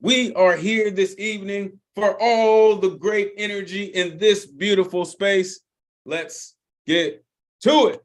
We are here this evening for all the great energy in this beautiful space. Let's get to it.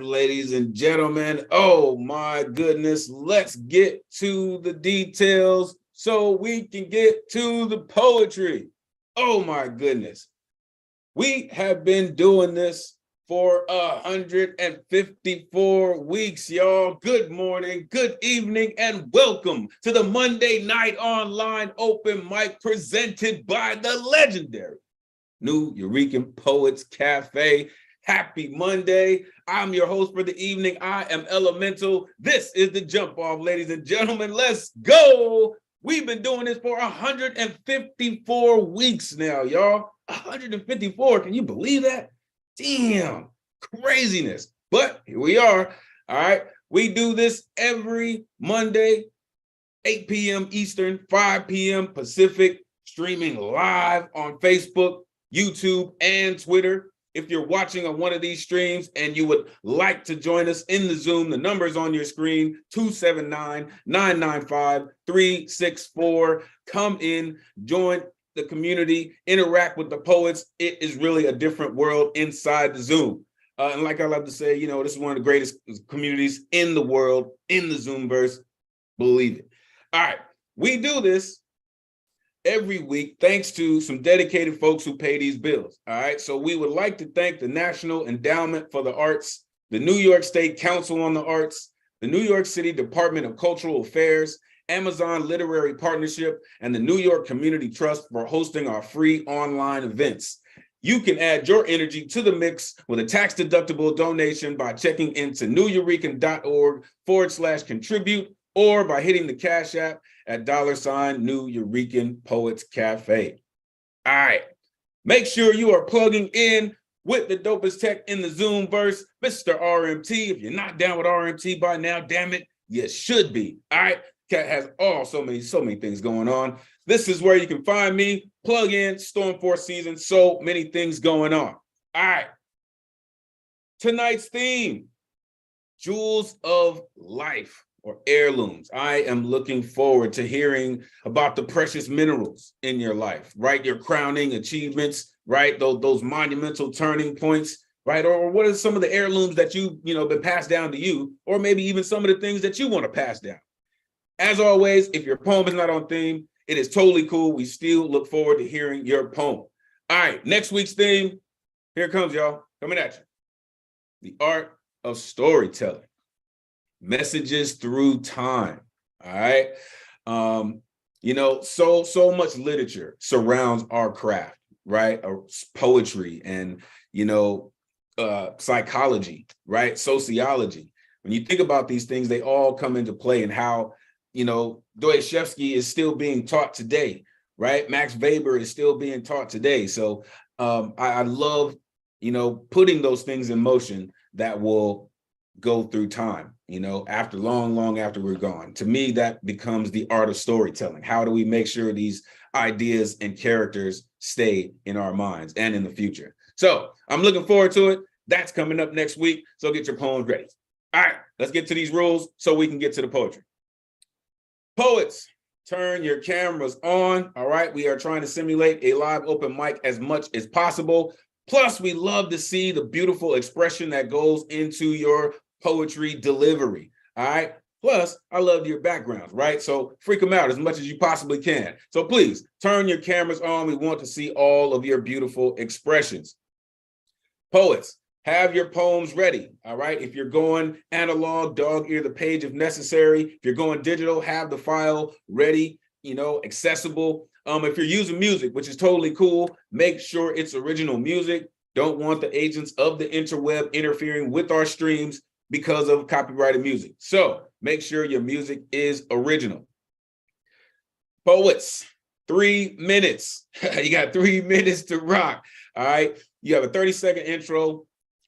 Ladies and gentlemen, oh my goodness, let's get to the details so we can get to the poetry. Oh my goodness. We have been doing this for 154 weeks, y'all. Good morning, good evening, and welcome to the Monday Night Online Open Mic presented by the legendary New Eurekan Poets Cafe. Happy Monday. I'm your host for the evening. I am Elemental. This is the Jump Off, ladies and gentlemen. Let's go. We've been doing this for 154 weeks now, y'all. 154. Can you believe that? Damn, craziness. But here we are. All right. We do this every Monday, 8 p.m. Eastern, 5 p.m. Pacific, streaming live on Facebook, YouTube, and Twitter. If you're watching on one of these streams and you would like to join us in the Zoom, the number's on your screen, 279-995-364. Come in, join the community, interact with the poets. It is really a different world inside the Zoom. And like I love to say, you know, this is one of the greatest communities in the world, in the Zoomverse. Believe it. All right, we do this every week, thanks to some dedicated folks who pay these bills. All right. So we would like to thank the National Endowment for the Arts, the New York State Council on the Arts, the New York City Department of Cultural Affairs, Amazon Literary Partnership, and the New York Community Trust for hosting our free online events. You can add your energy to the mix with a tax-deductible donation by checking into neweurekan.org/contribute or by hitting the Cash App at $ New Eurekan Poets Cafe. All right, make sure you are plugging in with the dopest tech in the Zoomverse, Mr. RMT. If you're not down with RMT by now, damn it, you should be. All right, Cat has so many things going on. This is where you can find me. Plug in, Storm Force season, so many things going on. All right, tonight's theme, Jewels of Life, or heirlooms. I am looking forward to hearing about the precious minerals in your life, right? Your crowning achievements, right? Those monumental turning points, right? Or what are some of the heirlooms that been passed down to you, or maybe even some of the things that you want to pass down. As always, if your poem is not on theme, it is totally cool. We still look forward to hearing your poem. All right, next week's theme, here it comes, y'all. Coming at you. the art of storytelling, messages through time. All right. You know, so much literature surrounds our craft, right? Poetry and, you know, psychology, right? Sociology. When you think about these things, they all come into play, and how, you know, Dostoevsky is still being taught today, right? Max Weber is still being taught today. So I love, you know, putting those things in motion that will go through time, you know, after long after we're gone. To me, that becomes the art of storytelling. How do we make sure these ideas and characters stay in our minds and in the future? So I'm looking forward to it. That's coming up next week. So get your poems ready. All right, let's get to these rules so we can get to the poetry. Poets, turn your cameras on. All right, we are trying to simulate a live open mic as much as possible. Plus, we love to see the beautiful expression that goes into your poetry delivery. All right. Plus, I love your backgrounds, right? So freak them out as much as you possibly can. So please turn your cameras on. We want to see all of your beautiful expressions. Poets, have your poems ready. All right. If you're going analog, dog ear the page if necessary. If you're going digital, have the file ready, you know, accessible. If you're using music, which is totally cool, make sure it's original music. Don't want the agents of the interweb interfering with our streams because of copyrighted music. So make sure your music is original. Poets, 3 minutes. You got 3 minutes to rock. All right. You have a 30-second intro.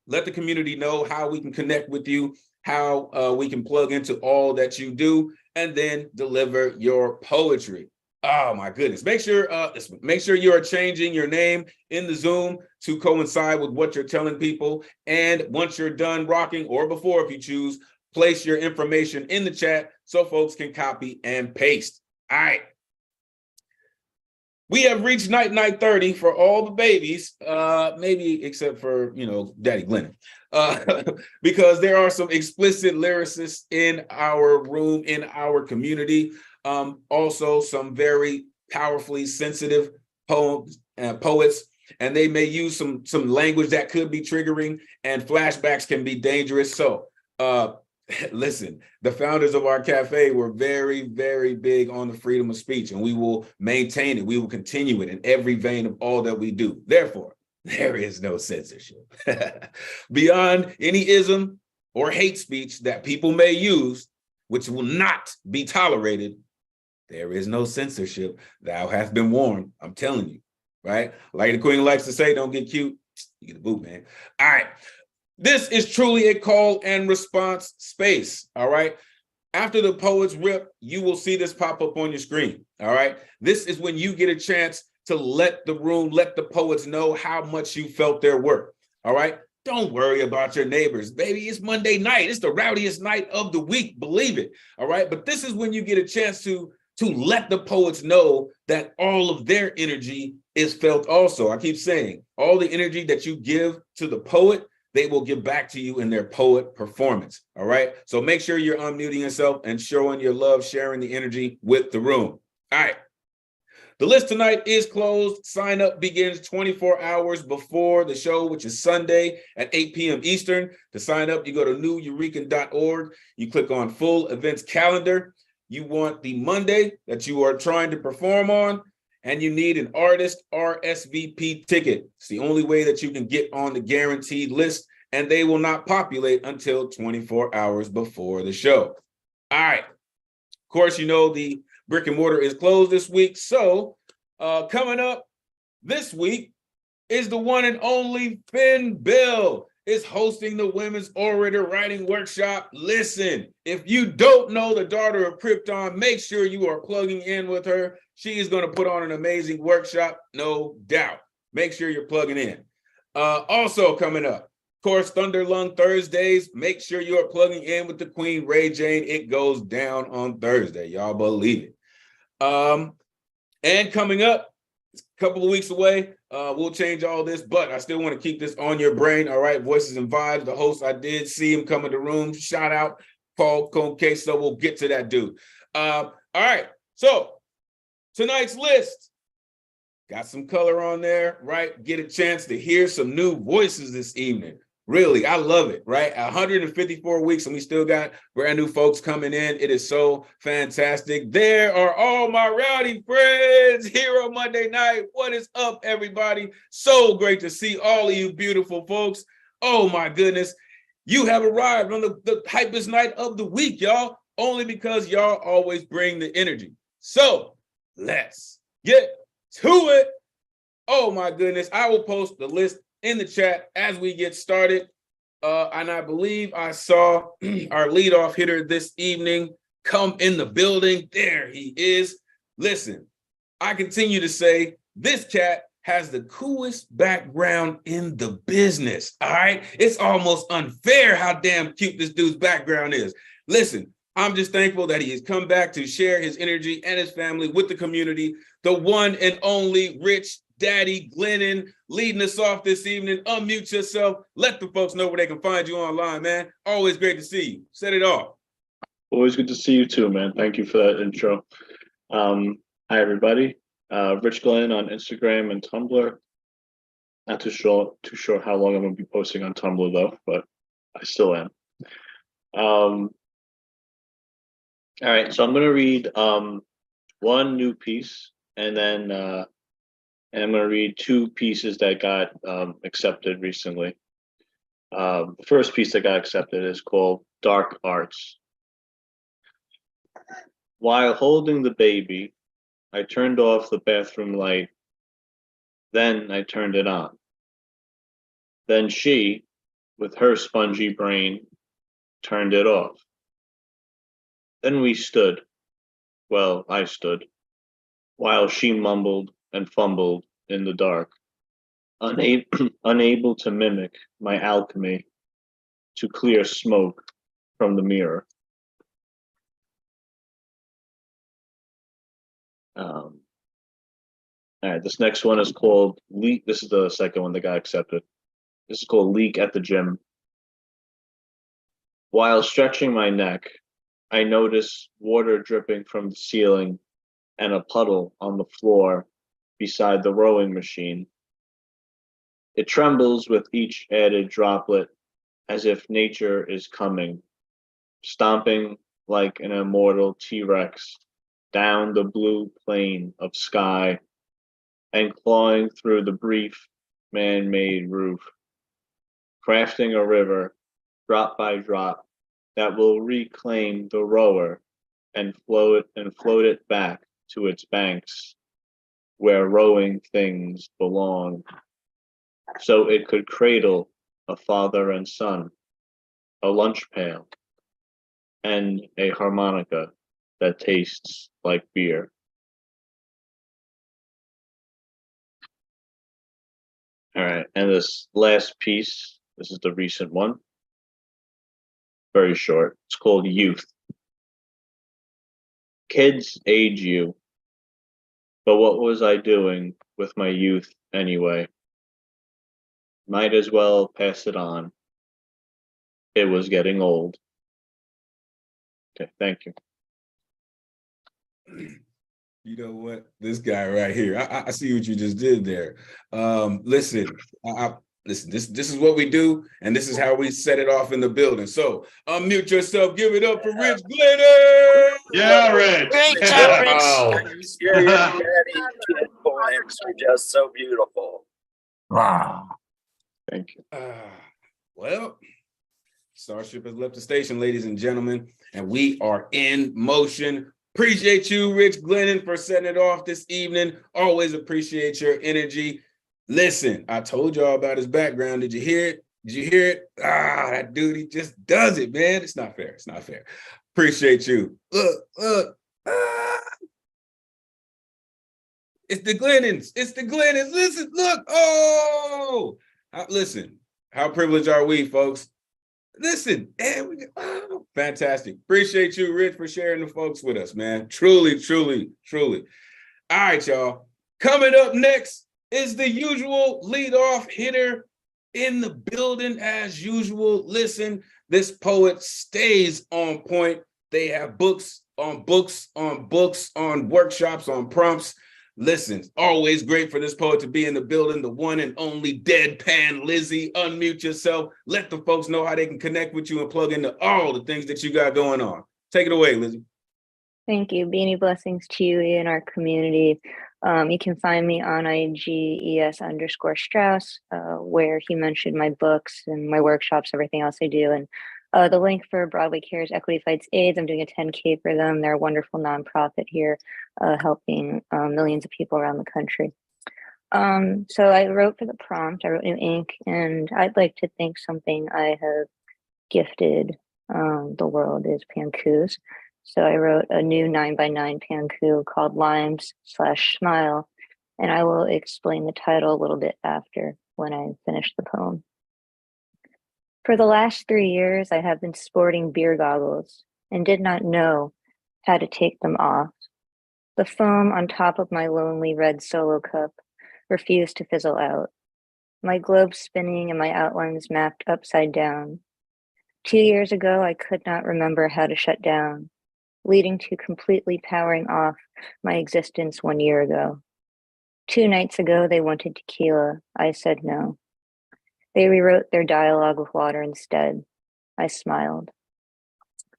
Let the community know how we can connect with you, how we can plug into all that you do, and then deliver your poetry. Oh my goodness. Make sure you are changing your name in the Zoom to coincide with what you're telling people. And once you're done rocking, or before if you choose, place your information in the chat so folks can copy and paste. All right. We have reached night 30 for all the babies, maybe except for, you know, Daddy Glennon, because there are some explicit lyricists in our room, in our community. Also some very powerfully sensitive poets, and they may use some language that could be triggering, and flashbacks can be dangerous. So listen, the founders of our cafe were very, very big on the freedom of speech, and we will maintain it. We will continue it in every vein of all that we do. Therefore, there is no censorship. Beyond any ism or hate speech that people may use, which will not be tolerated, there is no censorship. Thou hast been warned. I'm telling you, right? Like the queen likes to say, don't get cute. You get a boot, man. All right. This is truly a call and response space. All right. After the poets rip, you will see this pop up on your screen. All right. This is when you get a chance to let the room, let the poets know how much you felt their work. All right. Don't worry about your neighbors, baby. It's Monday night. It's the rowdiest night of the week. Believe it. All right. But this is when you get a chance to let the poets know that all of their energy is felt also. I keep saying, all the energy that you give to the poet, they will give back to you in their poet performance. All right. So make sure you're unmuting yourself and showing your love, sharing the energy with the room. All right. The list tonight is closed. Sign up begins 24 hours before the show, which is Sunday at 8 p.m. Eastern. To sign up, you go to newyourekan.org. You click on full events calendar. You want the Monday that you are trying to perform on, and you need an artist RSVP ticket. It's the only way that you can get on the guaranteed list, and they will not populate until 24 hours before the show. All right. Of course, you know the brick and mortar is closed this week. So coming up this week is the one and only Finn Bill is hosting the Women's Orator Writing Workshop. Listen, if you don't know the daughter of Krypton, make sure you are plugging in with her. She is going to put on an amazing workshop, no doubt. Make sure you're plugging in. Also coming up, of course, Thunder Lung Thursdays. Make sure you are plugging in with the Queen, Ray Jane. It goes down on Thursday. Y'all believe it. And coming up, a couple of weeks away, we'll change all this, but I still want to keep this on your brain. All right, Voices and Vibes, the host, I did see him come in the room. Shout out Paul Conque. So we'll get to that dude. All right, so tonight's list got some color on there, right? Get a chance to hear some new voices this evening. Really, I love it, right? 154 weeks, and we still got brand new folks coming in. It is so fantastic. There are all my rowdy friends here on Monday night. What is up, everybody? So great to see all of you beautiful folks. Oh, my goodness. You have arrived on the hypest night of the week, y'all, only because y'all always bring the energy. So let's get to it. Oh, my goodness. I will post the list in the chat as we get started. And I believe I saw our leadoff hitter this evening come in the building. There he is. Listen, I continue to say this cat has the coolest background in the business, all right? It's almost unfair how damn cute this dude's background is. Listen, I'm just thankful that he has come back to share his energy and his family with the community. The one and only Rich Daddy Glennon leading us off this evening. Unmute yourself. Let the folks know where they can find you online, man. Always great to see you. Set it off. Always good to see you too, man. Thank you for that intro. Hi, everybody. Rich Glenn on Instagram and Tumblr. Not too sure how long I'm going to be posting on Tumblr, though, but I still am. All right, so I'm going to read one new piece, and then I'm going to read two pieces that got accepted recently. The first piece that got accepted is called Dark Arts. While holding the baby, I turned off the bathroom light. Then I turned it on. Then she, with her spongy brain, turned it off. Then we stood. Well, I stood, while she mumbled and fumbled in the dark, unable to mimic my alchemy to clear smoke from the mirror. All right, this next one is called Leak. This is the second one that got accepted. This is called Leak at the Gym. While stretching my neck, I noticed water dripping from the ceiling and a puddle on the floor beside the rowing machine. It trembles with each added droplet as if nature is coming, stomping like an immortal T-Rex down the blue plain of sky and clawing through the brief man-made roof, crafting a river drop by drop that will reclaim the rower and float it back to its banks where rowing things belong, so it could cradle a father and son, a lunch pail, and a harmonica that tastes like beer. All right, and this last piece, this is the recent one, very short. It's called Youth. Kids age you, but what was I doing with my youth anyway? Might as well pass it on. It was getting old. Okay, thank you. You know what? This guy right here, I see what you just did there. Listen, listen, this is what we do, and this is how we set it off in the building. So unmute yourself, give it up for Rich Glennon. Yeah, Rich. Great job, Rich. Your daddy kid poems are just so beautiful. Wow. Thank you. Well, Starship has left the station, ladies and gentlemen, and we are in motion. Appreciate you, Rich Glennon, for setting it off this evening. Always appreciate your energy. Listen, I told y'all about his background. Did you hear it? Did you hear it? That dude, he just does it, man. It's not fair. It's not fair. Appreciate you. Look. It's the Glennons. It's the Glennons. Listen, look. Oh, listen. How privileged are we, folks? Listen, fantastic. Appreciate you, Rich, for sharing the folks with us, man. Truly, truly, truly. All right, y'all. Coming up next is the usual leadoff hitter in the building as usual. Listen, this poet stays on point. They have books on books on books on workshops on prompts. Listen, always great for this poet to be in the building, the one and only Deadpan Lizzie. Unmute yourself. Let the folks know how they can connect with you and plug into all the things that you got going on. Take it away, Lizzie. Thank you. Beanie blessings to you in our community. You can find me on IG ES_Strauss, where he mentioned my books and my workshops, everything else I do. And the link for Broadway Cares Equity Fights AIDS, I'm doing a 10K for them. They're a wonderful nonprofit here, helping millions of people around the country. So I wrote for the prompt, I wrote new ink, and I'd like to think something I have gifted the world is pankus. So I wrote a new 9x9 panku called Limes/Smile, and I will explain the title a little bit after when I finish the poem. For the last 3 years, I have been sporting beer goggles and did not know how to take them off. The foam on top of my lonely red solo cup refused to fizzle out. My globe spinning and my outlines mapped upside down. 2 years ago, I could not remember how to shut down, leading to completely powering off my existence 1 year ago. 2 nights ago, they wanted tequila. I said no. They rewrote their dialogue with water instead. I smiled.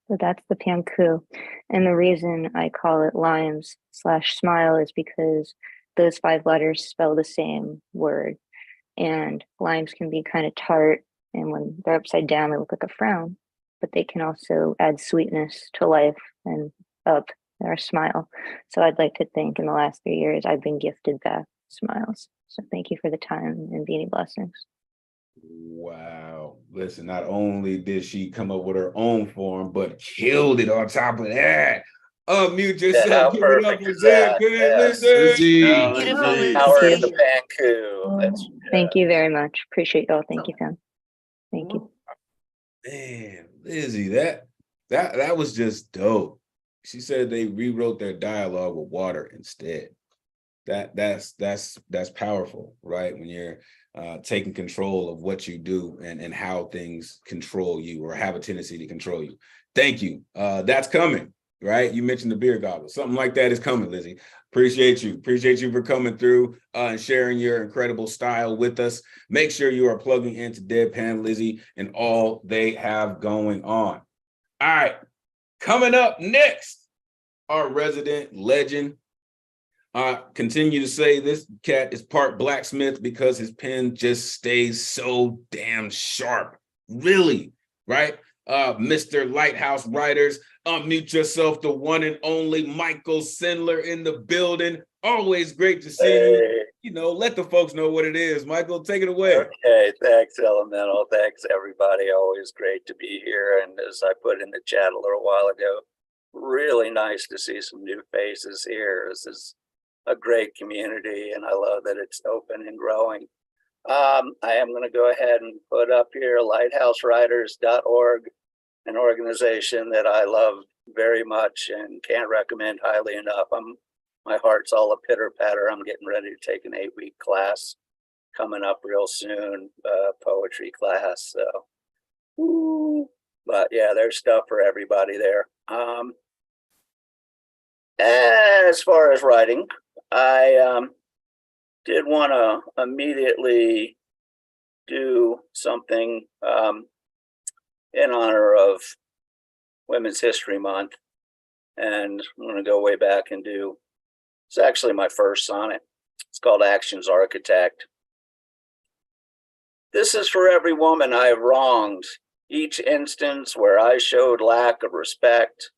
So that's the panku. And the reason I call it Limes/Smile is because those 5 letters spell the same word. And limes can be kind of tart, and when they're upside down, they look like a frown, but they can also add sweetness to life and up our smile. So I'd like to think in the last 3 years, I've been gifted back smiles. So thank you for the time and beanie blessings. Wow. Listen, not only did she come up with her own form, but killed it on top of that. Unmute yourself. Give it up for Deadpan Lizzie. Power of the panku. Thank you very much. Appreciate y'all. Thank you, fam. Thank you. Man, Lizzie, that was just dope. She said they rewrote their dialogue with water instead. That's powerful, right? When you're taking control of what you do and how things control you or have a tendency to control you. Thank you. That's coming, right? You mentioned the beer gobble. Something like that is coming, Lizzie. Appreciate you. Appreciate you for coming through and sharing your incredible style with us. Make sure you are plugging into Deadpan Lizzie and all they have going on. All right. Coming up next, our resident legend. I continue to say this cat is part blacksmith because his pen just stays so damn sharp. Really, right? Mr. Lighthouse Writers, unmute yourself, the one and only Michael Sindler in the building. Always great to see you. You know, let the folks know what it is. Michael, take it away. Okay, thanks, Elemental. Thanks, everybody. Always great to be here. And as I put in the chat a little while ago, really nice to see some new faces here. This is a great community, and I love that it's open and growing. I am going to go ahead and put up here lighthousewriters.org, an organization that I love very much and can't recommend highly enough. My heart's all a pitter patter. I'm getting ready to take an 8-week class coming up real soon, poetry class. So, but yeah, there's stuff for everybody there. As far as writing, I did want to immediately do something in honor of Women's History Month. And I'm going to go way back and do, it's actually my first sonnet. It's called Actions Architect. This is for every woman I have wronged, each instance where I showed lack of respect.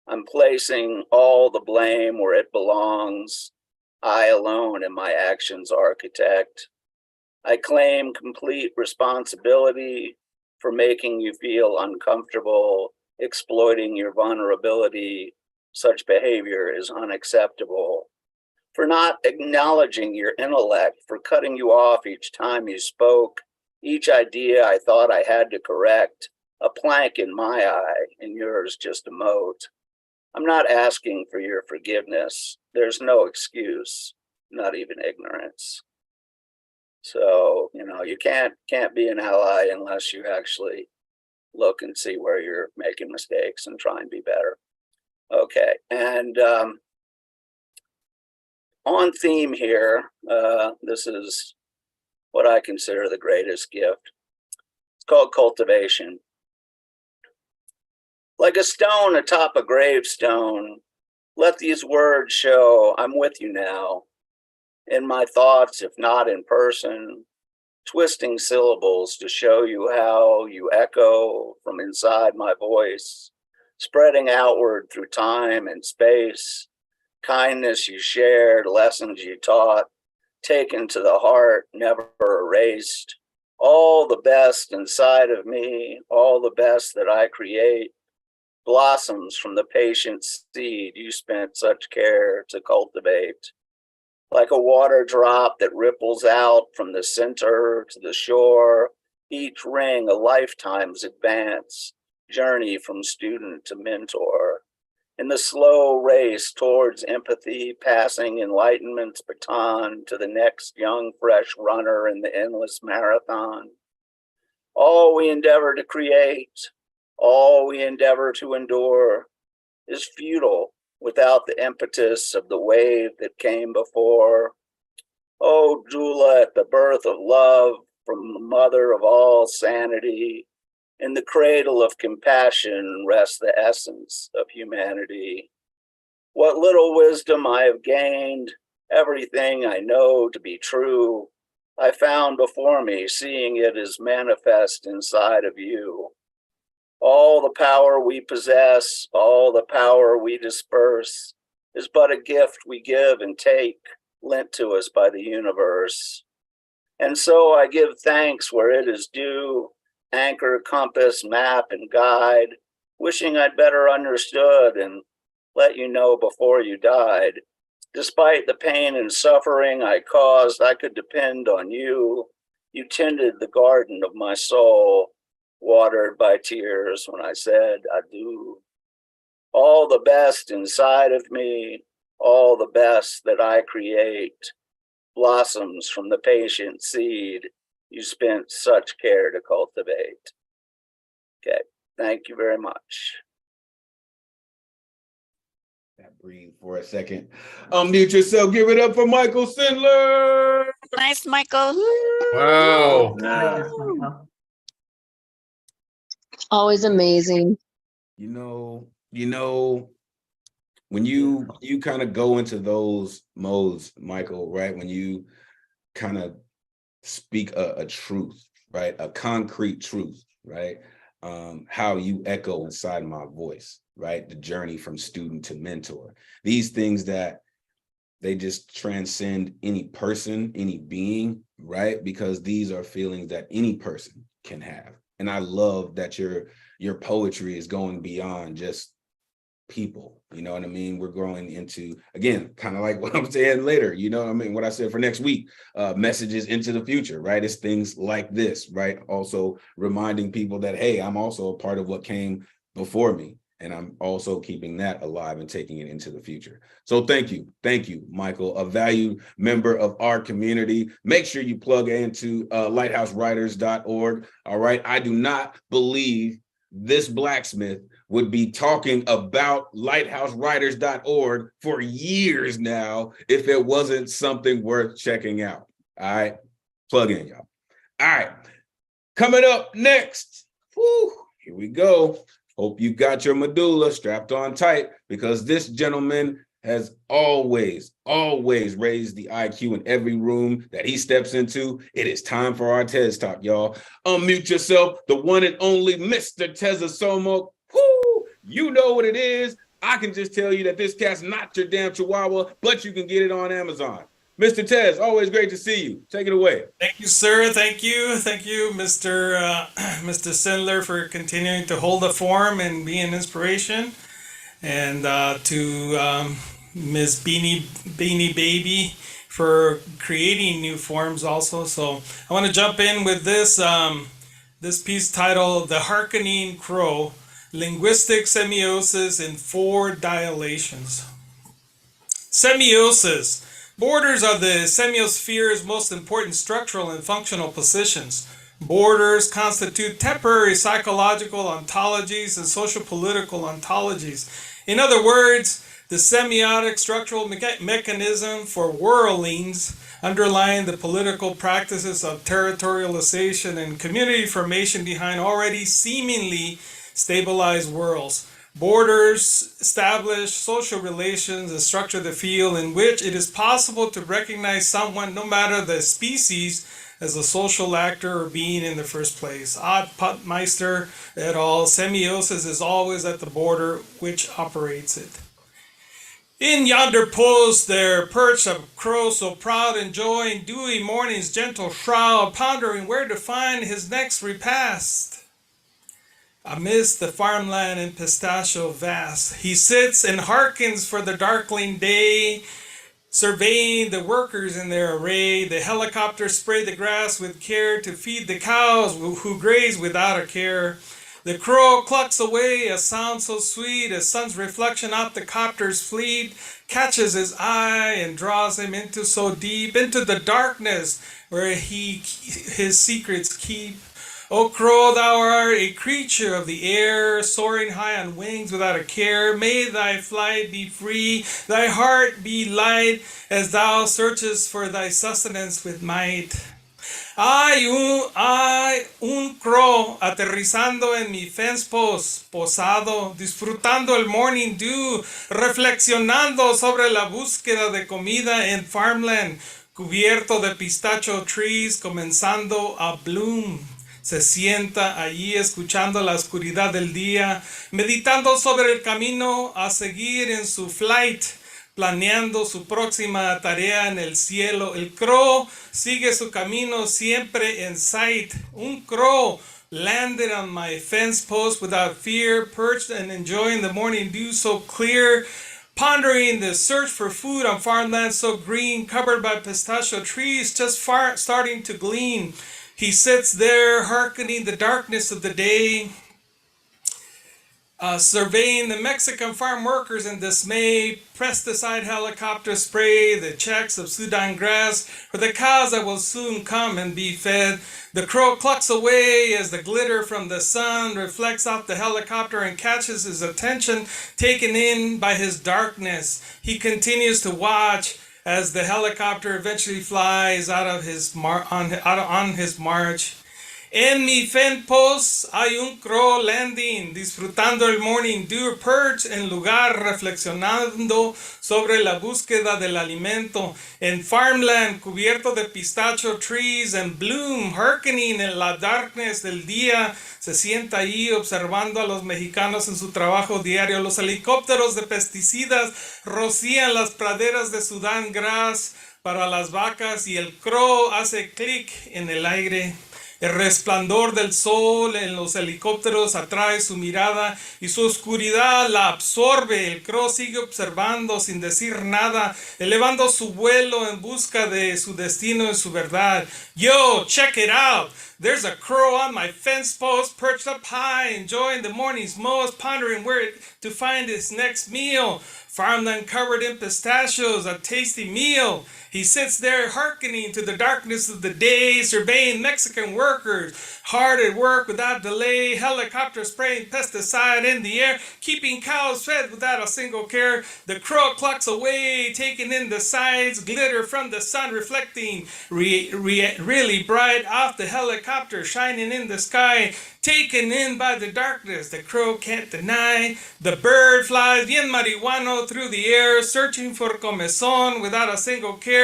I'm placing all the blame where it belongs. I alone am my actions architect. I claim complete responsibility for making you feel uncomfortable, exploiting your vulnerability. Such behavior is unacceptable. For not acknowledging your intellect, for cutting you off each time you spoke, each idea I thought I had to correct, a plank in my eye and yours just a mote. I'm not asking for your forgiveness. There's no excuse, not even ignorance. So, you know, you can't be an ally unless you actually look and see where you're making mistakes and try and be better. Okay, and on theme here. This is what I consider the greatest gift. It's called cultivation. Like a stone atop a gravestone, let these words show I'm with you now. In my thoughts, if not in person, twisting syllables to show you how you echo from inside my voice, spreading outward through time and space, kindness you shared, lessons you taught, taken to the heart, never erased. All the best inside of me, all the best that I create, blossoms from the patient seed you spent such care to cultivate. Like a water drop that ripples out from the center to the shore, each ring a lifetime's advance, journey from student to mentor. In the slow race towards empathy, passing enlightenment's baton to the next young, fresh runner in the endless marathon. All we endeavor to create, all we endeavor to endure is futile without the impetus of the wave that came before. Oh, doula at the birth of love, from the mother of all sanity, in the cradle of compassion rests the essence of humanity. What little wisdom I have gained, everything I know to be true, I found before me, seeing it as manifest inside of you. All the power we possess, all the power we disperse, is but a gift we give and take, lent to us by the universe. And so I give thanks where it is due, anchor, compass, map, and guide, wishing I'd better understood and let you know before you died. Despite the pain and suffering I caused, I could depend on you. You tended the garden of my soul, watered by tears when I said adieu. All the best inside of me, all the best that I create, blossoms from the patient seed you spent such care to cultivate. Okay, thank you very much. Breathe for a second. Unmute yourself. Give it up for Michael Sindler. Nice, Michael. Wow. Wow. Always amazing. You know, when you kind of go into those modes, Michael, right? When you kind of speak a truth, right? A concrete truth, right? How you echo inside my voice, right? The journey from student to mentor. These things that they just transcend any person, any being, right? Because these are feelings that any person can have. And I love that your poetry is going beyond just people, you know what I mean? We're growing into, again, kind of like what I'm saying later, you know what I mean? What I said for next week, messages into the future, right? It's things like this, right? Also reminding people that, hey, I'm also a part of what came before me. And I'm also keeping that alive and taking it into the future. So thank you, Michael, a valued member of our community. Make sure you plug into lighthousewriters.org. All right. I do not believe this blacksmith would be talking about lighthousewriters.org for years now if it wasn't something worth checking out. All right. Plug in, y'all. All right. Coming up next. Whew, here we go. Hope you got your medulla strapped on tight, because this gentleman has always raised the IQ in every room that he steps into. It is time for our TED Talk, y'all. Unmute yourself, the one and only Mr. Teza Somo. Whoo, you know what it is. I can just tell you that this cat's not your damn chihuahua, but you can get it on Amazon. Mr. Tez, always great to see you. Take it away. Thank you, sir. Thank you, Mr. Mr. Sindler, for continuing to hold the form and be an inspiration, and to Ms. Beanie Baby for creating new forms also. So I want to jump in with this this piece titled "The Hearkening Crow: Linguistic Semiosis in 4 Dilations." Semiosis. Borders are the semiosphere's most important structural and functional positions. Borders constitute temporary psychological ontologies and social-political ontologies. In other words, The semiotic structural mechanism for whirlings underlying the political practices of territorialization and community formation behind already seemingly stabilized worlds. Borders establish social relations and structure the field in which it is possible to recognize someone, no matter the species, as a social actor or being in the first place. Ott Puttmeister et al. Semiosis is always at the border which operates it. In yonder post there perched a crow so proud, enjoying dewy morning's gentle shroud, pondering where to find his next repast. Amidst the farmland and pistachio vast, he sits and hearkens for the darkling day, surveying the workers in their array. The helicopters spray the grass with care to feed the cows who graze without a care. The crow clucks away a sound so sweet, as sun's reflection off the copter's fleet catches his eye and draws him into so deep, into the darkness where his secrets keep. O crow, thou art a creature of the air, soaring high on wings without a care. May thy flight be free, thy heart be light, as thou searchest for thy sustenance with might. Un crow aterrizando en mi fence post, posado, disfrutando el morning dew, reflexionando sobre la búsqueda de comida en farmland, cubierto de pistacho trees, comenzando a bloom. Se sienta allí escuchando la oscuridad del día, meditando sobre el camino a seguir en su flight, planeando su próxima tarea en el cielo. El crow sigue su camino siempre en sight. Un crow landed on my fence post without fear, perched and enjoying the morning dew so clear, pondering the search for food on farmland so green, covered by pistachio trees just starting to glean. He sits there, hearkening the darkness of the day, surveying the Mexican farm workers in dismay, pesticide helicopters spray the checks of Sudan grass for the cows that will soon come and be fed. The crow clucks away as the glitter from the sun reflects off the helicopter and catches his attention, taken in by his darkness. He continues to watch as the helicopter eventually flies out of his on his march. En mi fence post hay un crow landing, disfrutando el morning dew, perched en lugar, reflexionando sobre la búsqueda del alimento. En farmland, cubierto de pistacho trees and bloom, hearkening en la darkness del día, se sienta ahí observando a los mexicanos en su trabajo diario. Los helicópteros de pesticidas rocían las praderas de Sudán grass para las vacas y el crow hace clic en el aire. El resplandor del sol en los helicópteros atrae su mirada y su oscuridad la absorbe. El crow sigue observando sin decir nada, elevando su vuelo en busca de su destino y su verdad. Yo, check it out. There's a crow on my fence post, perched up high, enjoying the morning's most, pondering where to find his next meal. Farmland covered in pistachios, a tasty meal. He sits there hearkening to the darkness of the day, surveying Mexican workers, hard at work without delay, helicopters spraying pesticide in the air, keeping cows fed without a single care. The crow clucks away, taking in the sights, glitter from the sun reflecting really bright off the helicopter, shining in the sky, taken in by the darkness. The crow can't deny. The bird flies bien marihuano through the air, searching for comezón without a single care.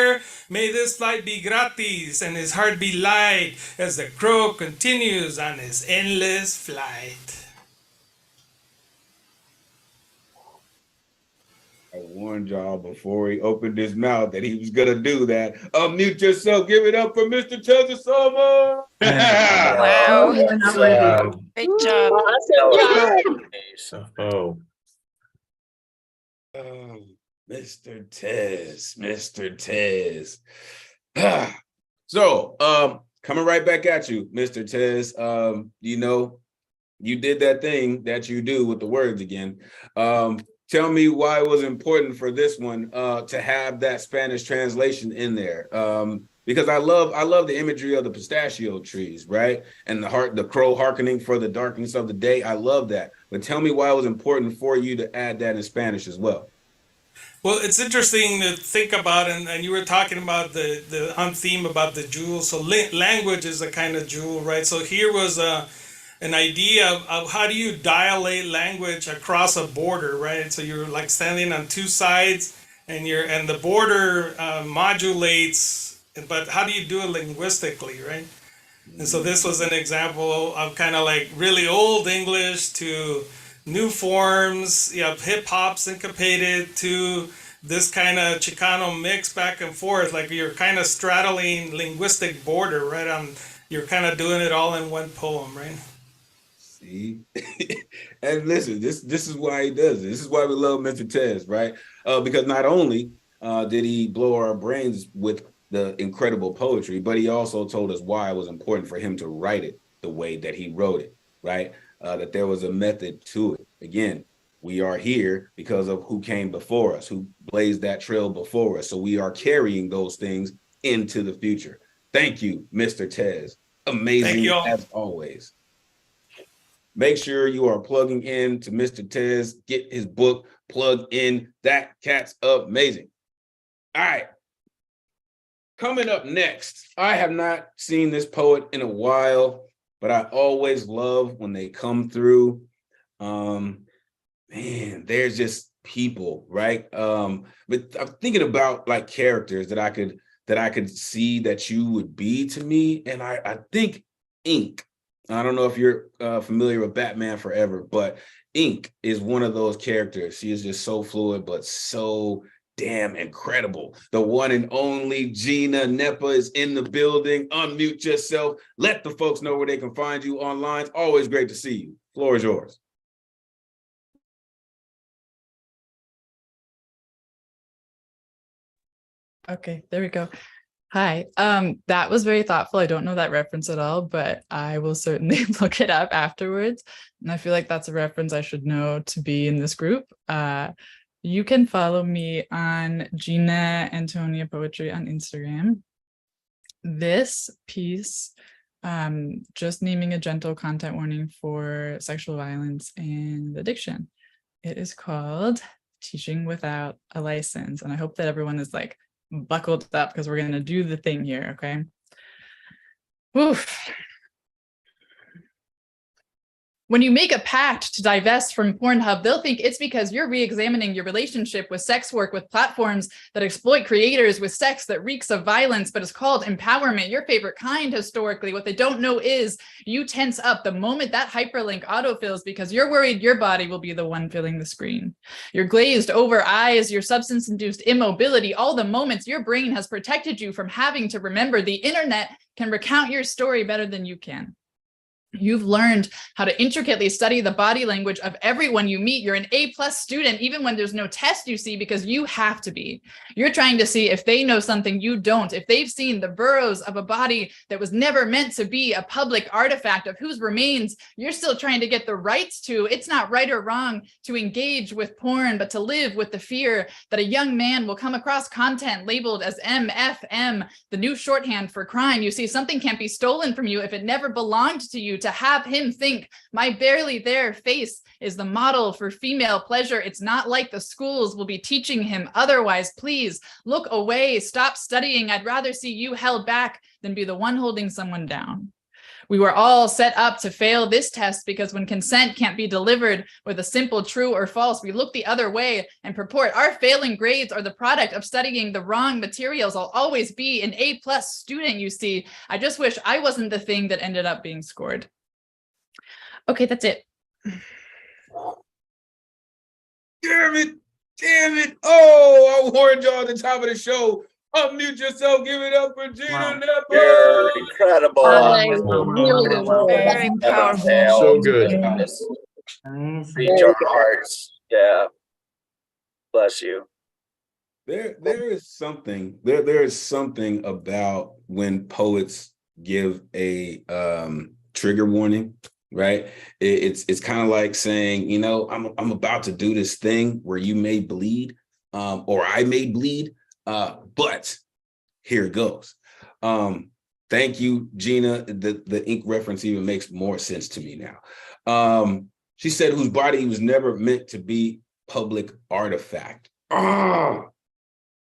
May this flight be gratis and his heart be light as the crow continues on his endless flight. I warned y'all before he opened his mouth that he was gonna do that. Unmute yourself. Give it up for Mr. Chelsea Summer. Wow. Great job. Oh, Oh, Mr. Tez. So, coming right back at you, Mr. Tez. You know, you did that thing that you do with the words again. Tell me why it was important for this one to have that Spanish translation in there. Because I love the imagery of the pistachio trees, right? And the crow hearkening for the darkness of the day. I love that. But tell me why it was important for you to add that in Spanish as well. Well, it's interesting to think about, and you were talking about the on theme about the jewel. So language is a kind of jewel, right? So here was an idea of how do you dilate language across a border, right? So you're like standing on two sides, and the border modulates, but how do you do it linguistically, right? And so this was an example of kind of like really old English to new forms, you have hip hop syncopated to this kind of Chicano mix back and forth. Like you're kind of straddling linguistic border, right? You're kind of doing it all in one poem, right? See, and listen, this is why he does it. This is why we love Mr. Tez, right? Because not only did he blow our brains with the incredible poetry, but he also told us why it was important for him to write it the way that he wrote it, right? That there was a method to it. Again, we are here because of who came before us, who blazed that trail before us. So we are carrying those things into the future. Thank you, Mr. Tez. Amazing as always. Make sure you are plugging in to Mr. Tez. Get his book, plug in. That cat's amazing. All right. Coming up next, I have not seen this poet in a while, but I always love when they come through. Man, there's just people, right? But I'm thinking about like characters that I could see that you would be to me, and I think Ink. I don't know if you're familiar with Batman Forever, but Ink is one of those characters. She is just so fluid, but so damn incredible. The one and only Gina Nepa is in the building. Unmute yourself. Let the folks know where they can find you online. It's always great to see you. Floor is yours. Okay, there we go. Hi. That was very thoughtful. I don't know that reference at all, but I will certainly look it up afterwards. And I feel like that's a reference I should know to be in this group. You can follow me on Gina Antonia Poetry on Instagram. This piece, just naming a gentle content warning for sexual violence and addiction. It is called Teaching Without a License. And I hope that everyone is like buckled up because we're going to do the thing here, okay? Oof. When you make a pact to divest from Pornhub, they'll think it's because you're re-examining your relationship with sex work with platforms that exploit creators with sex that reeks of violence, but is called empowerment, your favorite kind historically. What they don't know is you tense up the moment that hyperlink autofills because you're worried your body will be the one filling the screen. Your glazed over eyes, your substance-induced immobility, all the moments your brain has protected you from having to remember. The internet can recount your story better than you can. You've learned how to intricately study the body language of everyone you meet. You're an A+ student, even when there's no test you see, because you have to be. You're trying to see if they know something you don't, if they've seen the burrows of a body that was never meant to be a public artifact of whose remains you're still trying to get the rights to. It's not right or wrong to engage with porn, but to live with the fear that a young man will come across content labeled as MFM, the new shorthand for crime. You see, something can't be stolen from you if it never belonged to you. To have him think my barely there face is the model for female pleasure. It's not like the schools will be teaching him otherwise. Please look away, stop studying. I'd rather see you held back than be the one holding someone down. We were all set up to fail this test because when consent can't be delivered with a simple true or false, we look the other way and purport our failing grades are the product of studying the wrong materials. I'll always be an A+ student, you see. I just wish I wasn't the thing that ended up being scored. Okay, that's it. Damn it. Damn it. Oh, I warned y'all at the top of the show. Unmute yourself. Give it up for Gina Nepa. You're incredible. Very powerful. So good. Reach our hearts. Yeah. Bless you. There is something. There is something about when poets give a trigger warning. Right. It's kind of like saying, you know, I'm about to do this thing where you may bleed or I may bleed. But here it goes. Thank you, Gina. The ink reference even makes more sense to me now. She said whose body was never meant to be public artifact. Oh,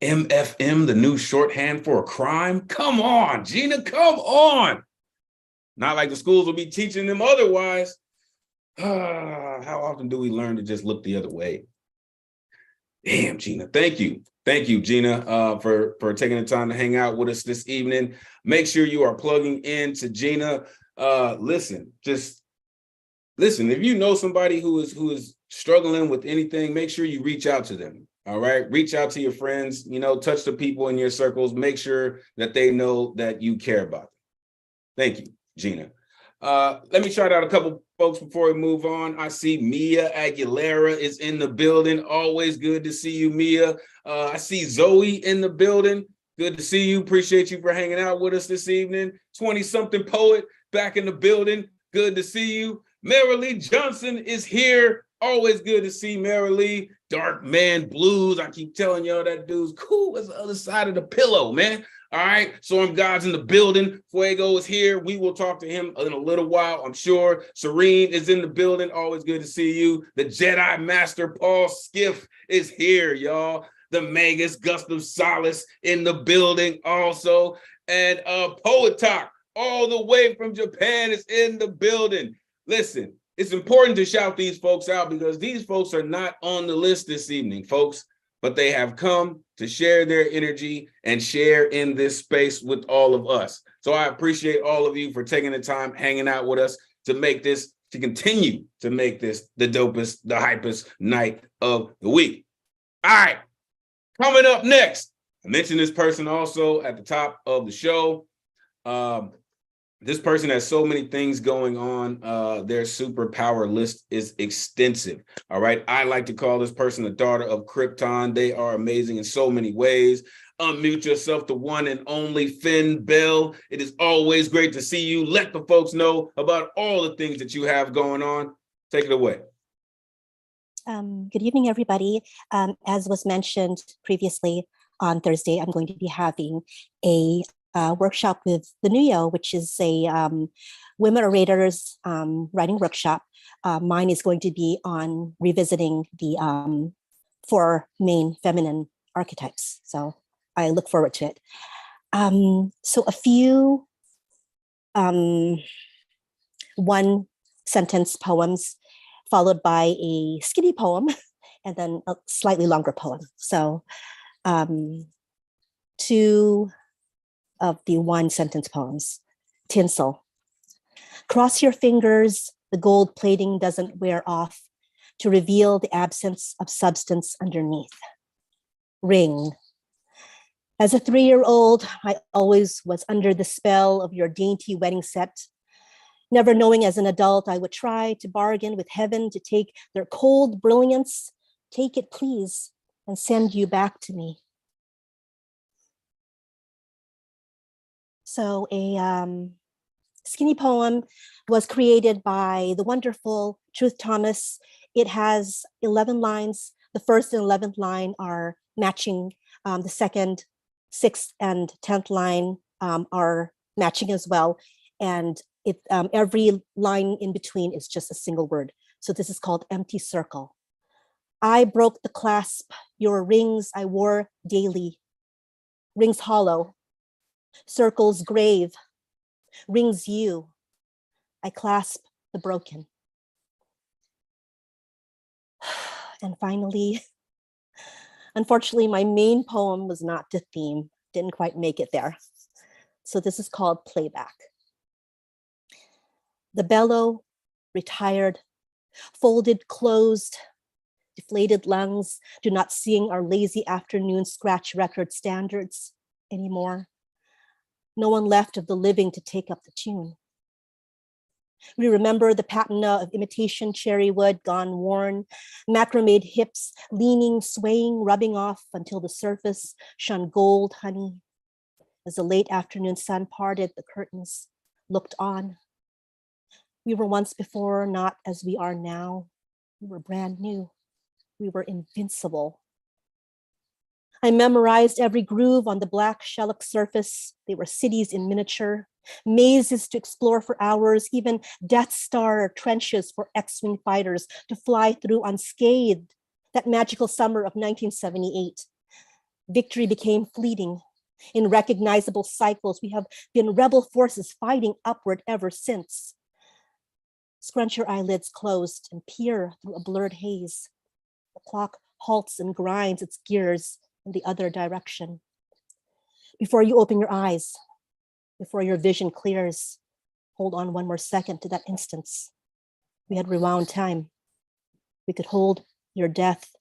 MFM, the new shorthand for a crime? Come on, Gina, come on. Not like the schools will be teaching them otherwise. How often do we learn to just look the other way? Damn, Gina, thank you. Thank you, Gina, for taking the time to hang out with us this evening. Make sure you are plugging in to Gina. Listen, if you know somebody who is struggling with anything, make sure you reach out to them. All right, reach out to your friends, touch the people in your circles, make sure that they know that you care about them. Thank you, Gina. Let me shout out a couple folks before we move on. I see Mia Aguilera is in the building. Always good to see you, Mia. I see Zoe in the building. Good to see you. Appreciate you for hanging out with us this evening. 20-something poet back in the building. Good to see you. Marilee Johnson is here. Always good to see Marilee. Dark Man Blues. I keep telling y'all that dude's cool as the other side of the pillow, man. All right, Storm God's in the building. Fuego is here. We will talk to him in a little while, I'm sure. Serene is in the building. Always good to see you. The Jedi Master Paul Skiff is here, y'all. The Magus Gustav Solace in the building also. And Poet Talk, all the way from Japan, is in the building. Listen, it's important to shout these folks out because these folks are not on the list this evening, folks, but they have come to share their energy and share in this space with all of us. So I appreciate all of you for taking the time, hanging out with us to continue to make this the dopest, the hypest night of the week. All right, coming up next, I mentioned this person also at the top of the show. This person has so many things going on. Their superpower list is extensive. All right. I like to call this person the daughter of Krypton. They are amazing in so many ways. Unmute yourself, the one and only Finn Bell. It is always great to see you. Let the folks know about all the things that you have going on. Take it away. Good evening, everybody. As was mentioned previously, on Thursday, I'm going to be having a workshop with the Nuyo, which is a women orators writing workshop. Mine is going to be on revisiting the 4 main feminine archetypes. So I look forward to it. So a few one sentence poems followed by a skinny poem and then a slightly longer poem. So 2 of the one sentence poems. Tinsel. Cross your fingers, the gold plating doesn't wear off to reveal the absence of substance underneath. Ring. As a 3-year-old, I always was under the spell of your dainty wedding set, never knowing as an adult I would try to bargain with heaven to take their cold brilliance, take it please, and send you back to me. So a skinny poem was created by the wonderful Truth Thomas. It has 11 lines. The first and 11th line are matching. The second, 6th, and 10th line are matching as well. And every line in between is just a single word. So this is called Empty Circle. I broke the clasp, your rings I wore daily. Rings hollow, circles grave, rings you. I clasp the broken. And finally, unfortunately, my main poem was not to theme, didn't quite make it there. So this is called Playback. The bellow, retired, folded, closed, deflated lungs do not sing our lazy afternoon scratch record standards anymore. No one left of the living to take up the tune. We remember the patina of imitation cherry wood gone worn, macrame hips, leaning, swaying, rubbing off until the surface shone gold honey. As the late afternoon sun parted the curtains, looked on. We were once before not as we are now. We were brand new. We were invincible. I memorized every groove on the black shellac surface. They were cities in miniature, mazes to explore for hours, even Death Star trenches for X-Wing fighters to fly through unscathed. that magical summer of 1978. Victory became fleeting. In recognizable cycles, we have been rebel forces fighting upward ever since. Scrunch your eyelids closed and peer through a blurred haze. The clock halts and grinds its gears in the other direction. Before you open your eyes, before your vision clears, hold on one more second to that instance. We had rewound time. We could hold your death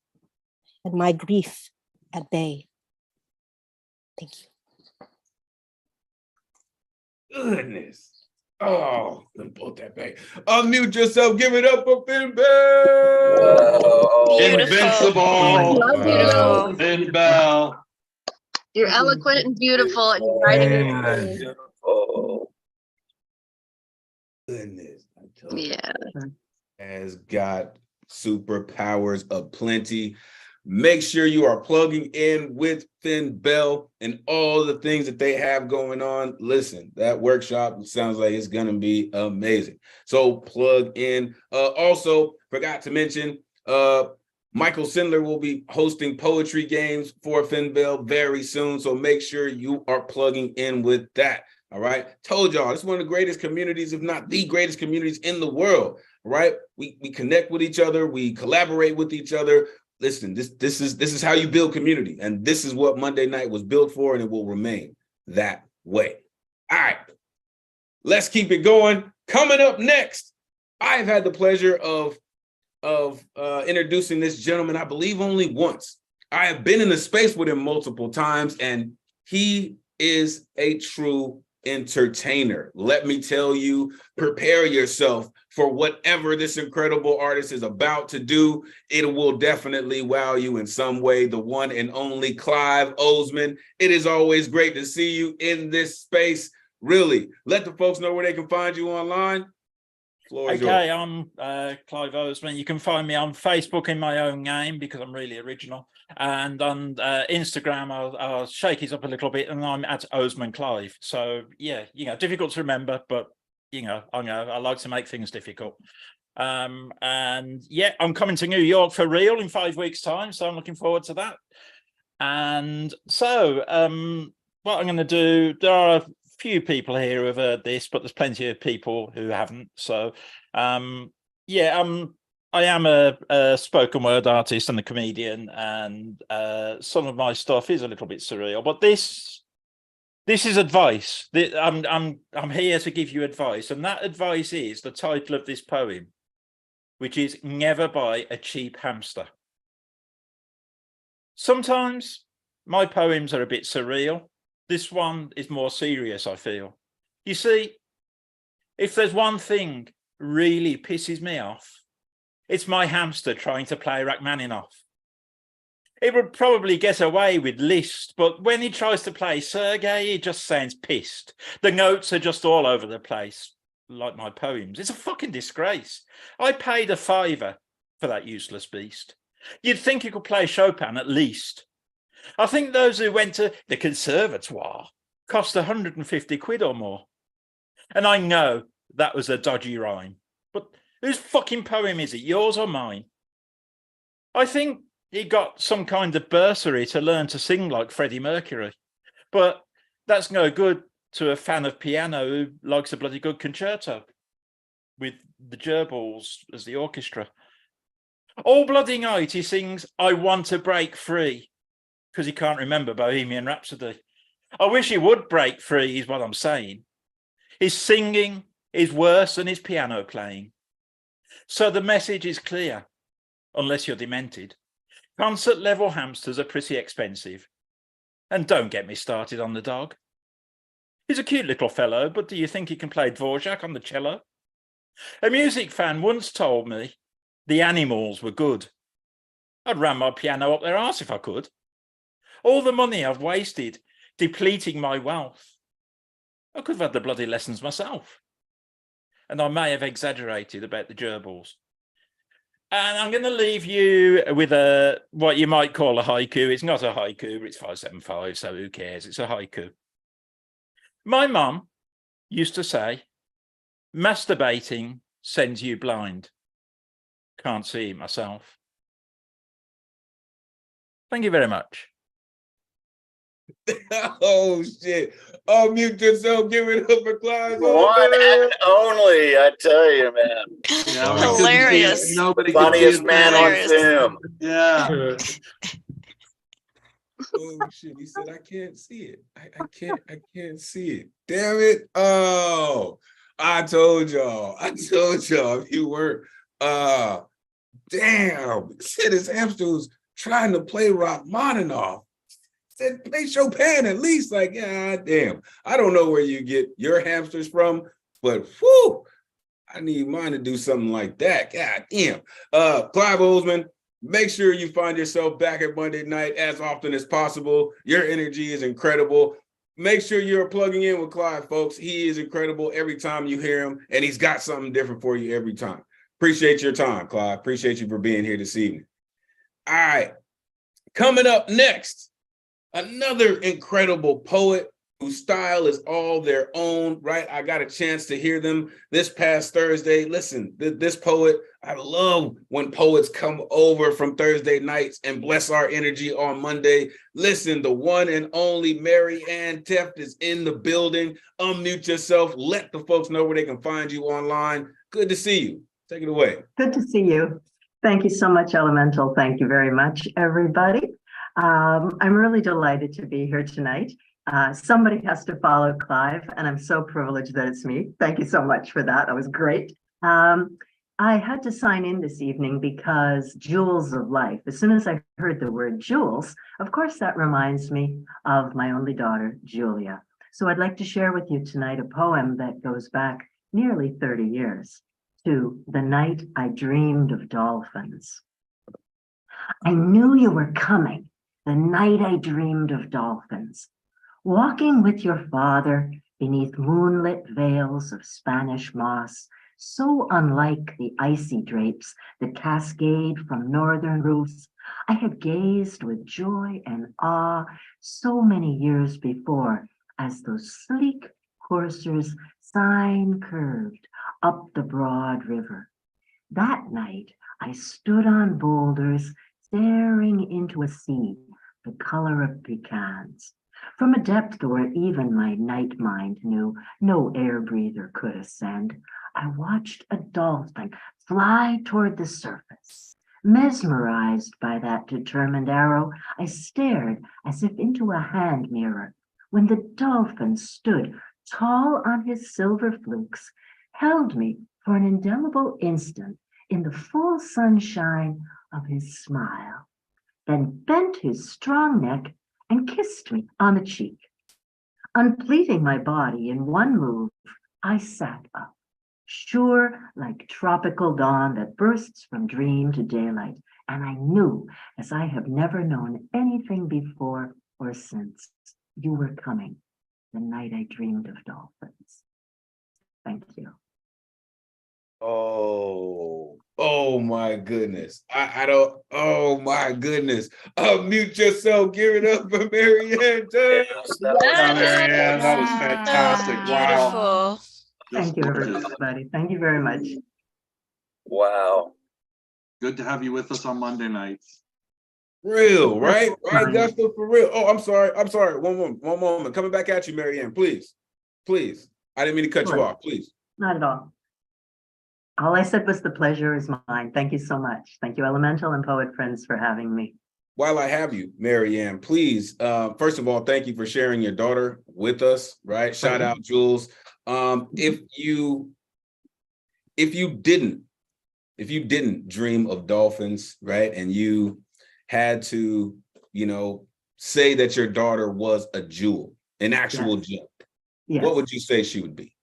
and my grief at bay. Thank you. Goodness. Oh, let me pull that back. Unmute yourself. Give it up for Finn Bell. Invincible. Beautiful. Finn Bell. You're eloquent and beautiful, and you're writing it. Beautiful. Goodness. I tell you. Yeah. Has got superpowers aplenty. Make sure you are plugging in with Finn Bell and all the things that they have going on. Listen, that workshop sounds like it's going to be amazing. So plug in. Also, forgot to mention, Michael Sindler will be hosting poetry games for Finn Bell very soon. So make sure you are plugging in with that. All right. Told y'all, it's one of the greatest communities, if not the greatest communities in the world. Right. We connect with each other. We collaborate with each other. Listen, this is how you build community. And this is what Monday night was built for, and it will remain that way. All right. Let's keep it going. Coming up next, I've had the pleasure of introducing this gentleman, I believe only once. I have been in the space with him multiple times, and he is a true entertainer. Let me tell you, prepare yourself for whatever this incredible artist is about to do. It will definitely wow you in some way. The one and only Clive Oseman. It is always great to see you in this space. Really, let the folks know where they can find you online. Okay, I'm Clive Oseman. You can find me on Facebook in my own name because I'm really original. And on Instagram, I'll shake it up a little bit, and I'm at Oseman Clive. So yeah, difficult to remember, but I like to make things difficult. And yeah, I'm coming to New York for real in 5 weeks' time, so I'm looking forward to that. And so what I'm going to do, there are few people here who have heard this, but there's plenty of people who haven't. So I am a spoken word artist and a comedian, and some of my stuff is a little bit surreal, but this is advice. I'm here to give you advice, and that advice is the title of this poem, which is Never Buy a Cheap Hamster. Sometimes my poems are a bit surreal. This one is more serious, I feel. You see, if there's one thing really pisses me off, it's my hamster trying to play Rachmaninoff. It would probably get away with Liszt, but when he tries to play Sergei, he just sounds pissed. The notes are just all over the place, like my poems. It's a fucking disgrace. I paid a $5 for that useless beast. You'd think he could play Chopin at least. I think those who went to the conservatoire cost 150 quid or more. And I know that was a dodgy rhyme, but whose fucking poem is it, yours or mine? I think he got some kind of bursary to learn to sing like Freddie Mercury, but that's no good to a fan of piano who likes a bloody good concerto with the gerbils as the orchestra. All bloody night he sings, I want to break free, because he can't remember Bohemian Rhapsody. I wish he would break free, is what I'm saying. His singing is worse than his piano playing. So the message is clear, unless you're demented. Concert level hamsters are pretty expensive. And don't get me started on the dog. He's a cute little fellow, but do you think he can play Dvorak on the cello? A music fan once told me the animals were good. I'd ram my piano up their arse if I could. All the money I've wasted depleting my wealth. I could have had the bloody lessons myself. And I may have exaggerated about the gerbils. And I'm going to leave you with what you might call a haiku. It's not a haiku, but it's 575, so who cares? It's a haiku. My mum used to say, masturbating sends you blind. Can't see it myself. Thank you very much. Oh shit. Unmute yourself, give it up for Clive. One and only, I tell you, man. Yeah, we couldn't see it. Hilarious. Nobody Funniest could see man on his face. Zoom. Yeah. Oh shit. He said, I can't see it. I can't see it. Damn it. Oh, I told y'all. If you weren't damn. Shit, his hamster was trying to play Rachmaninoff. Said play Chopin at least. Like, yeah, damn. I don't know where you get your hamsters from, but whew, I need mine to do something like that. God damn. Clive Oseman, make sure you find yourself back at Monday night as often as possible. Your energy is incredible. Make sure you're plugging in with Clive, folks. He is incredible every time you hear him, and he's got something different for you every time. Appreciate your time, Clive. Appreciate you for being here this evening. All right. Coming up next, another incredible poet whose style is all their own, right? I got a chance to hear them this past Thursday. Listen, this poet, I love when poets come over from Thursday nights and bless our energy on Monday. Listen, the one and only Mary Ann Teft is in the building. Unmute yourself. Let the folks know where they can find you online. Good to see you. Take it away. Good to see you. Thank you so much, Elemental. Thank you very much, everybody. I'm really delighted to be here tonight. Somebody has to follow Clive, and I'm so privileged that it's me. Thank you so much for that. That was great. I had to sign in this evening because Jewels of Life, as soon as I heard the word jewels, of course, that reminds me of my only daughter, Julia. So I'd like to share with you tonight a poem that goes back nearly 30 years to the night I dreamed of dolphins. I knew you were coming the night I dreamed of dolphins, walking with your father beneath moonlit veils of Spanish moss, so unlike the icy drapes that cascade from northern roofs I had gazed with joy and awe so many years before as those sleek coursers sine curved up the broad river. That night, I stood on boulders, staring into a sea the color of pecans, from a depth where even my night mind knew no air breather could ascend. I watched a dolphin fly toward the surface. Mesmerized by that determined arrow, I stared as if into a hand mirror when the dolphin stood tall on his silver flukes, held me for an indelible instant in the full sunshine of his smile, then bent his strong neck and kissed me on the cheek. Unpleating my body in one move, I sat up, sure like tropical dawn that bursts from dream to daylight, and I knew, as I have never known anything before or since, you were coming the night I dreamed of dolphins. Thank you. Oh my goodness. I don't, oh my goodness. Unmute yourself, give it up for Mary Ann. Mary Ann, that was fantastic. Wow. Beautiful. Thank you, everybody. Thank you very much. Wow. Good to have you with us on Monday nights. Real, right? Right, Gusto, for real. Oh, I'm sorry. One moment. Coming back at you, Mary Ann, please. I didn't mean to cut you off, please. Not at all. All I said was the pleasure is mine. Thank you so much. Thank you, Elemental and Poet Friends, for having me. While I have you, Mary Ann, please, first of all, thank you for sharing your daughter with us, right? Shout out, Jules. If you didn't dream of dolphins, right, and you had to, say that your daughter was a jewel, an actual jewel, what would you say she would be?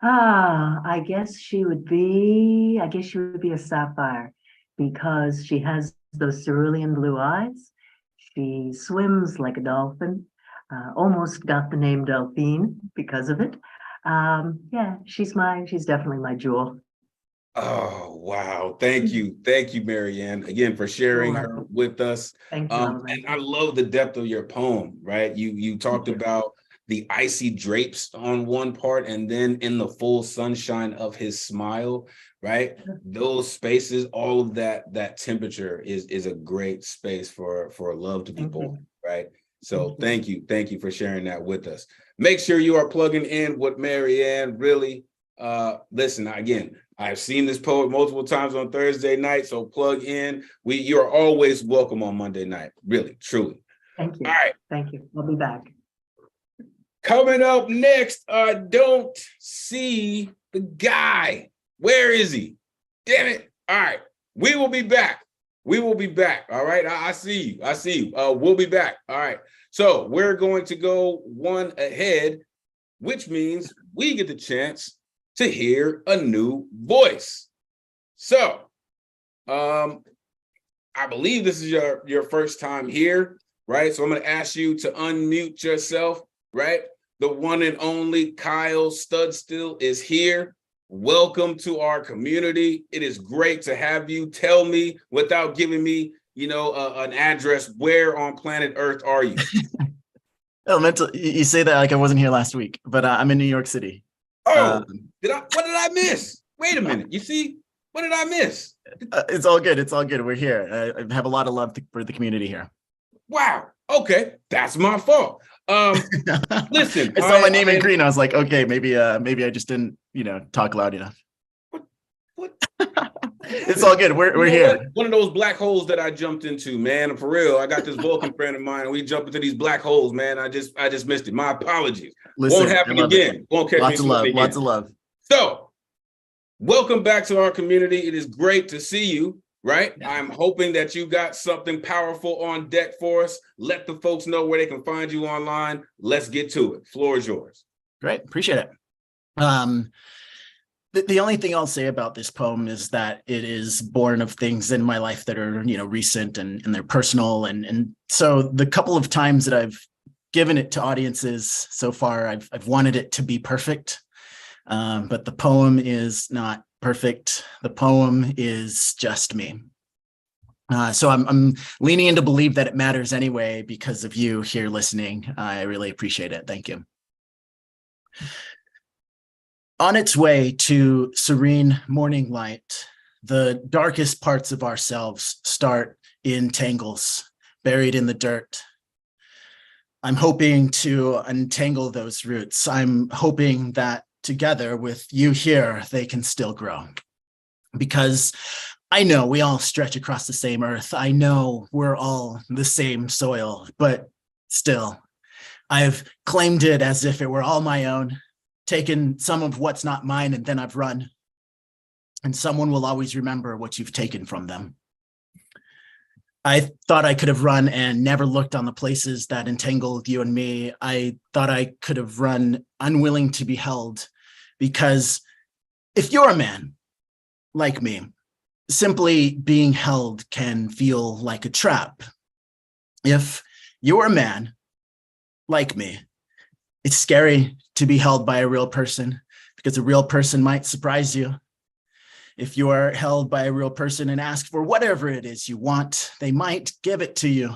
I guess she would be a sapphire because she has those cerulean blue eyes. She swims like a dolphin, almost got the name Delphine because of it. She's definitely my jewel. Oh, wow. Thank you, Mary Ann, again, for sharing her with us. Thank you, and I love the depth of your poem, right? You talked about the icy drapes on one part, and then in the full sunshine of his smile, right? Those spaces, all of that temperature is a great space for love to be born, right? So thank you for sharing that with us. Make sure you are plugging in with Marianne. Really, listen, again, I've seen this poet multiple times on Thursday night, so plug in. You're always welcome on Monday night, really, truly. Thank you. All right. Thank you. I'll be back. Coming up next, I don't see the guy. Where is he? Damn it. All right. We will be back. All right. I see you. We'll be back. All right. So we're going to go one ahead, which means we get the chance to hear a new voice. So I believe this is your first time here, right? So I'm going to ask you to unmute yourself, right? The one and only Kyle Studstill is here. Welcome to our community. It is great to have you. Tell me, without giving me, an address, where on planet Earth are you? Elemental, you say that like I wasn't here last week, but I'm in New York City. Oh, what did I miss? Wait a minute. You see, what did I miss? It's all good. It's all good. We're here. I have a lot of love for the community here. Wow. Okay, that's my fault. Listen, I saw my name in green. I was like, okay, maybe I just didn't, talk loud enough. What? It's all good. We're here. One of those black holes that I jumped into, man. For real, I got this Vulcan friend of mine, and we jump into these black holes, man. I just missed it. My apologies. Listen, won't happen again. Won't catch lots me of love. again. Lots of love. So, welcome back to our community. It is great to see you. Right? Yeah. I'm hoping that you got something powerful on deck for us. Let the folks know where they can find you online. Let's get to it. Floor is yours. Great. Appreciate it. The only thing I'll say about this poem is that it is born of things in my life that are, recent and they're personal. And so the couple of times that I've given it to audiences so far, I've wanted it to be perfect. But the poem is not perfect. The poem is just me. So I'm leaning in to believe that it matters anyway because of you here listening. I really appreciate it. Thank you. On its way to serene morning light, the darkest parts of ourselves start in tangles, buried in the dirt. I'm hoping to untangle those roots. I'm hoping that together with you here, they can still grow. Because I know we all stretch across the same earth. I know we're all the same soil, but still, I've claimed it as if it were all my own, taken some of what's not mine, and then I've run. And someone will always remember what you've taken from them. I thought I could have run and never looked on the places that entangled you and me. I thought I could have run unwilling to be held, because if you're a man like me, simply being held can feel like a trap. If you're a man like me, it's scary to be held by a real person, because a real person might surprise you. If you are held by a real person and ask for whatever it is you want, they might give it to you,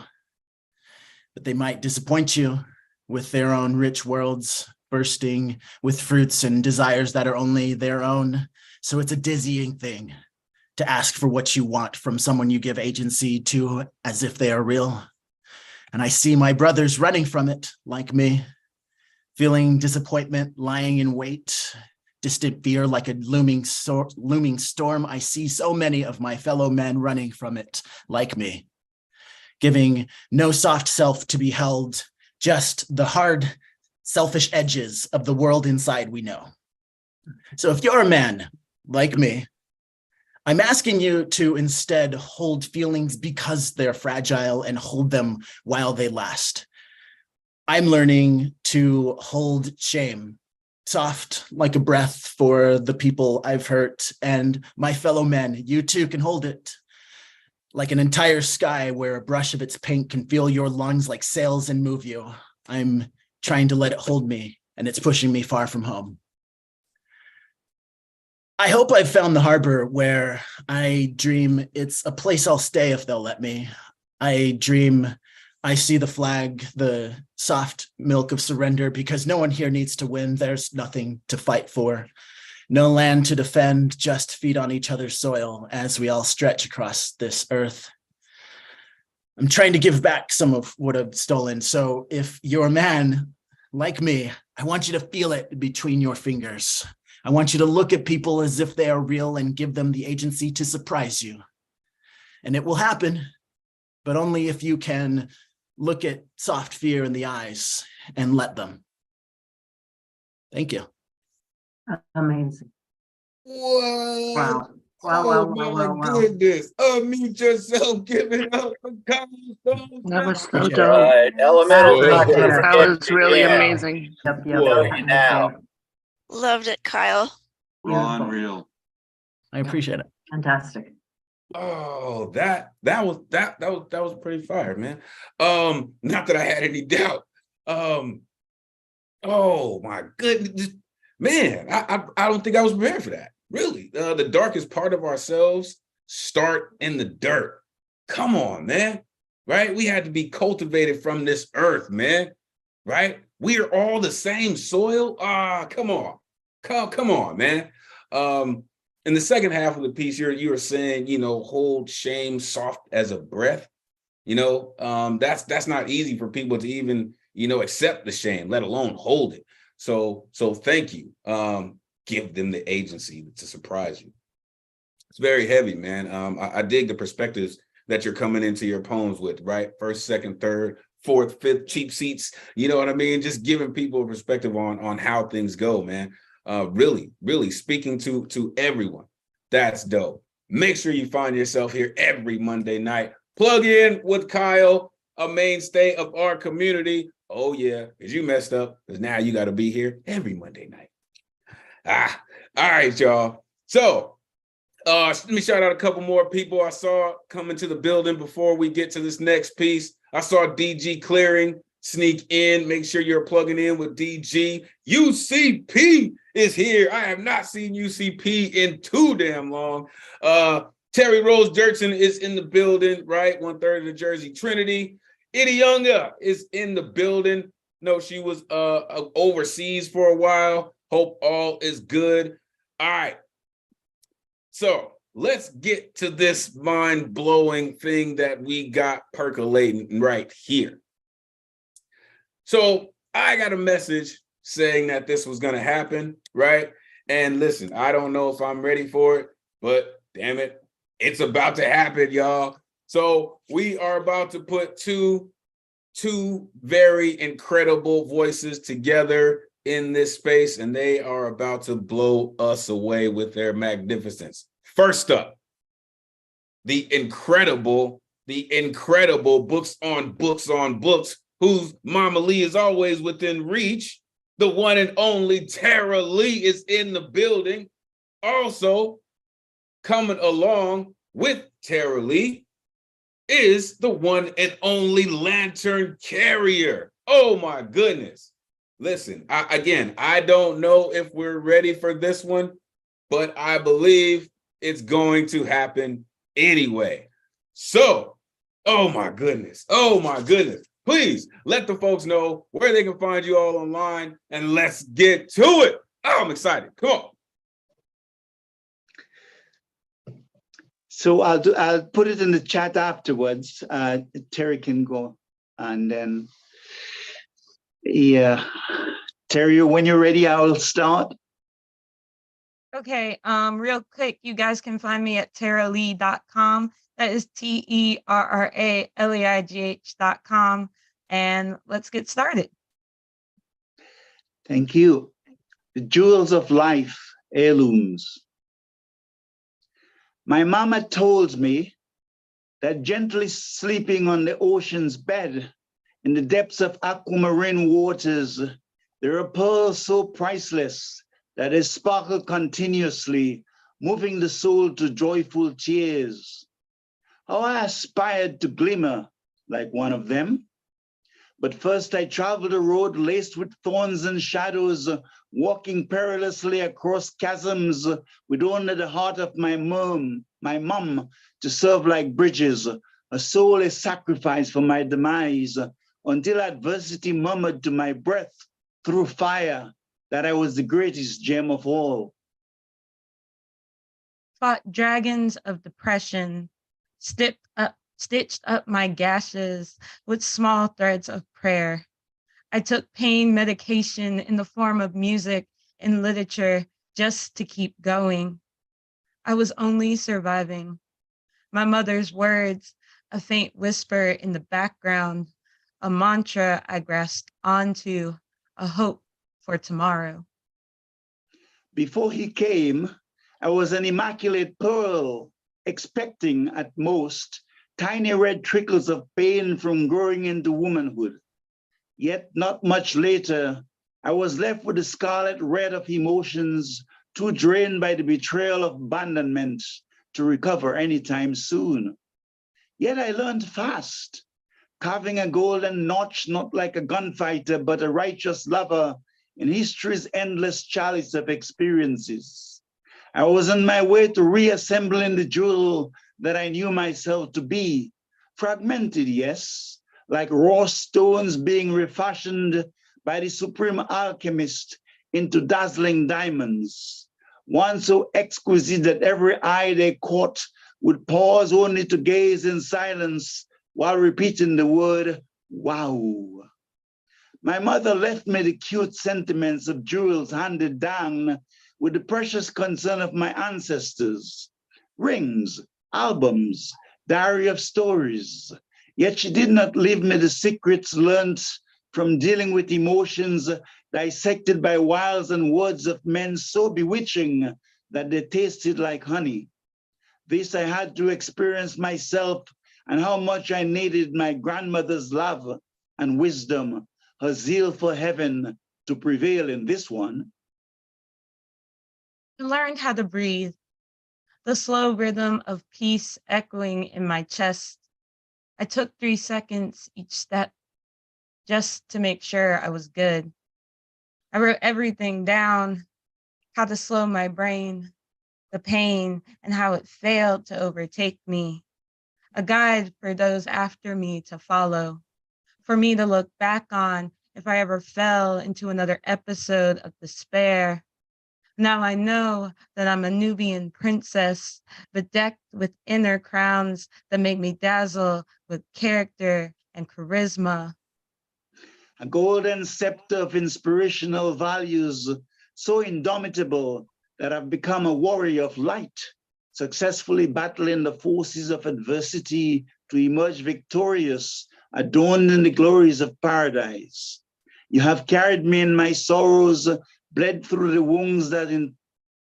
but they might disappoint you with their own rich worlds, bursting with fruits and desires that are only their own. So it's a dizzying thing to ask for what you want from someone you give agency to as if they are real. And I see my brothers running from it like me, feeling disappointment lying in wait, distant fear like a looming storm. I see so many of my fellow men running from it like me, giving no soft self to be held, just the hard, selfish edges of the world inside we know. So if you're a man like me, I'm asking you to instead hold feelings because they're fragile and hold them while they last. I'm learning to hold shame, soft like a breath for the people I've hurt, and my fellow men, you too can hold it. Like an entire sky where a brush of its paint can fill your lungs like sails and move you. I'm trying to let it hold me, and it's pushing me far from home. I hope I've found the harbor where I dream it's a place I'll stay if they'll let me. I dream I see the flag, the soft milk of surrender, because no one here needs to win. There's nothing to fight for. No land to defend, just feed on each other's soil as we all stretch across this earth. I'm trying to give back some of what I've stolen. So if you're a man like me, I want you to feel it between your fingers. I want you to look at people as if they are real and give them the agency to surprise you. And it will happen, but only if you can look at soft fear in the eyes and let them. Thank you. Amazing. What? Wow. Oh my goodness. Unmute yourself. Give it up for Kyle. That was so Appreciate it. dope. Right, Elemental. Whoa. Thank you for That getting was really in. amazing. Yep, Whoa. Love you now. Loved it, Kyle. Beautiful. Unreal. I appreciate it. Fantastic. Oh, that was pretty fire, man. Not that I had any doubt. Oh my goodness, man. I don't think I was prepared for that. Really, the darkest part of ourselves start in the dirt. Come on, man. Right? We had to be cultivated from this earth, man. Right? We are all the same soil. Come on. Come on, man. In the second half of the piece, you were saying, hold shame soft as a breath. That's not easy for people to even, accept the shame, let alone hold it. So thank you. Give them the agency to surprise you. It's very heavy, man. I dig the perspectives that you're coming into your poems with, right? First, second, third, fourth, fifth, cheap seats. You know what I mean? Just giving people a perspective on how things go, man. Really, really speaking to everyone. That's dope. Make sure you find yourself here every Monday night. Plug in with Kyle, a mainstay of our community. Oh yeah, because you messed up, because now you got to be here every Monday night. All right, y'all. So let me shout out a couple more people I saw coming to the building before we get to this next piece. I saw DG Clearing sneak in. Make sure you're plugging in with DG. UCP is here. I have not seen UCP in too damn long. Terry Rose Dirksen is in the building, right? 1/3 of the Jersey Trinity. Idiunga is in the building. No, she was overseas for a while. Hope all is good. All right. So let's get to this mind-blowing thing that we got percolating right here. So I got a message saying that this was going to happen, right? And listen, I don't know if I'm ready for it, but damn it, it's about to happen, y'all. So we are about to put two very incredible voices together in this space, and they are about to blow us away with their magnificence. First up, the incredible Books on Books, whose Mama Lee is always within reach. The one and only Tara Lee is in the building. Also coming along with Tara Lee is the one and only Lantern Carrier. Oh my goodness. Listen, I don't know if we're ready for this one, but I believe it's going to happen anyway. So, oh my goodness. Please let the folks know where they can find you all online, and let's get to it. Oh, I'm excited. Come on. So I'll put it in the chat afterwards. Terry can go, and then yeah, Terry, when you're ready, I will start. Okay, real quick, you guys can find me at taralee.com. That is TERRALEIGH.com. And let's get started. Thank you. The Jewels of Life, Heirlooms. My mama told me that gently sleeping on the ocean's bed, in the depths of aquamarine waters, there are pearls so priceless that they sparkle continuously, moving the soul to joyful tears. How I aspired to glimmer like one of them. But first I traveled a road laced with thorns and shadows, walking perilously across chasms with only the heart of my mom to serve like bridges, a soul is sacrificed for my demise, until adversity murmured to my breath through fire that I was the greatest gem of all. Fought dragons of depression, stitched up my gashes with small threads of prayer. I took pain medication in the form of music and literature just to keep going. I was only surviving. My mother's words, a faint whisper in the background, a mantra I grasped onto, a hope for tomorrow. Before he came, I was an immaculate pearl, expecting at most tiny red trickles of pain from growing into womanhood. Yet not much later, I was left with the scarlet red of emotions, too drained by the betrayal of abandonment to recover anytime soon. Yet I learned fast, carving a golden notch, not like a gunfighter, but a righteous lover in history's endless chalice of experiences. I was on my way to reassembling the jewel that I knew myself to be, fragmented, yes, like raw stones being refashioned by the supreme alchemist into dazzling diamonds, one so exquisite that every eye they caught would pause only to gaze in silence while repeating the word, wow. My mother left me the cute sentiments of jewels handed down with the precious concern of my ancestors, rings, albums, diary of stories. Yet she did not leave me the secrets learned from dealing with emotions dissected by wiles and words of men so bewitching that they tasted like honey. This I had to experience myself, and how much I needed my grandmother's love and wisdom, her zeal for heaven to prevail in this one. I learned how to breathe, the slow rhythm of peace echoing in my chest. I took 3 seconds each step just to make sure I was good. I wrote everything down, how to slow my brain, the pain, and how it failed to overtake me. A guide for those after me to follow, for me to look back on if I ever fell into another episode of despair. Now I know that I'm a Nubian princess, bedecked with inner crowns that make me dazzle with character and charisma. A golden scepter of inspirational values, so indomitable that I've become a warrior of light, successfully battling the forces of adversity to emerge victorious, adorned in the glories of paradise. You have carried me in my sorrows, bled through the wounds that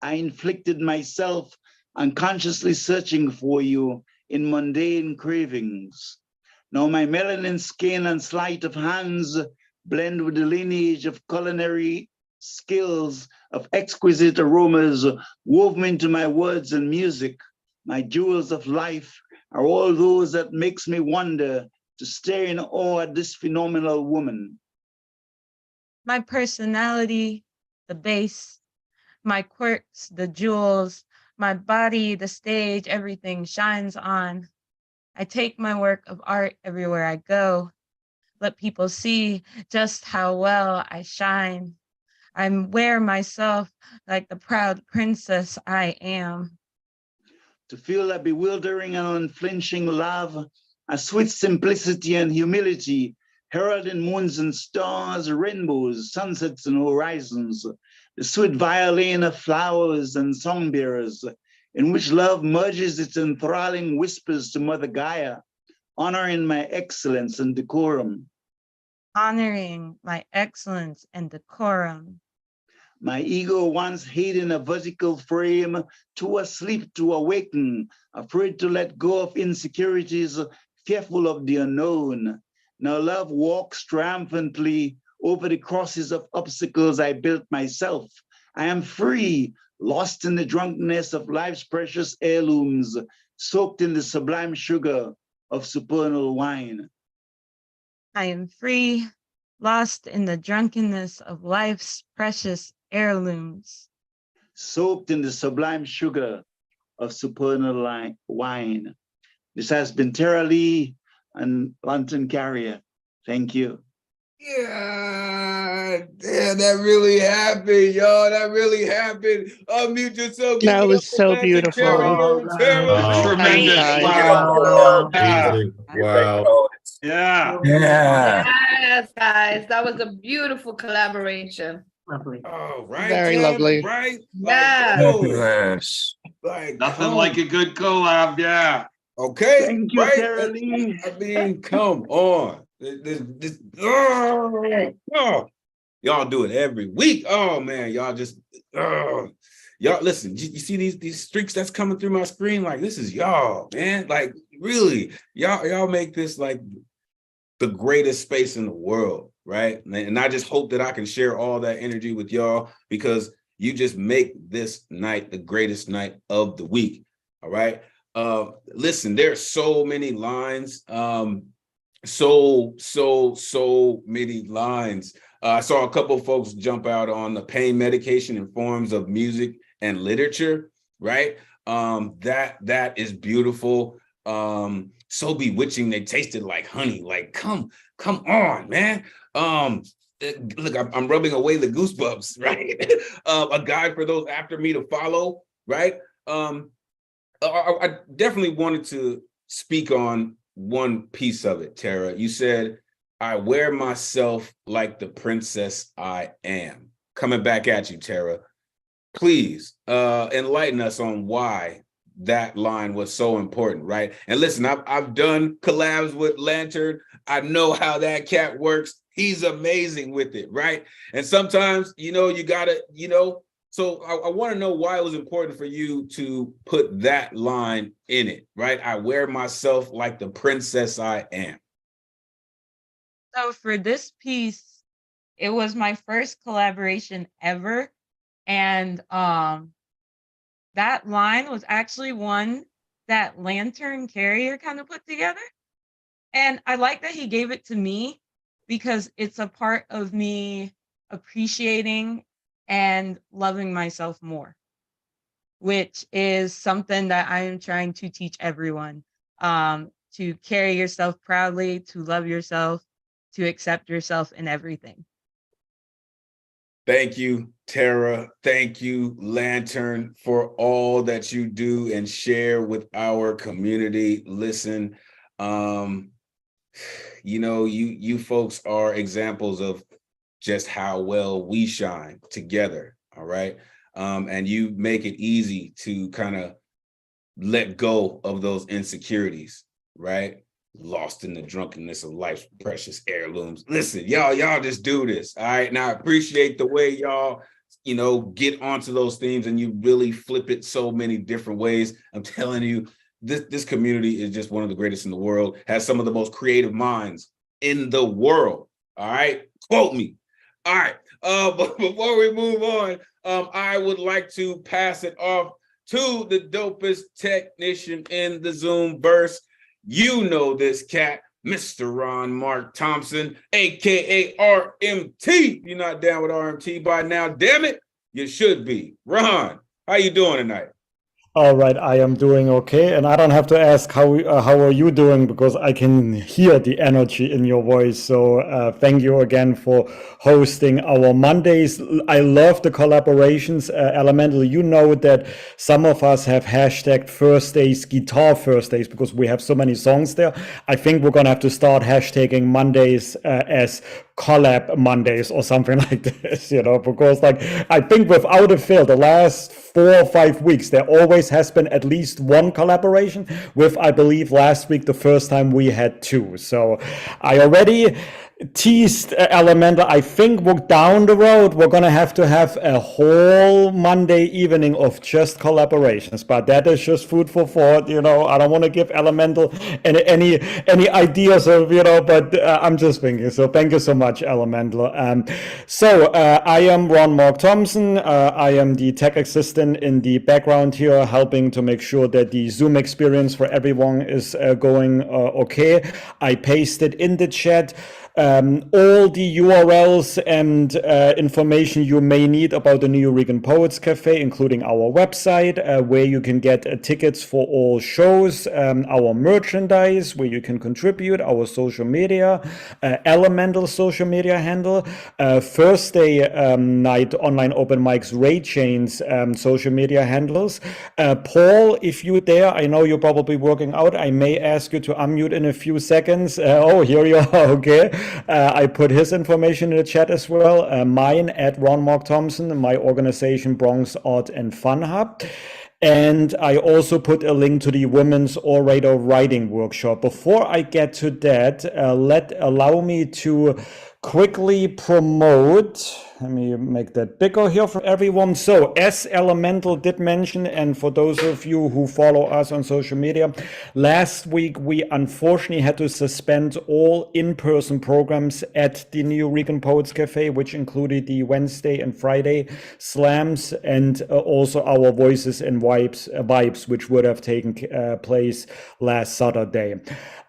I inflicted myself, unconsciously searching for you in mundane cravings. Now my melanin skin and sleight of hands blend with the lineage of culinary skills, of exquisite aromas woven into my words and music. My jewels of life are all those that makes me wonder to stare in awe at this phenomenal woman. My personality, the bass, my quirks, the jewels, my body, the stage, everything shines on. I take my work of art everywhere I go. Let people see just how well I shine. I wear myself like the proud princess I am. To feel a bewildering and unflinching love, a sweet simplicity and humility, heralding moons and stars, rainbows, sunsets and horizons, the sweet violin of flowers and songbearers, in which love merges its enthralling whispers to Mother Gaia, honoring my excellence and decorum. Honoring my excellence and decorum. My ego once hid in a vertical frame, too asleep to awaken, afraid to let go of insecurities, fearful of the unknown. Now love walks triumphantly over the crosses of obstacles I built myself. I am free, lost in the drunkenness of life's precious heirlooms, soaked in the sublime sugar of supernal wine. I am free, lost in the drunkenness of life's precious heirlooms. Soaked in the sublime sugar of supernal wine. This has been Tara Lee and Lantern Carrier. Thank you. Yeah, damn, that really happened, y'all. That really happened. Unmute yourself. Give That it was up for so Lantern Carrier. beautiful. Tara. Guys. Wow. Yeah. Amazing. Wow. Yeah. Yeah. Yes, guys, that was a beautiful collaboration. Lovely. Oh, right, Very Tab? lovely. Right? Yes. Yes. Like, Nothing like a good collab. Yeah. okay, Thank you, right? Tara Lee. I mean, come on. Y'all do it every week. Oh man, y'all just y'all listen. You see these streaks that's coming through my screen? Like, this is y'all, man. Like, really, y'all make this like the greatest space in the world, right? And I just hope that I can share all that energy with y'all, because you just make this night the greatest night of the week. All right. Listen, there's so many lines. So many lines. I saw a couple of folks jump out on the pain medication in forms of music and literature, right? That is beautiful. So bewitching, they tasted like honey. Like, come on, man. Look, I'm rubbing away the goosebumps, right? A guide for those after me to follow, right? I definitely wanted to speak on one piece of it, Tara. You said, I wear myself like the princess I am. Coming back at you, Tara. Please enlighten us on why that line was so important, right? And listen, I've done collabs with Lantern. I know how that cat works. He's amazing with it, right? And sometimes, you gotta, so I want to know why it was important for you to put that line in it, right? I wear myself like the princess I am. So for this piece, it was my first collaboration ever. And that line was actually one that Lantern Carrier kind of put together. And I like that he gave it to me, because it's a part of me appreciating and loving myself more, which is something that I am trying to teach everyone, to carry yourself proudly, to love yourself, to accept yourself in everything. Thank you, Tara. Thank you, Lantern, for all that you do and share with our community. Listen, you folks are examples of just how well we shine together, all right? And you make it easy to kind of let go of those insecurities, right? Lost in the drunkenness of life's precious heirlooms. Listen, y'all just do this, all right? Now, I appreciate the way y'all, get onto those themes and you really flip it so many different ways. I'm telling you, this community is just one of the greatest in the world, has some of the most creative minds in the world, all right? Quote me. All right, but before we move on, I would like to pass it off to the dopest technician in the Zoom verse. You know this cat, Mr. Ron Mark Thompson, aka RMT. If you're not down with RMT by now, damn it, you should be. Ron, how you doing tonight? All right, I am doing okay, and I don't have to ask how are you doing, because I can hear the energy in your voice. So thank you again for hosting our Mondays. I love the collaborations. Elemental, you know that some of us have hashtagged Thursdays, Guitar Thursdays, because we have so many songs there. I think we're gonna have to start hashtagging Mondays as collab Mondays or something like this, because I think without a fail, the last 4 or 5 weeks, there always has been at least one collaboration, with, I believe, last week, the first time we had 2. So I already teased Elemental. I think we're down the road. We're going to have a whole Monday evening of just collaborations, but that is just food for thought. I don't want to give Elemental any ideas of, but I'm just thinking. So thank you so much, Elemental. I am Ron Mark Thompson. I am the tech assistant in the background here, helping to make sure that the Zoom experience for everyone is going okay. I pasted in the chat all the URLs and information you may need about the New Eureka Poets Cafe, including our website, where you can get tickets for all shows, our merchandise, where you can contribute, our social media, Elemen2al social media handle, Thursday night online open mics, Ray Chain's social media handles. Paul, if you're there, I know you're probably working out. I may ask you to unmute in a few seconds. Oh, here you are. Okay. I put his information in the chat as well. Mine at Ron Mark Thompson, my organization Bronx Art and Fun Hub. And I also put a link to the Women's Orator Writing Workshop. Before I get to that, allow me to quickly promote. Let me make that bigger here for everyone. So as Elemen2al did mention, and for those of you who follow us on social media, last week we unfortunately had to suspend all in-person programs at the New Eureka Poets Cafe, which included the Wednesday and Friday slams, and also our Voices and Vibes, which would have taken place last Saturday.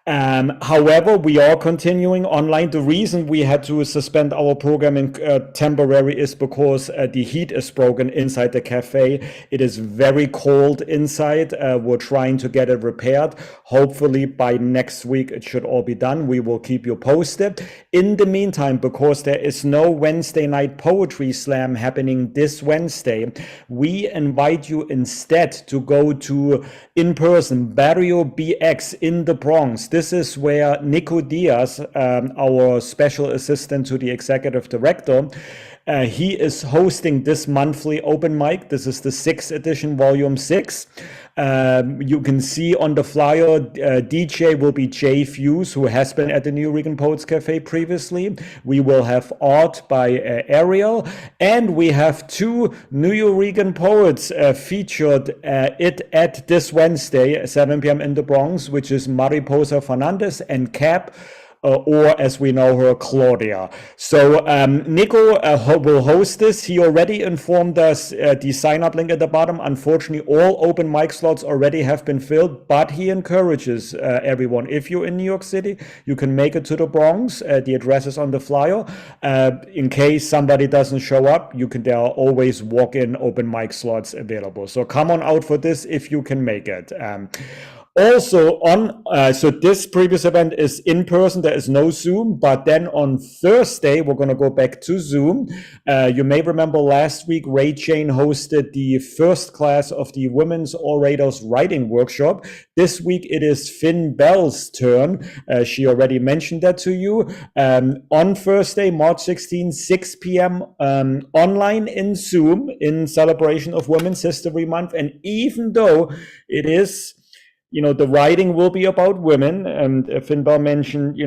However, we are continuing online. The reason we had to suspend our programming temporary is because the heat is broken inside the cafe. It is very cold inside. We're trying to get it repaired. Hopefully by next week it should all be done. We will keep you posted. In the meantime, because there is no Wednesday night poetry slam happening this Wednesday, we invite you instead to go to in-person Barrio BX in the Bronx. This is where Nico Diaz, our special assistant to the executive director, he is hosting this monthly open mic. This is the 6th edition, volume 6. You can see on the flyer, DJ will be Jay Fuse, who has been at the New Eureka Poets Cafe previously. We will have art by Ariel, and we have 2 New Eureka poets featured at this Wednesday, 7 p.m. in the Bronx, which is Mariposa Fernandez and Cap, or as we know her, Claudia. So Nico will host this. He already informed us the sign-up link at the bottom. Unfortunately, all open mic slots already have been filled, but he encourages everyone. If you're in New York City, you can make it to the Bronx. The address is on the flyer. In case somebody doesn't show up, there are always walk-in open mic slots available. So come on out for this if you can make it. Also so this previous event is in person, there is no Zoom, but then on Thursday, we're going to go back to Zoom. You may remember last week, Ray Chain hosted the first class of the Women's Orators Writing Workshop. This week, it is Finn Bell's turn. She already mentioned that to you. On Thursday, March 16, 6 p.m. Online in Zoom in celebration of Women's History Month. And even though it is, the writing will be about women, and Finn Bell mentioned,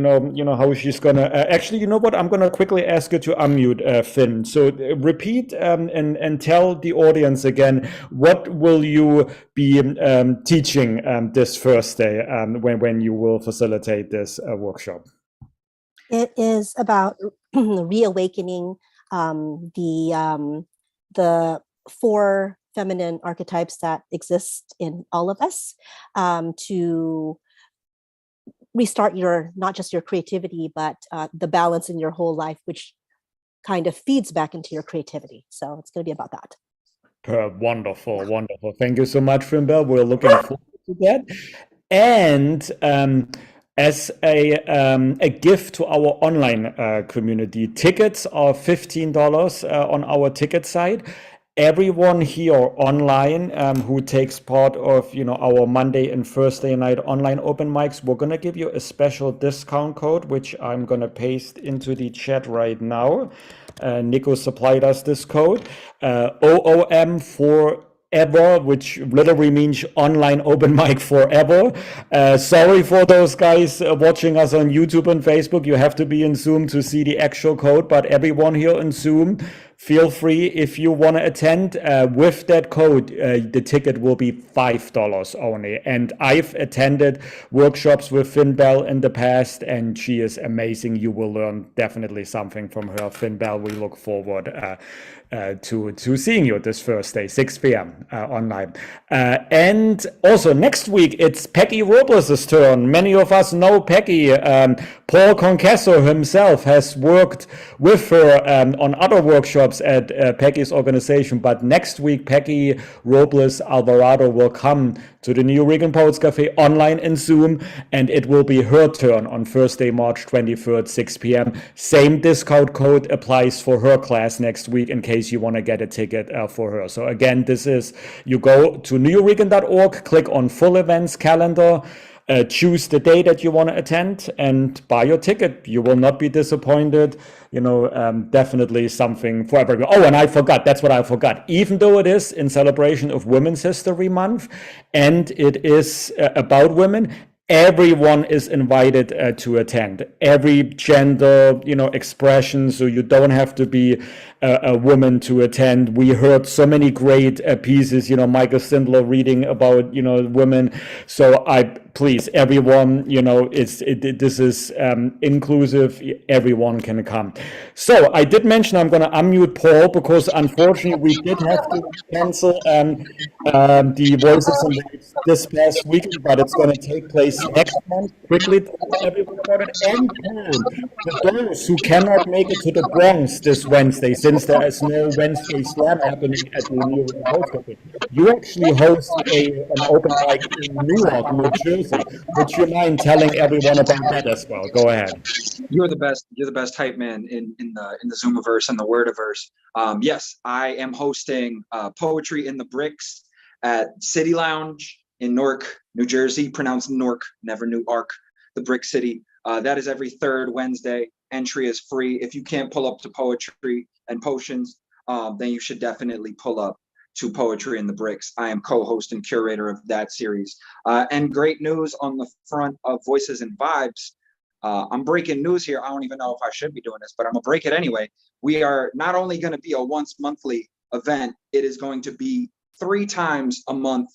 how she's gonna actually, you know what? I'm gonna quickly ask her to unmute Finn. So repeat and tell the audience again, what will you be teaching this Thursday when you will facilitate this workshop? It is about reawakening the 4 feminine archetypes that exist in all of us, to restart not just your creativity, but the balance in your whole life, which kind of feeds back into your creativity. So it's going to be about that. Wonderful. Thank you so much, Finn Bell. We're looking forward to that. And as a gift to our online community, tickets are $15 on our ticket site. Everyone here online who takes part of our Monday and Thursday night online open mics, we're gonna give you a special discount code, which I'm gonna paste into the chat right now. Nico supplied us this code, OOM forever, which literally means online open mic forever. Sorry for those guys watching us on YouTube and Facebook. You have to be in Zoom to see the actual code, but everyone here in Zoom, feel free if you want to attend. With that code, the ticket will be $5 only. And I've attended workshops with Finn Bell in the past, and she is amazing. You will learn definitely something from her. Finn Bell, we look forward to seeing you this Thursday, 6 p.m. Online. And also next week, it's Peggy Robles' turn. Many of us know Peggy. Paul Concasso himself has worked with her on other workshops at Peggy's organization, but next week Peggy Robles Alvarado will come to the New Eureka Poets Cafe online in Zoom, and it will be her turn on Thursday, March 23rd, 6 p.m. Same discount code applies for her class next week in case you want to get a ticket for her. So again, this is, you go to neweureka.org, click on full events calendar, choose the day that you want to attend and buy your ticket. You will not be disappointed. Definitely something for everyone. Oh, and I forgot, that's what I forgot. Even though it is in celebration of Women's History Month and it is about women, everyone is invited to attend. Every gender, expression, so you don't have to be a woman to attend. We heard so many great pieces, Michael Sindler reading about, women. So please, everyone, this is inclusive. Everyone can come. So I did mention I'm going to unmute Paul because unfortunately we did have to cancel the Voices and Waves this past weekend, but it's going to take place next month. Quickly tell everyone about it. And for those who cannot make it to the Bronx this Wednesday, since there is no Wednesday slam happening at the New York Poets Cafe, you actually host an open mic in Newark, New Jersey. Would you mind telling everyone about that as well? Go ahead. You're the best. You're the best hype man in the Zoomiverse and the Wordiverse. Yes, I am hosting Poetry in the Bricks at City Lounge in Newark, New Jersey, pronounced Newark, never Newark, the Brick City. That is every third Wednesday. Entry is free. If you can't pull up to Poetry and Potions, then you should definitely pull up to Poetry in the Bricks. I am co-host and curator of that series. And great news on the front of Voices and Vibes. I'm breaking news here. I don't even know if I should be doing this, but I'm gonna break it anyway. We are not only gonna be a once monthly event, it is going to be 3 times a month,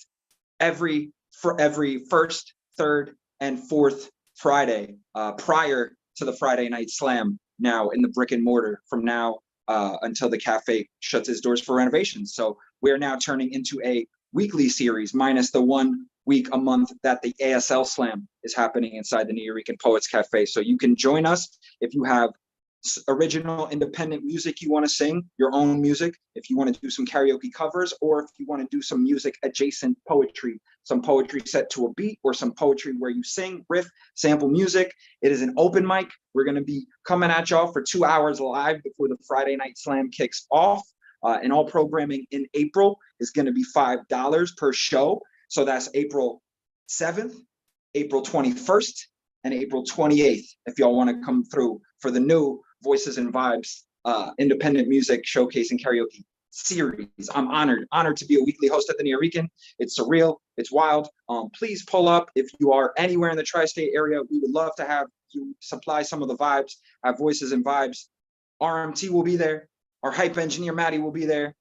for every first, third, and fourth Friday, prior to the Friday Night Slam, now in the brick and mortar from now until the cafe shuts its doors for renovations. So we're now turning into a weekly series minus the 1 week a month that the ASL Slam is happening inside the New Eureka Poets Cafe. So you can join us if you have original independent music you want to sing, your own music, if you want to do some karaoke covers, or if you want to do some music adjacent poetry, some poetry set to a beat, or some poetry where you sing, riff, sample music. It is an open mic. We're going to be coming at y'all for 2 hours live before the Friday Night Slam kicks off. And all programming in April is going to be $5 per show. So that's April 7th, April 21st, and April 28th, if y'all want to come through for the new Voices and Vibes independent music showcase and karaoke series. I'm honored to be a weekly host at the New Eurekan. It's surreal, it's wild. Please pull up if you are anywhere in the tri-state area. We would love to have you supply some of the vibes at Voices and Vibes. RMT will be there. Our hype engineer Maddie will be there.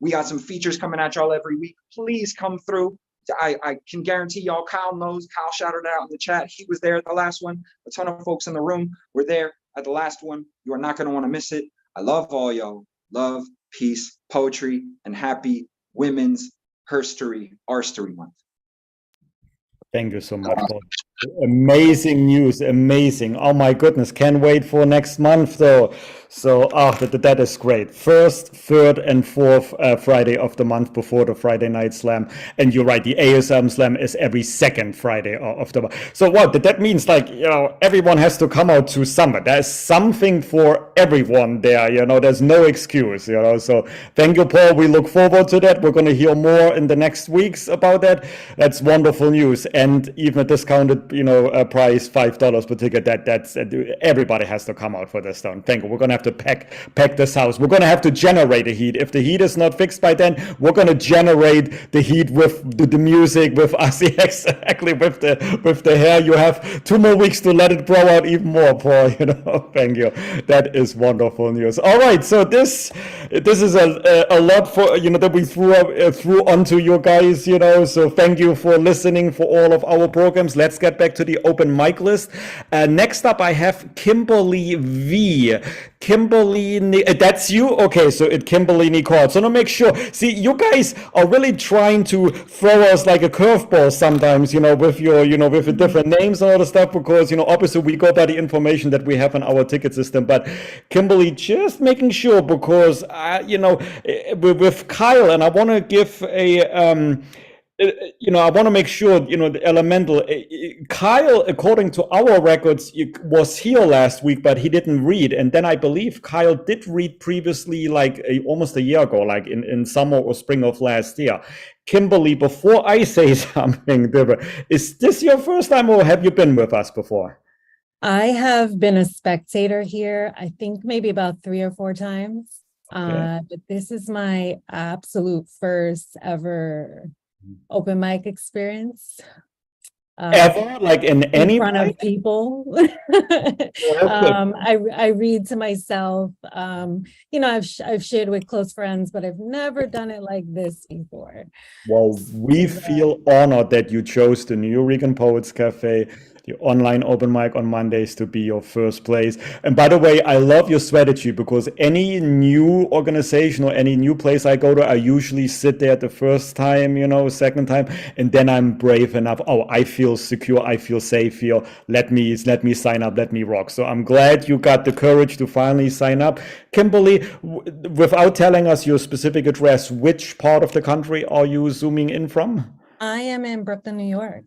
We got some features coming at y'all every week. Please come through. I can guarantee y'all, Kyle knows. Kyle shouted out in the chat. He was there at the last one. A ton of folks in the room were there at the last one. You are not going to want to miss it. I love all y'all. Love, peace, poetry, and happy Women's Herstory, Arstory Month. Thank you so much, Paul. Amazing news, amazing. Oh my goodness, can't wait for next month though. So that is great. First, third, and fourth Friday of the month before the Friday Night Slam. And you're right, the ASM Slam is every second Friday of the month. So that means everyone has to come out to summer. There's something for everyone there, there's no excuse, So thank you, Paul. We look forward to that. We're going to hear more in the next weeks about that. That's wonderful news. And even a discounted, price, $5 per ticket. That's everybody has to come out for this stuff. Thank you. We're going to have to pack this house. We're going to have to generate the heat. If the heat is not fixed by then, we're going to generate the heat with the music, with us. Exactly, with the hair. You have 2 more weeks to let it grow out even more, Paul. Thank you. That is wonderful news. All right, so this is a lot for that we threw onto you guys. So thank you for listening for all of our programs. Let's get get back to the open mic list. Next up, I have Kimberly V. Kimberly, that's you? Okay, so Kimberly Nicole. So to make sure, see, you guys are really trying to throw us like a curveball sometimes, with your, with the different names and all the stuff, because, obviously we go by the information that we have on our ticket system. But Kimberly, just making sure, because, with Kyle, and I want to give a, I want to make sure, the Elemental, Kyle, according to our records, was here last week, but he didn't read. And then I believe Kyle did read previously, like almost a year ago, like in summer or spring of last year. Kimberly, before I say something, is this your first time or have you been with us before? I have been a spectator here, I think maybe about 3 or 4 times. But this is my absolute first ever open mic experience. Ever, like in any front of people. I read to myself. I've shared with close friends, but I've never done it like this before. Well, we feel honored that you chose the New Eureka Poets Cafe, the online open mic on Mondays, to be your first place. And by the way, I love your strategy, because any new organization or any new place I go to, I usually sit there the first time, second time, and then I'm brave enough. Oh, I feel secure, I feel safe here. Let me sign up, let me rock. So I'm glad you got the courage to finally sign up. Kimberly, without telling us your specific address, which part of the country are you zooming in from? I am in Brooklyn, New York.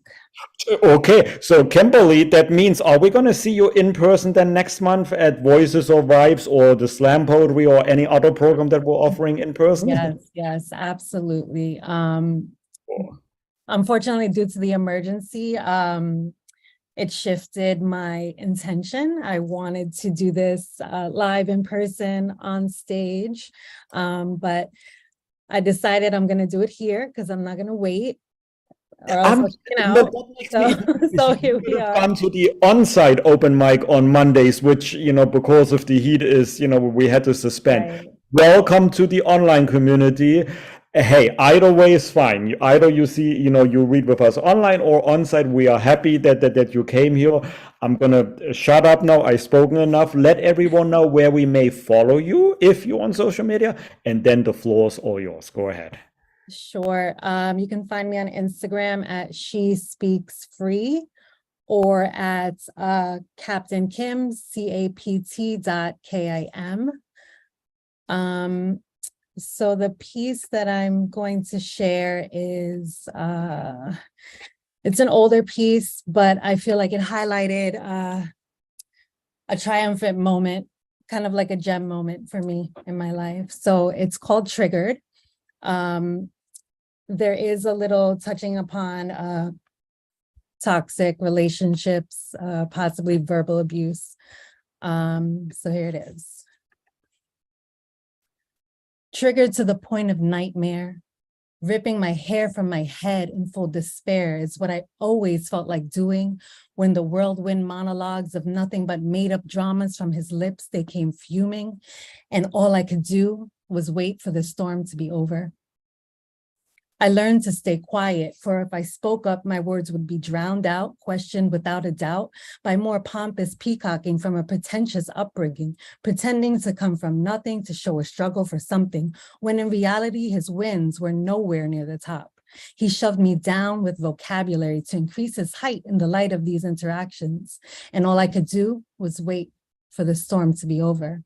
Okay, so Kimberly, that means, are we going to see you in person then next month at Voices or Vibes or the Slam Poetry or any other program that we're offering in person? Yes, absolutely. Unfortunately, due to the emergency, it shifted my intention. I wanted to do this live in person on stage, but I decided I'm going to do it here because I'm not going to wait. Or else so here we are. Come to the on-site open mic on Mondays, which, because of the heat is, we had to suspend. Right. Welcome to the online community. Hey, either way is fine. Either you see, you read with us online or on-site. We are happy that you came here. I'm going to shut up now. I've spoken enough. Let everyone know where we may follow you if you're on social media, and then the floor is all yours. Go ahead. Sure. You can find me on Instagram at She Speaks Free, or at Captain Kim, CAPT.KIM. So the piece that I'm going to share is, it's an older piece, but I feel like it highlighted a triumphant moment, kind of like a gem moment for me in my life. So it's called Triggered. There is a little touching upon toxic relationships, possibly verbal abuse. So here it is. Triggered to the point of nightmare, ripping my hair from my head in full despair is what I always felt like doing when the whirlwind monologues of nothing but made-up dramas from his lips, they came fuming, and all I could do was wait for the storm to be over. I learned to stay quiet, for if I spoke up, my words would be drowned out, questioned without a doubt by more pompous peacocking from a pretentious upbringing, pretending to come from nothing to show a struggle for something, when in reality, his wins were nowhere near the top. He shoved me down with vocabulary to increase his height in the light of these interactions, and all I could do was wait for the storm to be over.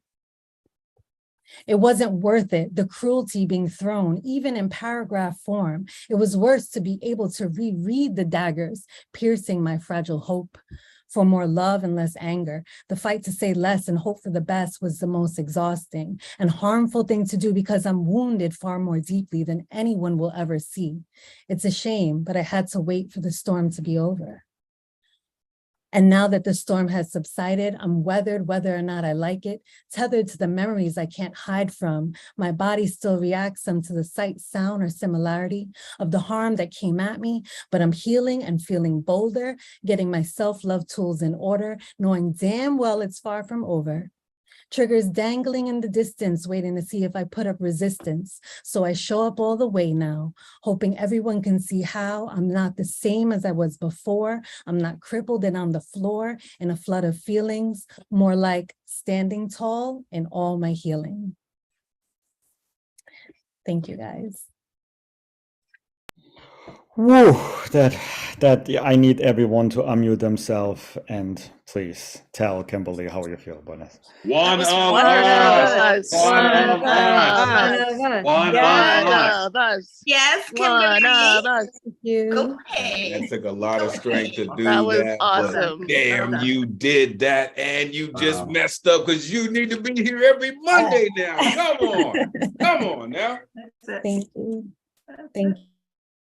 It wasn't worth it, the cruelty being thrown, even in paragraph form. It was worse to be able to reread the daggers, piercing my fragile hope for more love and less anger. The fight to say less and hope for the best was the most exhausting and harmful thing to do because I'm wounded far more deeply than anyone will ever see. It's a shame, but I had to wait for the storm to be over. And now that the storm has subsided, I'm weathered whether or not I like it, tethered to the memories I can't hide from. My body still reacts some to the sight, sound, or similarity of the harm that came at me, but I'm healing and feeling bolder, getting my self-love tools in order, knowing damn well it's far from over. Triggers dangling in the distance, waiting to see if I put up resistance. So I show up all the way now, hoping everyone can see how I'm not the same as I was before. I'm not crippled and on the floor in a flood of feelings, more like standing tall in all my healing. Thank you, guys. Woo, that I need everyone to unmute themselves and please tell Kimberly how you feel about it. One of One us. of One of us. One of us. Yes, One Kimberly. of us. Thank you. Go ahead. That took a lot of strength to do That was that. awesome. But damn, Well done. you did that and you just messed up because you need to be here every Monday now. Come on. Come on now. Thank you. Thank you.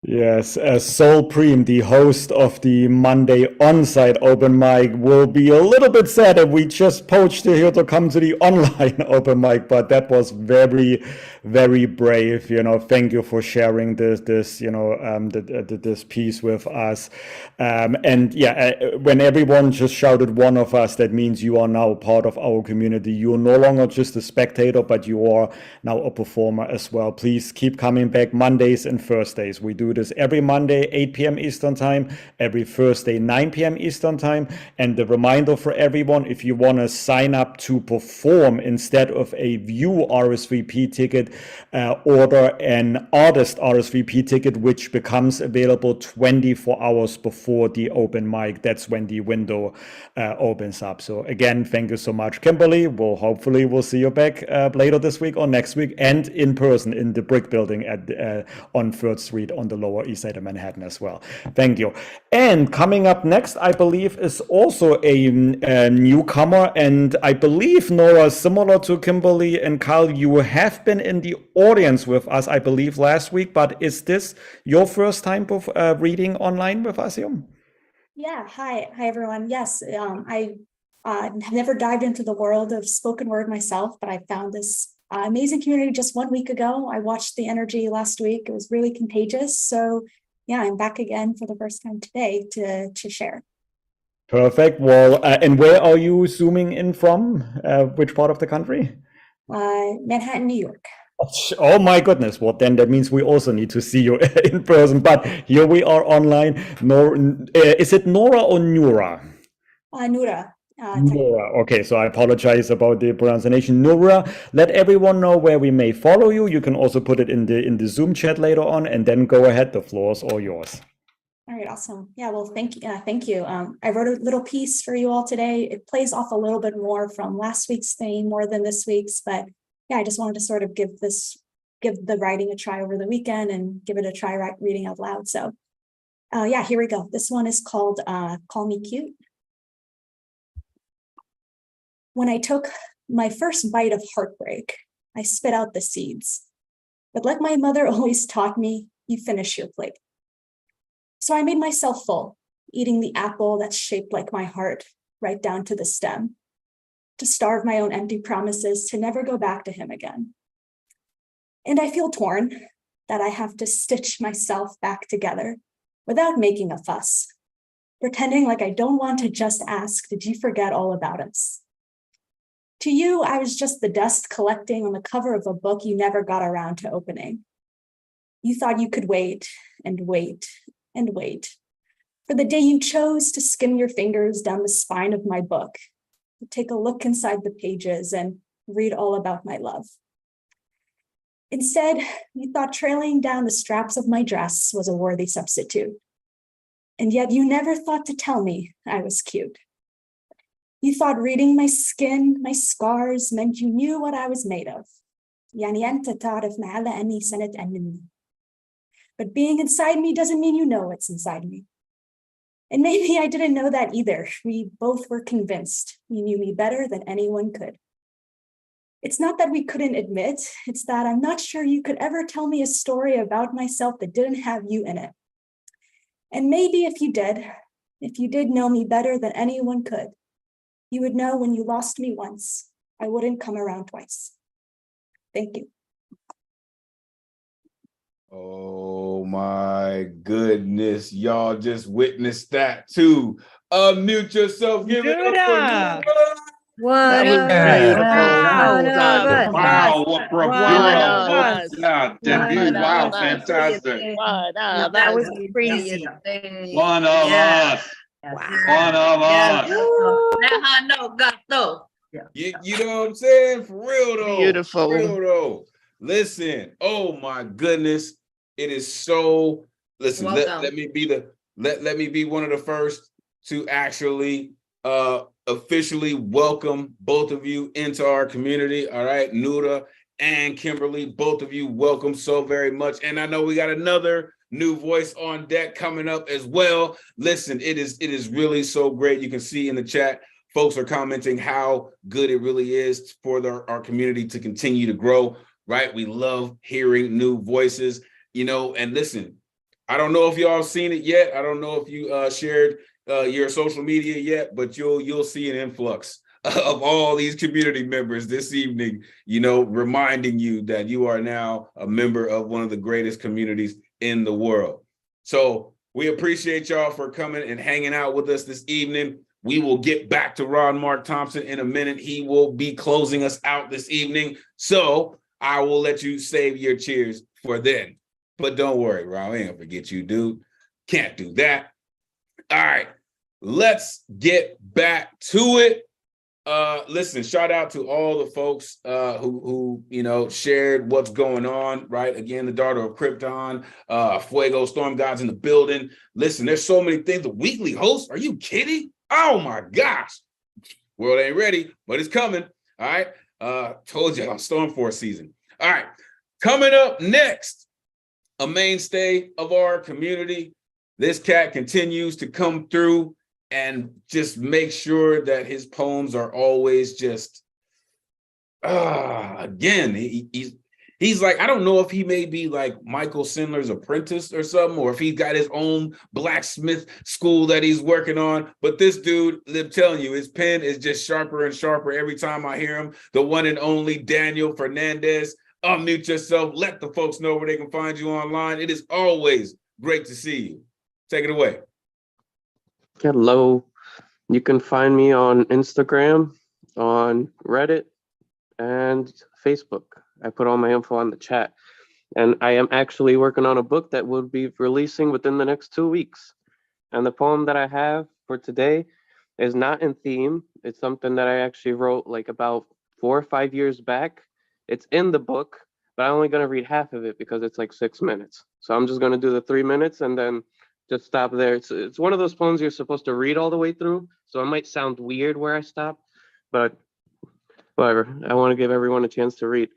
Yes, Sol Preem, the host of the Monday on-site open mic, will be a little bit sad that we just poached her here to come to the online open mic, but that was very, very brave. You know, thank you for sharing this this piece with us. And yeah, when everyone just shouted one of us, that means you are now part of our community. You are no longer just a spectator, but you are now a performer as well. Please keep coming back Mondays and Thursdays. We do this every Monday, 8 p.m. Eastern Time, every Thursday, 9 p.m. Eastern Time. And the reminder for everyone, if you want to sign up to perform instead of a view RSVP ticket, order an artist RSVP ticket, which becomes available 24 hours before the open mic. That's when the window opens up. So again, thank you so much, Kimberly. We'll see you back later this week or next week and in person in the Brick Building on 3rd Street on the Lower East Side of Manhattan as well. Thank you. And coming up next, I believe, is also a newcomer. And I believe, Nora, similar to Kimberly and Kyle, you have been in the audience with us, I believe, last week. But is this your first time of reading online with us here? Yeah, hi everyone. Yes, I have never dived into the world of spoken word myself, but I found this amazing community just 1 week ago. I watched the energy last week. It was really contagious. So yeah, I'm back again for the first time today to share. Perfect. Well, and where are you zooming in from? Which part of the country? Manhattan, New York. Oh my goodness. Well, then that means we also need to see you in person. But here we are online. Is it Nora or Nura? Nura. Nora. Okay, so I apologize about the pronunciation. Nura, let everyone know where we may follow you. You can also put it in the Zoom chat later on, and then go ahead. The floor is all yours. All right, awesome. Yeah, well, thank you. I wrote a little piece for you all today. It plays off a little bit more from last week's theme more than this week's, but yeah, I just wanted to sort of give the writing a try over the weekend and give it a try reading out loud. So yeah, here we go. This one is called Call Me Cute. When I took my first bite of heartbreak, I spit out the seeds. But like my mother always taught me, you finish your plate. So I made myself full, eating the apple that's shaped like my heart, right down to the stem, to starve my own empty promises to never go back to him again. And I feel torn that I have to stitch myself back together without making a fuss, pretending like I don't want to just ask, did you forget all about us? To you, I was just the dust collecting on the cover of a book you never got around to opening. You thought you could wait and wait and wait for the day you chose to skim your fingers down the spine of my book, to take a look inside the pages and read all about my love. Instead, you thought trailing down the straps of my dress was a worthy substitute. And yet you never thought to tell me I was cute. You thought reading my skin, my scars, meant you knew what I was made of. But being inside me doesn't mean you know what's inside me. And maybe I didn't know that either. We both were convinced you knew me better than anyone could. It's not that we couldn't admit, it's that I'm not sure you could ever tell me a story about myself that didn't have you in it. And maybe if you did know me better than anyone could, you would know when you lost me once, I wouldn't come around twice. Thank you. Oh my goodness. Y'all just witnessed that too. Unmute yourself. Give it up for Nura. One of That was us. beautiful. One of us. Wow, what One bravura. of Oh, us. yeah, debut. One of Wow, us. fantastic. One Now of that us. was crazy. One of Yeah. us. Yes. One of Yes. us. Now no gato. You know what I'm saying? For real though. Beautiful. For real though. Listen, oh my goodness. It is so listen, Welcome. let me be one of the first to actually officially welcome both of you into our community. All right, Nuda and Kimberly, both of you welcome so very much. And I know we got another new voice on deck coming up as well. Listen, it is really so great. You can see in the chat, folks are commenting how good it really is for our community to continue to grow, right? We love hearing new voices, you know, and listen, I don't know if y'all have seen it yet. I don't know if you shared your social media yet, but you'll see an influx of all these community members this evening, you know, reminding you that you are now a member of one of the greatest communities in the world. So we appreciate y'all for coming and hanging out with us this evening. We will get back to Ron Mark Thompson in a minute. He will be closing us out this evening. So I will let you save your cheers for then. But don't worry, Ron, we ain't gonna forget you, dude. Can't do that. All right, let's get back to it. Listen, shout out to all the folks who you know shared what's going on, right? Again, the daughter of Krypton, Fuego, Storm Gods in the building. Listen, there's so many things. The weekly host, are you kidding? Oh my gosh. World ain't ready, but it's coming. All right. Told you, Storm Force season. All right. Coming up next, a mainstay of our community. This cat continues to come through and just make sure that his poems are always just, again, he's like, I don't know if he may be like Michael Sindler's apprentice or something, or if he's got his own blacksmith school that he's working on. But this dude, I'm telling you, his pen is just sharper and sharper every time I hear him. The one and only Daniel Fernandez. Unmute yourself. Let the folks know where they can find you online. It is always great to see you. Take it away. Hello. You can find me on Instagram, on Reddit, and Facebook. I put all my info on the chat. And I am actually working on a book that will be releasing within the next 2 weeks. And the poem that I have for today is not in theme. It's something that I actually wrote like about 4 or 5 years back. It's in the book, but I'm only going to read half of it because it's like 6 minutes. So I'm just going to do the 3 minutes and then just stop there. It's one of those poems you're supposed to read all the way through. So it might sound weird where I stop, but whatever. I want to give everyone a chance to read.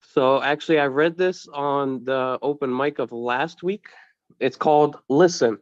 So actually, I read this on the open mic of last week. It's called Listen.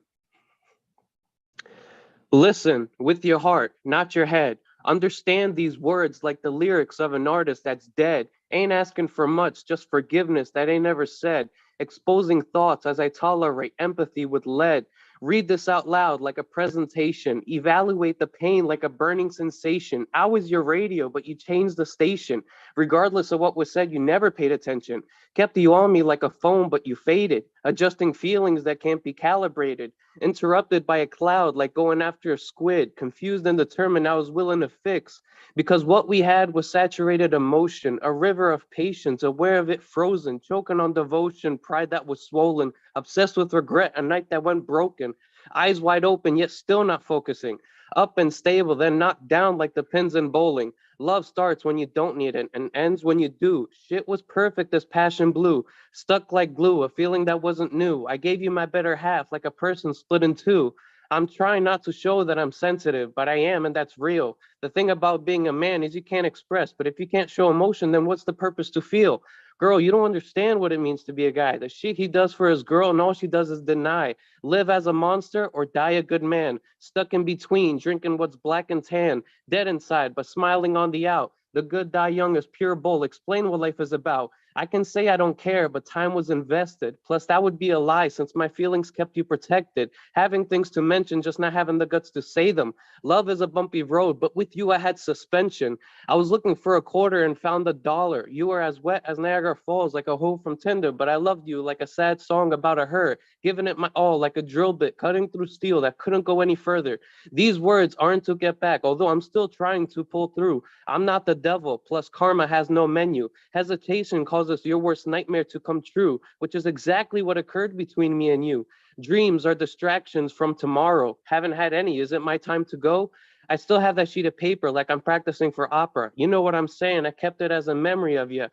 Listen with your heart, not your head. Understand these words like the lyrics of an artist that's dead. Ain't asking for much, just forgiveness that ain't ever said. Exposing thoughts as I tolerate empathy with lead. Read this out loud like a presentation. Evaluate the pain like a burning sensation. I was your radio, but you changed the station. Regardless of what was said, you never paid attention. Kept you on me like a phone, but you faded. Adjusting feelings that can't be calibrated. Interrupted by a cloud like going after a squid. Confused and determined I was willing to fix. Because what we had was saturated emotion, a river of patience, aware of it frozen, choking on devotion, pride that was swollen, obsessed with regret, a night that went broken, eyes wide open yet still not focusing, up and stable, then knocked down like the pins in bowling. Love starts when you don't need it and ends when you do. Shit was perfect as passion blue, stuck like glue, a feeling that wasn't new. I gave you my better half like a person split in two. I'm trying not to show that I'm sensitive, but I am, and that's real. The thing about being a man is you can't express, but if you can't show emotion, then what's the purpose to feel? Girl, you don't understand what it means to be a guy. The shit he does for his girl and all she does is deny. Live as a monster or die a good man. Stuck in between, drinking what's black and tan. Dead inside, but smiling on the out. The good die young is pure bull. Explain what life is about. I can say I don't care, but time was invested. Plus, that would be a lie since my feelings kept you protected. Having things to mention, just not having the guts to say them. Love is a bumpy road, but with you, I had suspension. I was looking for a quarter and found $1. You were as wet as Niagara Falls, like a hoe from Tinder, but I loved you like a sad song about a hurt, giving it my all like a drill bit, cutting through steel that couldn't go any further. These words aren't to get back, although I'm still trying to pull through. I'm not the devil, plus karma has no menu. Hesitation causes your worst nightmare to come true, which is exactly what occurred between me and you. Dreams are distractions from tomorrow. Haven't had any. Is it my time to go? I still have that sheet of paper like I'm practicing for opera. You know what I'm saying? I kept it as a memory of you.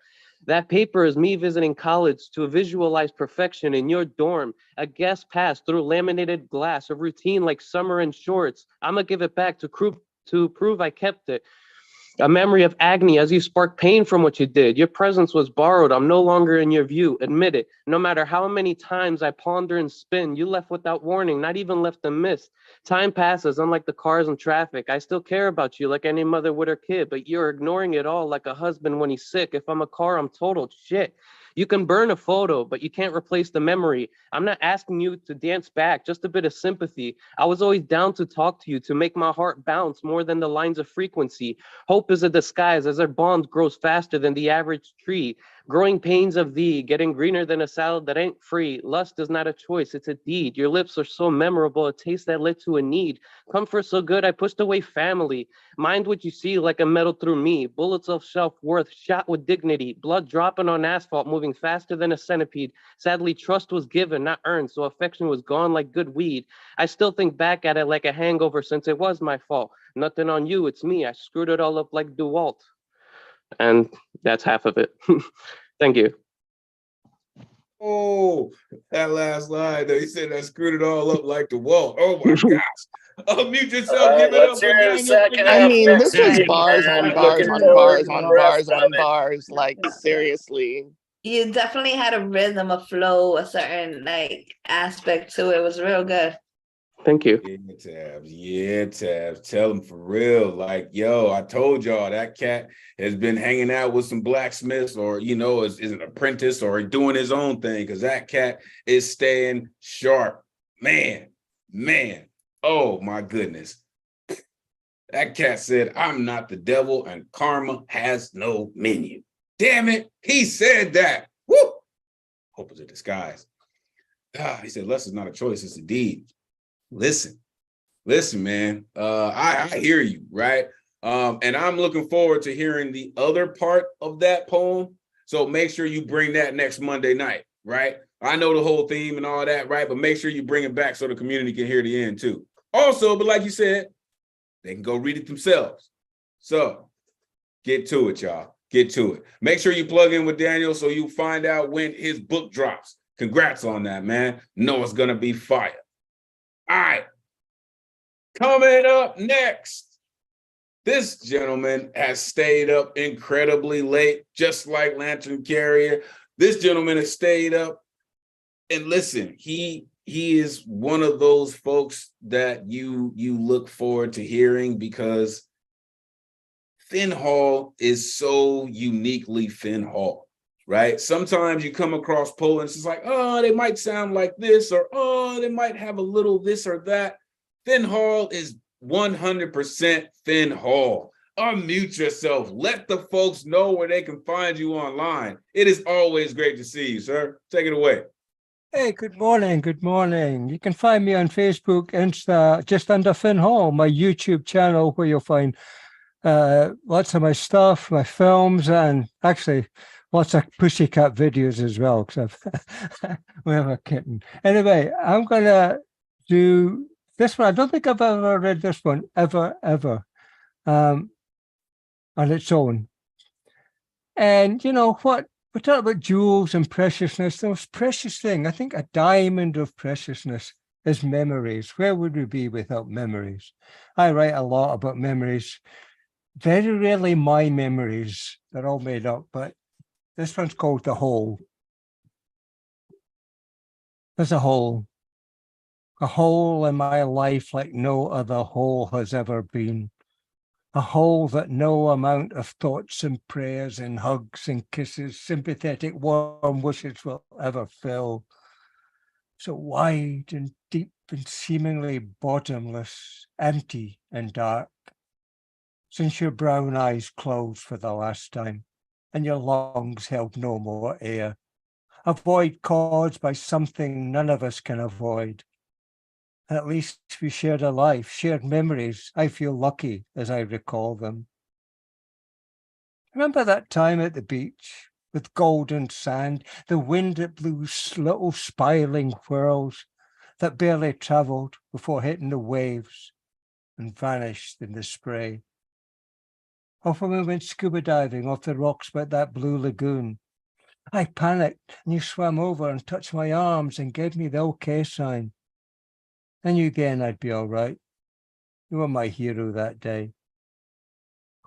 That paper is me visiting college to visualize perfection in your dorm. A guest pass through laminated glass, a routine like summer in shorts. I'ma give it back to prove I kept it. A memory of agony as you spark pain from what you did. Your presence was borrowed. I'm no longer in your view. Admit it. No matter how many times I ponder and spin, you left without warning, not even left a miss. Time passes, unlike the cars and traffic. I still care about you like any mother would her kid, but you're ignoring it all like a husband when he's sick. If I'm a car, I'm totaled. Shit. You can burn a photo, but you can't replace the memory. I'm not asking you to dance back, just a bit of sympathy. I was always down to talk to you, to make my heart bounce more than the lines of frequency. Hope is a disguise as our bond grows faster than the average tree. Growing pains of thee, getting greener than a salad that ain't free. Lust is not a choice, it's a deed. Your lips are so memorable, a taste that led to a need. Comfort so good, I pushed away family. Mind what you see like a metal through me. Bullets of self-worth, shot with dignity. Blood dropping on asphalt, moving faster than a centipede. Sadly, trust was given, not earned, so affection was gone like good weed. I still think back at it like a hangover since it was my fault. Nothing on you, it's me. I screwed it all up like DeWalt. And that's half of it. Thank you. Oh, that last line though. He said I screwed it all up like the wall. Oh my gosh. Unmute yourself, give it up Let's for hear the Daniel. second I half mean, next this was week, bars man. on I'm bars looking on forward bars to on the rest bars of on it. bars. Like, seriously. You definitely had a rhythm, a flow, a certain like aspect to it. It was real good. Thank you. Yeah, Tabs. Yeah, Tabs. Tell him for real. Like, yo, I told y'all that cat has been hanging out with some blacksmiths or, you know, is an apprentice or doing his own thing because that cat is staying sharp. Man. Oh, my goodness. That cat said, I'm not the devil and karma has no menu. Damn it. He said that. Woo. Hope it's a disguise. He said, lust is not a choice, it's a deed. Listen, man, I hear you, right? And I'm looking forward to hearing the other part of that poem. So make sure you bring that next Monday night, right? I know the whole theme and all that, right? But make sure you bring it back so the community can hear the end too. Also, but like you said, they can go read it themselves. So get to it, y'all. Get to it. Make sure you plug in with Daniel so you find out when his book drops. Congrats on that, man. Know it's gonna be fire. All right. Coming up next, this gentleman has stayed up incredibly late, just like Lantern Carrier. This gentleman has stayed up, and listen, he is one of those folks that you look forward to hearing because Finn Hall is so uniquely Finn Hall, right? Sometimes you come across poets, it's like, oh, they might sound like this, or oh, they might have a little this or that. Finn Hall is 100% Finn Hall. Unmute yourself. Let the folks know where they can find you online. It is always great to see you, sir. Take it away. Hey, good morning. Good morning. You can find me on Facebook, Insta, just under Finn Hall, my YouTube channel, where you'll find lots of my stuff, my films, and actually lots of pussycat videos as well, because we have a kitten. Anyway, I'm going to do this one. I don't think I've ever read this one, ever, on its own. And you know what? We talk about jewels and preciousness. The most precious thing, I think a diamond of preciousness is memories. Where would we be without memories? I write a lot about memories. Very rarely my memories. They're all made up, but this one's called The Hole. There's a hole in my life like no other hole has ever been. a hole that no amount of thoughts and prayers and hugs and kisses, sympathetic warm wishes will ever fill. So wide and deep and seemingly bottomless, empty and dark. Since your brown eyes closed for the last time and your lungs held no more air, a void caused by something none of us can avoid. At least we shared a life, shared memories. I feel lucky as I recall them. Remember that time at the beach with golden sand, the wind that blew little spiraling whirls that barely traveled before hitting the waves and vanished in the spray. Or when we went scuba diving off the rocks by that blue lagoon, I panicked and you swam over and touched my arms and gave me the okay sign. I knew then I'd be all right. You were my hero that day.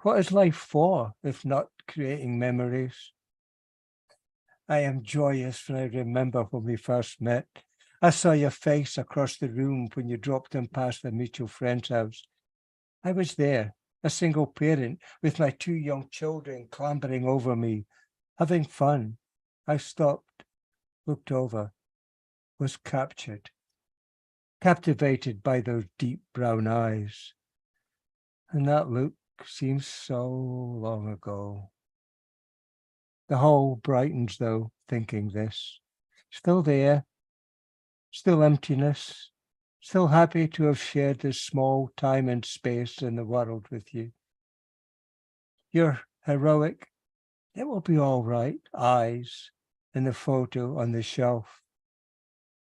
What is life for if not creating memories? I am joyous when I remember when we first met. I saw your face across the room when you dropped in past the mutual friend's house. I was there, a single parent with my 2 young children clambering over me, having fun. I stopped, looked over, was captivated by those deep brown eyes. And that look seems so long ago. The whole brightens though, thinking this. Still there, still emptiness, still happy to have shared this small time and space in the world with you. Your heroic, it will be all right, eyes in the photo on the shelf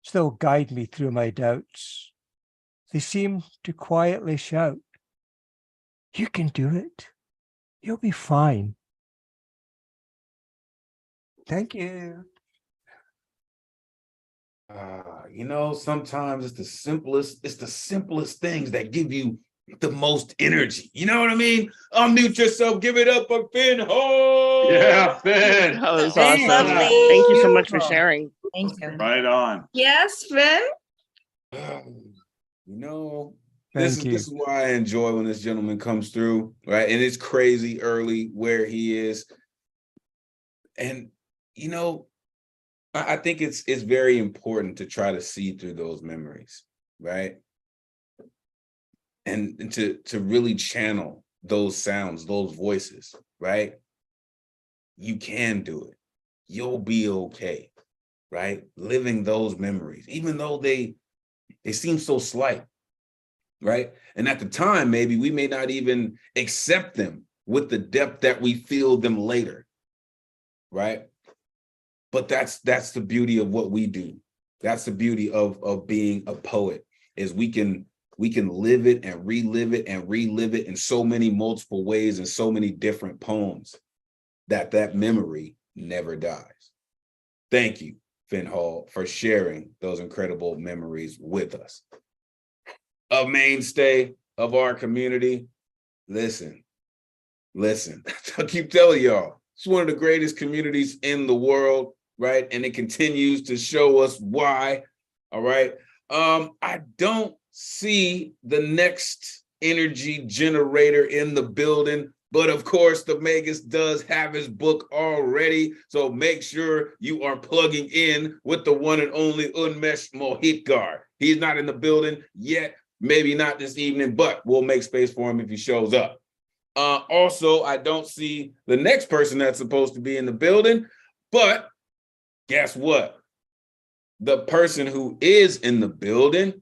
still guide me through my doubts. They seem to quietly shout, you can do it. You'll be fine. Thank you. You know, sometimes it's the simplest things that give you the most energy. You know what I mean? Unmute yourself, give it up for Finn Hall. Yeah, Finn. That was Very awesome. lovely. Thank you so much for Beautiful. sharing. Thank you. Right on. Yes, Finn? You know, Thank you. this is why I enjoy when this gentleman comes through, right? And it's crazy early where he is. And you know, I think it's very important to try to see through those memories, right? And to really channel those sounds, those voices, right? You can do it. You'll be okay, right? Living those memories, even though they seem so slight, right? And at the time, maybe we may not even accept them with the depth that we feel them later, right? But that's the beauty of what we do. That's the beauty of being a poet, is we can live it and relive it and relive it in so many multiple ways and so many different poems that memory never dies. Thank you, Finn Hall, for sharing those incredible memories with us. A mainstay of our community. Listen, I keep telling y'all, it's one of the greatest communities in the world, right? And it continues to show us why, all right? I don't see the next energy generator in the building, but of course, the Magus does have his book already, so make sure you are plugging in with the one and only Unmesh Mohitgar. He's not in the building yet, maybe not this evening, but we'll make space for him if he shows up. Also, I don't see the next person that's supposed to be in the building, but guess what? The person who is in the building,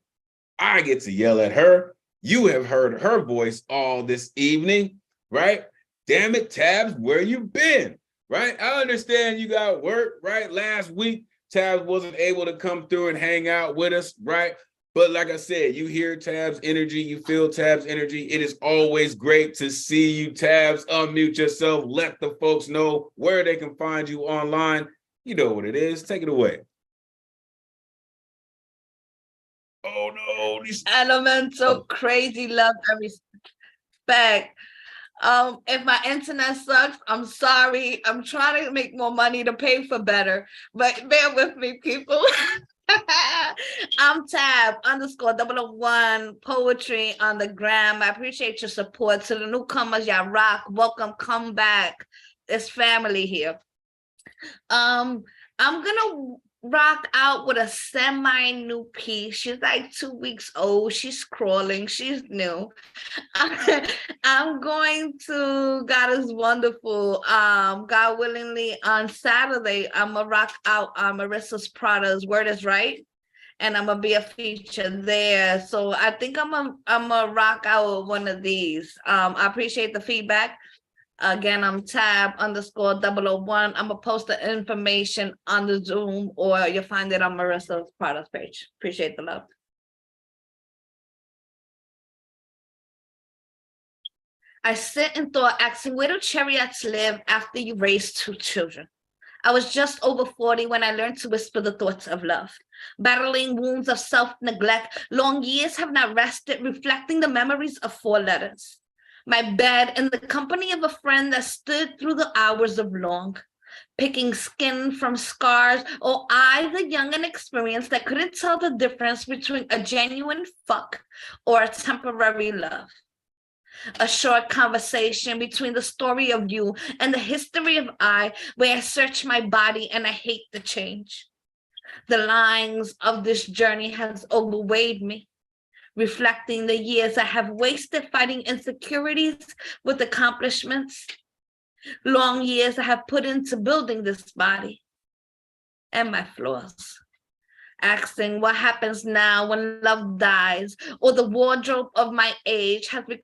I get to yell at her. You have heard her voice all this evening, right? Damn it, Tabs, where you been, right? I understand you got work, right? Last week, Tabs wasn't able to come through and hang out with us, right? But like I said, you hear Tabs' energy, you feel Tabs' energy. It is always great to see you, Tabs. Unmute yourself. Let the folks know where they can find you online. You know what it is. Take it away. Oh, no. Elemental, crazy love and respect. If my internet sucks, I'm sorry. I'm trying to make more money to pay for better, but bear with me, people. I'm Tab _001 poetry on the gram. I appreciate your support. To the newcomers, y'all rock. Welcome, come back. It's family here. I'm gonna rock out with a semi-new piece. She's like 2 weeks old. She's crawling. She's new. I'm going to God is Wonderful. God willingly on Saturday, I'm gonna rock out Marissa's Prada's Word is Right. And I'm gonna be a feature there. So I think I'm gonna rock out with one of these. I appreciate the feedback. Again, I'm Tab _001. I'm gonna post the information on the Zoom, or you'll find it on Marissa's Prada's page. Appreciate the love. I sit in thought, asking where do chariots live after you raise 2 children? I was just over 40 when I learned to whisper the thoughts of love. Battling wounds of self-neglect, long years have not rested, reflecting the memories of 4 letters. My bed in the company of a friend that stood through the hours of long, picking skin from scars, or I, the young and experienced, that couldn't tell the difference between a genuine fuck or a temporary love. A short conversation between the story of you and the history of I, where I search my body and I hate the change. The lines of this journey has overweighed me, reflecting the years I have wasted fighting insecurities with accomplishments. Long years I have put into building this body and my flaws. Asking what happens now when love dies, or the wardrobe of my age has become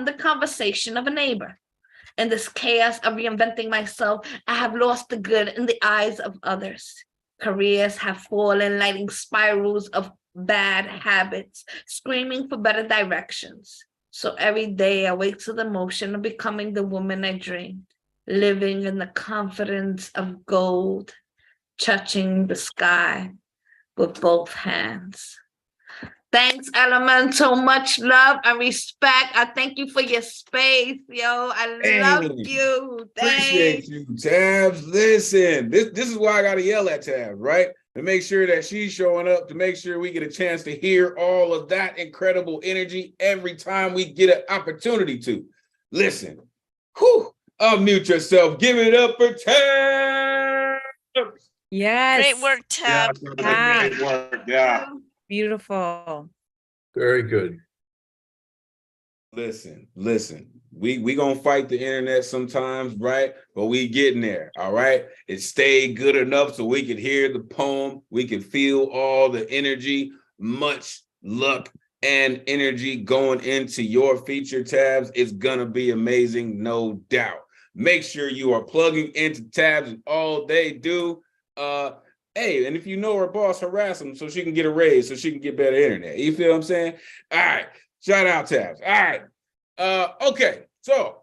the conversation of a neighbor. In this chaos of reinventing myself, I have lost the good in the eyes of others. Careers have fallen, lighting spirals of bad habits, screaming for better directions. So every day I wake to the motion of becoming the woman I dreamed, living in the confidence of gold, touching the sky with both hands. Thanks, Elemental. Much love and respect. I thank you for your space, yo. I love you. Appreciate you, Tabs. Listen, this is why I gotta yell at Tabs, right? To make sure that she's showing up, to make sure we get a chance to hear all of that incredible energy every time we get an opportunity to. Listen, unmute yourself. Give it up for Tabs. Yes. Great work, Tab. Great work. Yeah. Beautiful. Very good. Listen. We gonna fight the internet sometimes, right? But we getting there, all right? It stayed good enough so we could hear the poem. We could feel all the energy. Much luck and energy going into your feature, Tabs. It's gonna be amazing, no doubt. Make sure you are plugging into Tabs and all they do. Hey, and if you know her boss, harass them so she can get a raise, so she can get better internet. You feel what I'm saying? All right. Shout out, Tabs. All right. Okay. So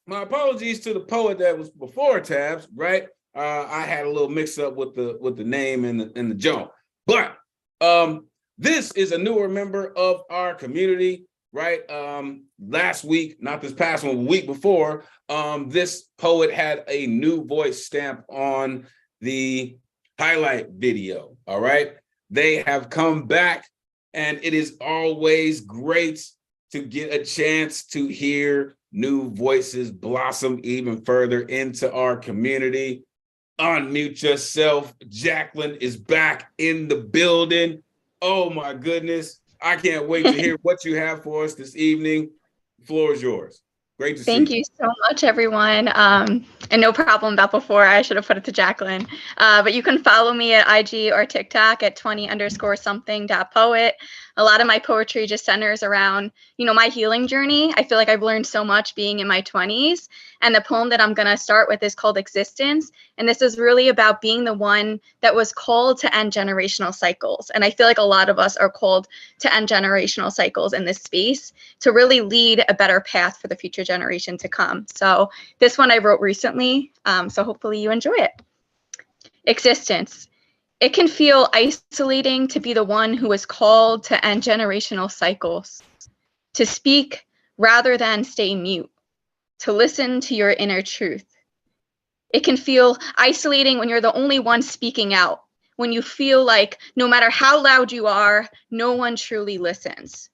my apologies to the poet that was before Tabs, right? I had a little mix up with the name and the jump. But this is a newer member of our community, right? Last week, not this past one, week before, this poet had a new voice stamp on the highlight video. All right. They have come back, and it is always great to get a chance to hear new voices blossom even further into our community. Unmute yourself. Jacqueline is back in the building. Oh my goodness. I can't wait to hear what you have for us this evening. The floor is yours. Great to see you. Thank you so much, everyone. And no problem about before. I should have put it to Jacqueline. But you can follow me at IG or TikTok at 20_something.poet. A lot of my poetry just centers around, my healing journey. I feel like I've learned so much being in my 20s. And the poem that I'm going to start with is called Existence. And this is really about being the one that was called to end generational cycles. And I feel like a lot of us are called to end generational cycles in this space to really lead a better path for the future generation to come. So this one I wrote recently, so hopefully you enjoy it. Existence. It can feel isolating to be the one who is called to end generational cycles, to speak rather than stay mute, to listen to your inner truth. It can feel isolating when you're the only one speaking out, when you feel like no matter how loud you are, no one truly listens.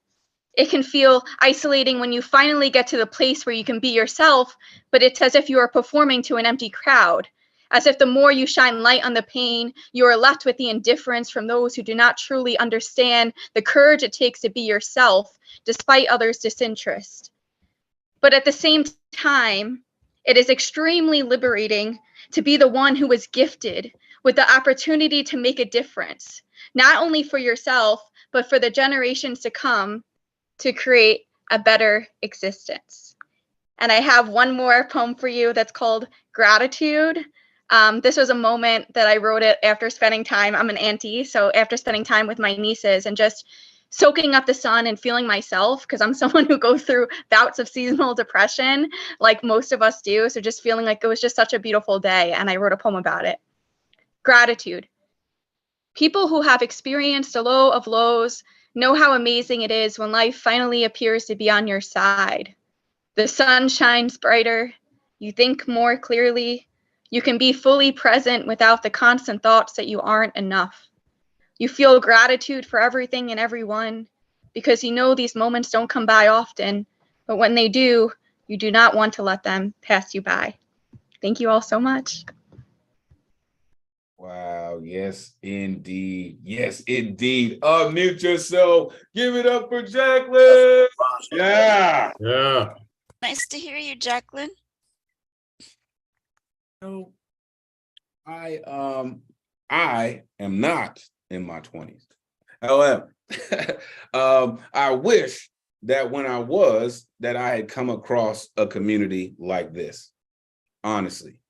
It can feel isolating when you finally get to the place where you can be yourself, but it's as if you are performing to an empty crowd, as if the more you shine light on the pain, you are left with the indifference from those who do not truly understand the courage it takes to be yourself, despite others' disinterest. But at the same time, it is extremely liberating to be the one who was gifted with the opportunity to make a difference, not only for yourself, but for the generations to come, to create a better existence. And I have one more poem for you that's called Gratitude. This was a moment that I wrote it after spending time, I'm an auntie, so after spending time with my nieces and just soaking up the sun and feeling myself, because I'm someone who goes through bouts of seasonal depression like most of us do. So just feeling like it was just such a beautiful day, and I wrote a poem about it. Gratitude. People who have experienced a low of lows know how amazing it is when life finally appears to be on your side. The sun shines brighter, you think more clearly, you can be fully present without the constant thoughts that you aren't enough. You feel gratitude for everything and everyone because you know these moments don't come by often, but when they do, you do not want to let them pass you by. Thank you all so much. Wow, yes, indeed. Yes, indeed. Unmute yourself. Give it up for Jacqueline. Yeah. Yeah. Nice to hear you, Jacqueline. No, I am not in my 20s. However, I wish that when I was, that I had come across a community like this. Honestly,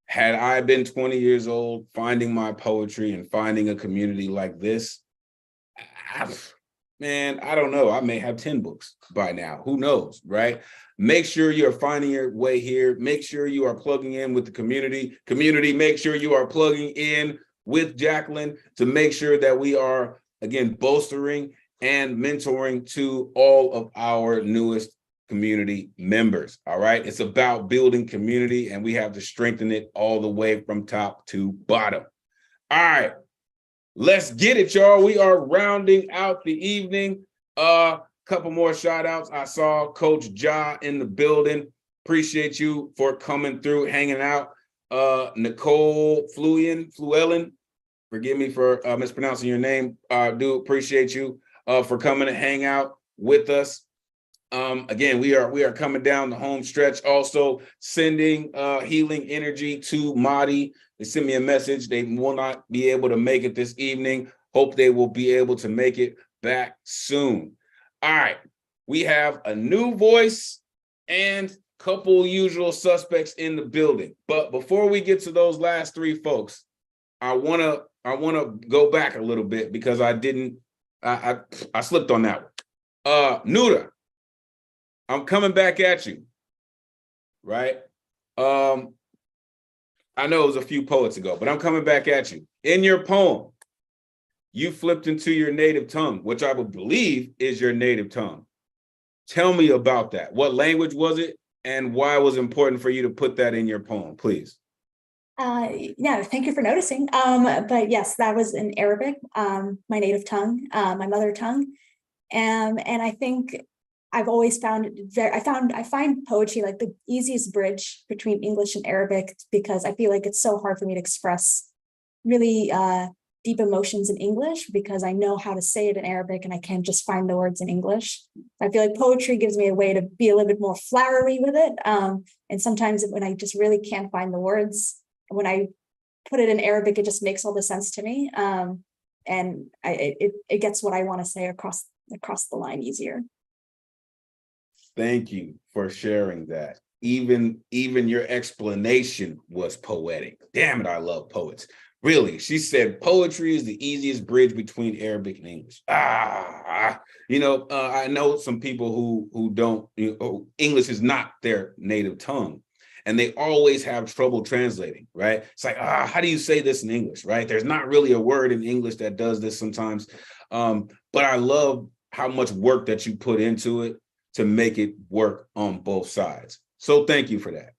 had I been 20 years old, finding my poetry and finding a community like this, man, I don't know. I may have 10 books by now. Who knows, right? Make sure you're finding your way here. Make sure you are plugging in with the community. Community, make sure you are plugging in with Jacqueline to make sure that we are, again, bolstering and mentoring to all of our newest community members. All right. It's about building community, and we have to strengthen it all the way from top to bottom. All right. Let's get it, y'all. We are rounding out the evening. Couple more shout outs. I saw Coach Ja in the building. Appreciate you for coming through, hanging out. Nicole Fluellen, forgive me for mispronouncing your name. Do appreciate you for coming to hang out with us. Again, we are coming down the home stretch. Also sending healing energy to Madi. They sent me a message. They will not be able to make it this evening. Hope they will be able to make it back soon. All right, we have a new voice and a couple usual suspects in the building. But before we get to those last three folks, I wanna go back a little bit because I slipped on that one. Nuda, I'm coming back at you, right? I know it was a few poets ago, but I'm coming back at you. In your poem, you flipped into your native tongue, which I would believe is your native tongue. Tell me about that. What language was it, and why it was important for you to put that in your poem, please? Yeah, thank you for noticing. But yes, that was in Arabic, my native tongue, my mother tongue. And I think I've always found it I find poetry like the easiest bridge between English and Arabic, because I feel like it's so hard for me to express really deep emotions in English because I know how to say it in Arabic and I can't just find the words in English. I feel like poetry gives me a way to be a little bit more flowery with it. And sometimes when I just really can't find the words, when I put it in Arabic, it just makes all the sense to me. And it gets what I want to say across the line easier. Thank you for sharing that. Even your explanation was poetic. Damn it, I love poets. Really, she said poetry is the easiest bridge between Arabic and English. I know some people who don't, English is not their native tongue, and they always have trouble translating, right? It's like, how do you say this in English, right? There's not really a word in English that does this sometimes. But I love how much work that you put into it to make it work on both sides. So thank you for that.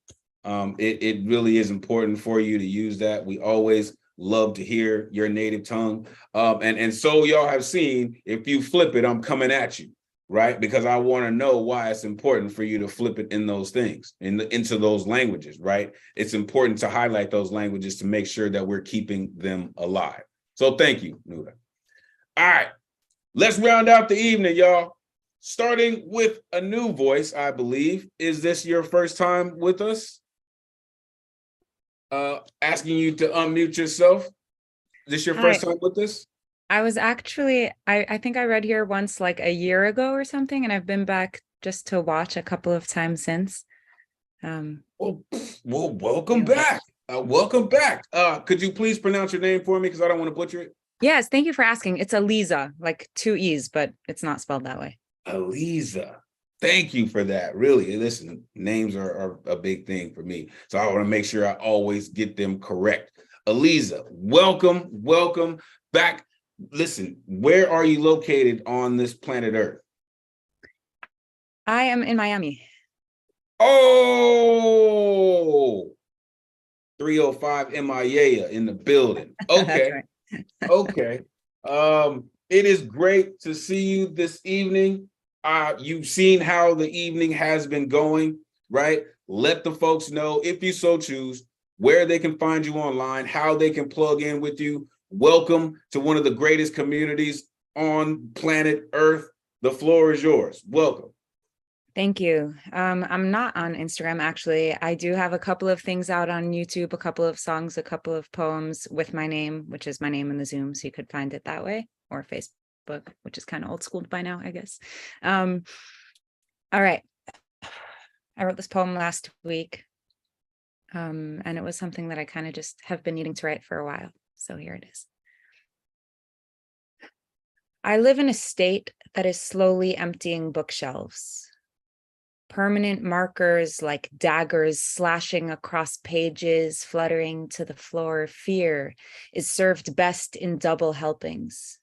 It really is important for you to use that. We always love to hear your native tongue. And so y'all have seen, if you flip it, I'm coming at you, right? Because I want to know why it's important for you to flip it in those things, into those languages, right? It's important to highlight those languages to make sure that we're keeping them alive. So thank you, Nuda. All right, let's round out the evening, y'all. Starting with a new voice, I believe. Is this your first time with us? Asking you to unmute yourself. Is this your first time with us? I was actually, I think I read here once like a year ago or something, and I've been back just to watch a couple of times since. Well, welcome back. Welcome back. Could you please pronounce your name for me, because I don't want to butcher it? Yes, thank you for asking. It's Aliza, like 2 E's, but it's not spelled that way. Aliza. Thank you for that. Really, listen, names are a big thing for me. So I want to make sure I always get them correct. Aliza, welcome back. Listen, where are you located on this planet Earth? I am in Miami. Oh, 305 MIA in the building. Okay. Okay. It is great to see you this evening. You've seen how the evening has been going, right? Let the folks know, if you so choose, where they can find you online, how they can plug in with you. Welcome to one of the greatest communities on planet Earth. The floor is yours. Welcome. Thank you. I'm not on Instagram, actually. I do have a couple of things out on YouTube, a couple of songs, a couple of poems with my name, which is my name in the Zoom, so you could find it that way, or Facebook, which is kind of old school by now, I guess. All right. I wrote this poem last week, and it was something that I kind of just have been needing to write for a while. So here it is. I live in a state that is slowly emptying bookshelves. Permanent markers like daggers slashing across pages, fluttering to the floor. Fear is served best in double helpings.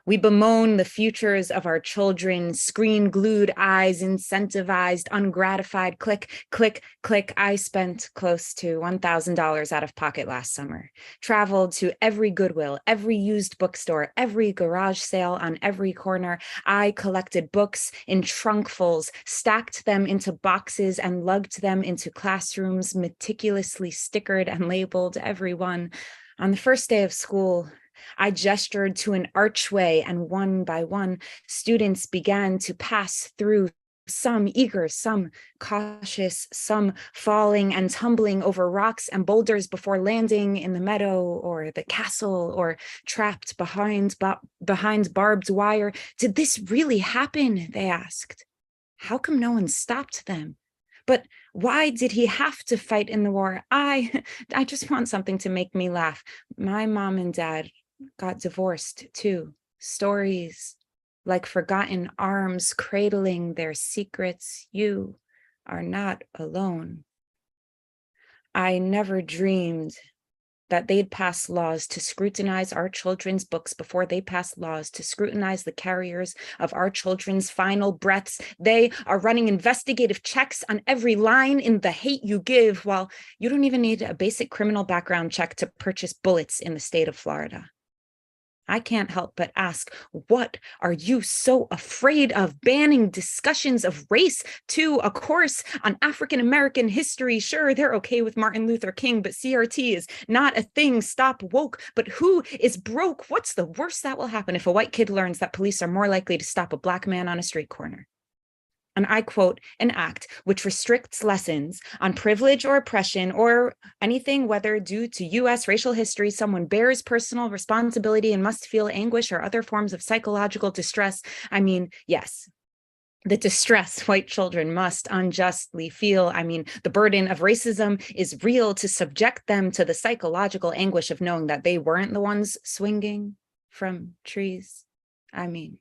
We bemoan the futures of our children, screen-glued eyes, incentivized, ungratified, click, click, click. I spent close to $1,000 out of pocket last summer, traveled to every Goodwill, every used bookstore, every garage sale on every corner. I collected books in trunkfuls, stacked them into boxes, and lugged them into classrooms, meticulously stickered and labeled, every one. On the first day of school, I gestured to an archway, and one by one, students began to pass through, some eager, some cautious, some falling and tumbling over rocks and boulders before landing in the meadow or the castle or trapped behind barbed wire. Did this really happen? They asked. How come no one stopped them? But why did he have to fight in the war? I just want something to make me laugh. My mom and dad got divorced too. Stories like forgotten arms cradling their secrets. You are not alone. I never dreamed that they'd pass laws to scrutinize our children's books before they pass laws to scrutinize the carriers of our children's final breaths. They are running investigative checks on every line in The Hate U Give, while you don't even need a basic criminal background check to purchase bullets in the state of Florida. I can't help but ask, what are you so afraid of? Banning discussions of race to a course on African-American history? Sure, they're okay with Martin Luther King, but CRT is not a thing. Stop woke. But who is broke? What's the worst that will happen if a white kid learns that police are more likely to stop a black man on a street corner? And I quote an act which restricts lessons on privilege or oppression or anything, whether due to U.S. racial history, someone bears personal responsibility and must feel anguish or other forms of psychological distress. I mean, yes, the distress white children must unjustly feel. I mean, the burden of racism is real. To subject them to the psychological anguish of knowing that they weren't the ones swinging from trees. I mean,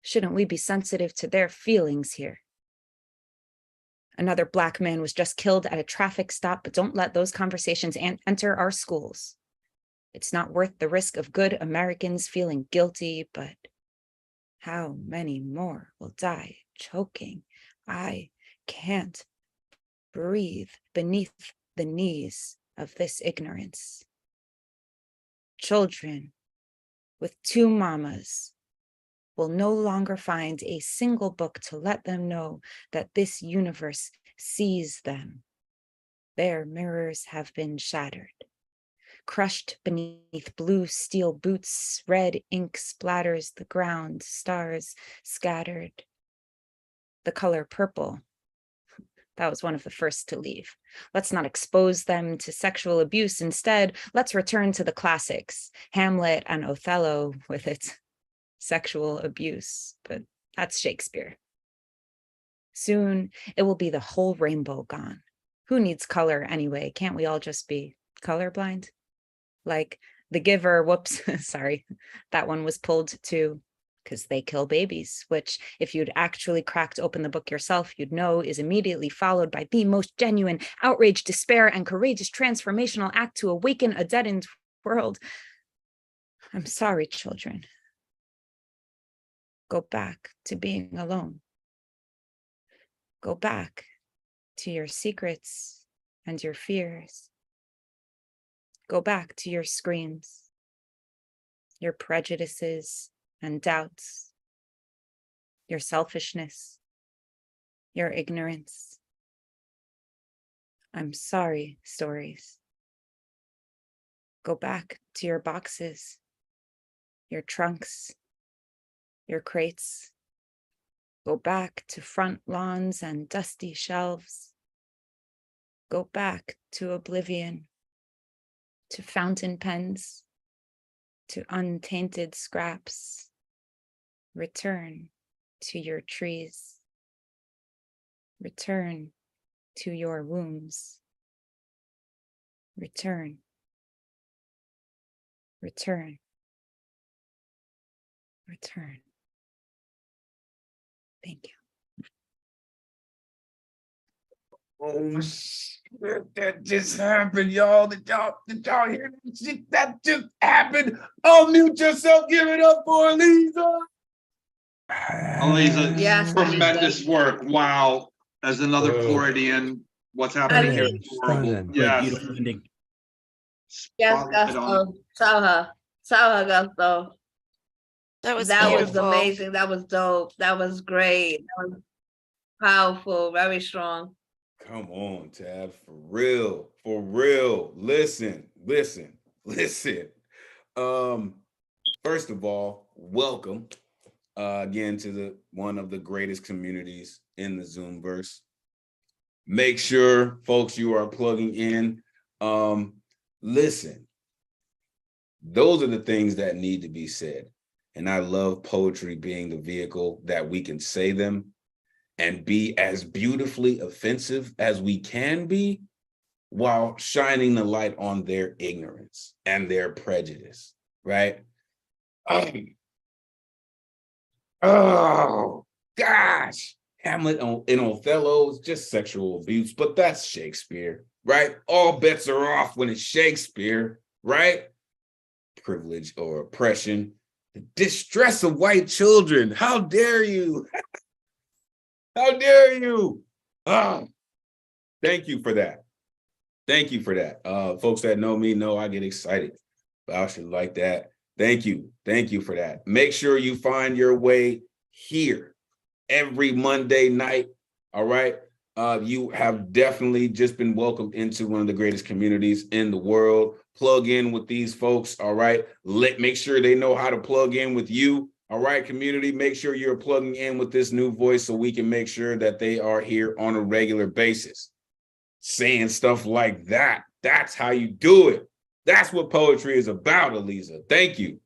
shouldn't we be sensitive to their feelings here? Another black man was just killed at a traffic stop, but don't let those conversations enter our schools. It's not worth the risk of good Americans feeling guilty, but how many more will die choking? I can't breathe beneath the knees of this ignorance. Children with two mamas will no longer find a single book to let them know that this universe sees them. Their mirrors have been shattered. Crushed beneath blue steel boots, red ink splatters the ground, stars scattered. The color purple, that was one of the first to leave. Let's not expose them to sexual abuse. Instead, let's return to the classics, Hamlet and Othello with its sexual abuse, but that's Shakespeare. Soon, it will be the whole rainbow gone. Who needs color anyway? Can't we all just be colorblind? Like The Giver, whoops, sorry, that one was pulled too, because they kill babies, which if you'd actually cracked open the book yourself, you'd know is immediately followed by the most genuine outrage, despair, and courageous transformational act to awaken a deadened world. I'm sorry, children. Go back to being alone. Go back to your secrets and your fears. Go back to your screams, your prejudices and doubts, your selfishness, your ignorance. I'm sorry, stories. Go back to your boxes, your trunks, your crates. Go back to front lawns and dusty shelves. Go back to oblivion, to fountain pens, to untainted scraps. Return to your trees. Return to your wombs. Return. Return. Return. Thank you. Oh shit, that just happened, y'all. Did y'all hear that shit? That just happened. Unmute yourself, give it up for Aliza. Aliza, Yes, tremendous work. Wow. As another Floridian, what's happening here is horrible. Yes. Beautiful ending. Yes, Spotlight on Gusto. Tell her, Gusto. That was That was beautiful. amazing. That was dope. That was great. That was powerful, very strong. Come on, Tab, for real, for real. Listen. First of all, welcome again to one of the greatest communities in the Zoomverse. Make sure, folks, you are plugging in. Listen, those are the things that need to be said. And I love poetry being the vehicle that we can say them and be as beautifully offensive as we can be while shining the light on their ignorance and their prejudice, right? Oh gosh, Hamlet and Othello is just sexual abuse, but that's Shakespeare, right? All bets are off when it's Shakespeare, right? Privilege or oppression, the distress of white children. How dare you? How dare you? Thank you for that. Thank you for that. Folks that know me know I get excited about shit like that. Thank you. Thank you for that. Make sure you find your way here every Monday night. All right. You have definitely just been welcomed into one of the greatest communities in the world. Plug in with these folks. All right. Make sure they know how to plug in with you. All right, community, make sure you're plugging in with this new voice so we can make sure that they are here on a regular basis. Saying stuff like that. That's how you do it. That's what poetry is about, Aliza. Thank you.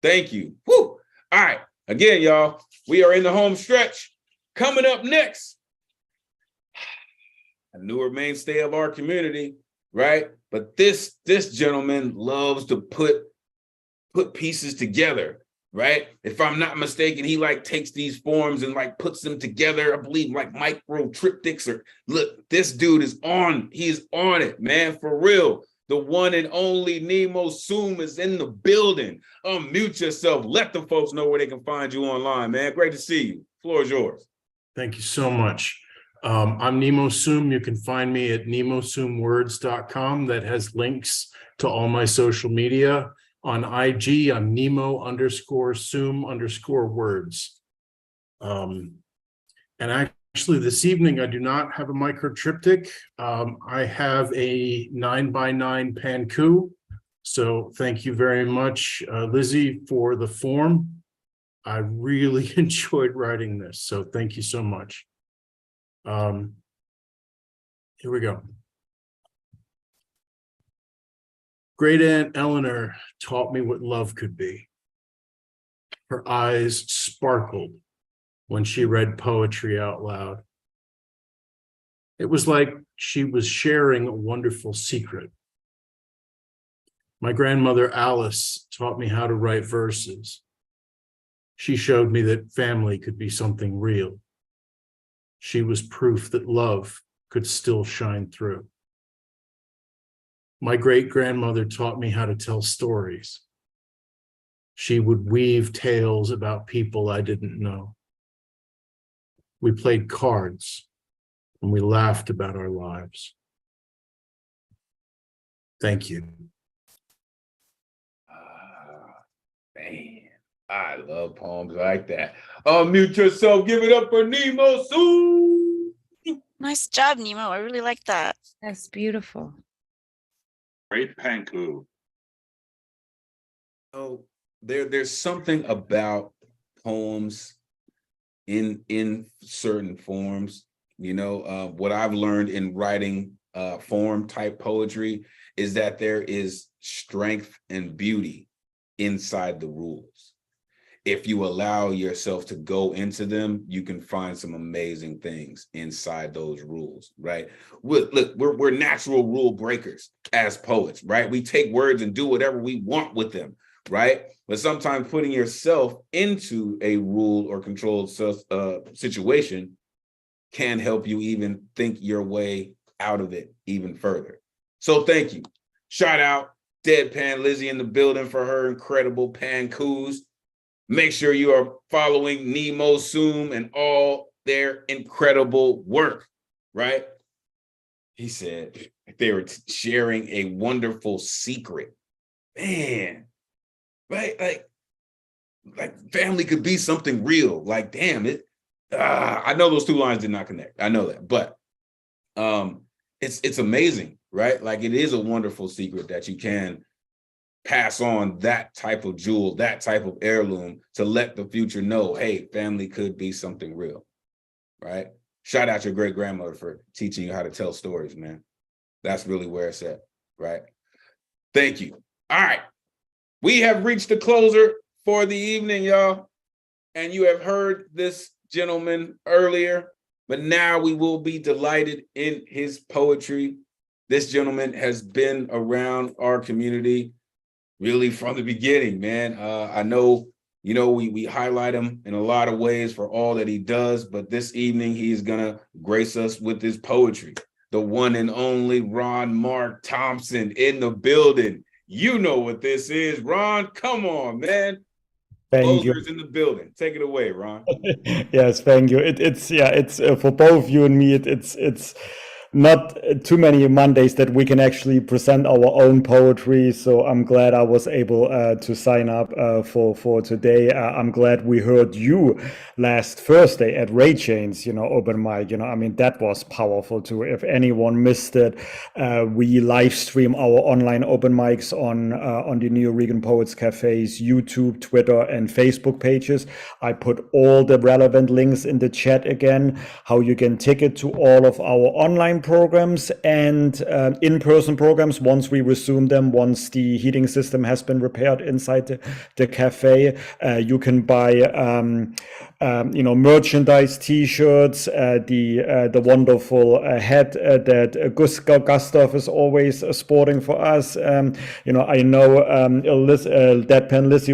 Thank you. Woo. All right. Again, y'all, we are in the home stretch. Coming up next, a newer mainstay of our community, right? But this gentleman loves to put pieces together, right? If I'm not mistaken, he like takes these forms and like puts them together. I believe like micro triptychs or look, this dude is on. He's on it, man, for real. The one and only Nemo Zoom is in the building. Unmute yourself. Let the folks know where they can find you online, man. Great to see you. Floor is yours. Thank you so much. I'm Nemo Soom. You can find me at nemosoomwords.com. That has links to all my social media. On IG, I'm Nemo_Soom_words. And actually this evening, I do not have a microtriptych. I have a 9x9 panku. So thank you very much, Lizzie, for the form. I really enjoyed writing this. So thank you so much. Here we go. Great Aunt Eleanor taught me what love could be. Her eyes sparkled when she read poetry out loud. It was like she was sharing a wonderful secret. My grandmother Alice taught me how to write verses. She showed me that family could be something real. She was proof that love could still shine through. My great-grandmother taught me how to tell stories. She would weave tales about people I didn't know. We played cards and we laughed about our lives. Thank you. Man, I love poems like that. Unmute yourself. Give it up for Nemo Soom. Nice job, Nemo. I really like that. That's beautiful. Great Panku. So there's something about poems in certain forms. What I've learned in writing form type poetry is that there is strength and beauty inside the rules. If you allow yourself to go into them, you can find some amazing things inside those rules, right? We're natural rule breakers as poets, right? We take words and do whatever we want with them, right? But sometimes putting yourself into a rule or controlled situation can help you even think your way out of it even further. So thank you. Shout out Deadpan Lizzie in the building for her incredible pankus. Make sure you are following Nemo Soom and all their incredible work, right? He said they were sharing a wonderful secret. Man, right? Like family could be something real. Like, damn it. I know those two lines did not connect. I know that, but it's amazing, right? Like it is a wonderful secret that you can pass on that type of jewel, that type of heirloom to let the future know, hey, family could be something real, right? Shout out your great grandmother for teaching you how to tell stories, man. That's really where it's at, right? Thank you. All right. We have reached the closer for the evening, y'all. And you have heard this gentleman earlier, but now we will be delighted in his poetry. This gentleman has been around our community really from the beginning, man. I know, we highlight him in a lot of ways for all that he does, but this evening he's gonna grace us with his poetry. The one and only Ron Mark Thompson in the building. You know what this is, Ron. Come on, man. Thank you. Closer's in the building. Take it away, Ron. Yes, thank you. It's for both you and me. It's not too many Mondays that we can actually present our own poetry. So I'm glad I was able to sign up for today. I'm glad we heard you last Thursday at Ray Chain's, open mic. I mean, that was powerful too. If anyone missed it, we live stream our online open mics on the New Regan Poets Cafe's YouTube, Twitter, and Facebook pages. I put all the relevant links in the chat again, how you can ticket to all of our online programs and in-person programs once we resume them, once the heating system has been repaired inside the cafe. You can buy merchandise, t-shirts, the wonderful hat that Gustav is always sporting for us. I know Deadpan Lizzie,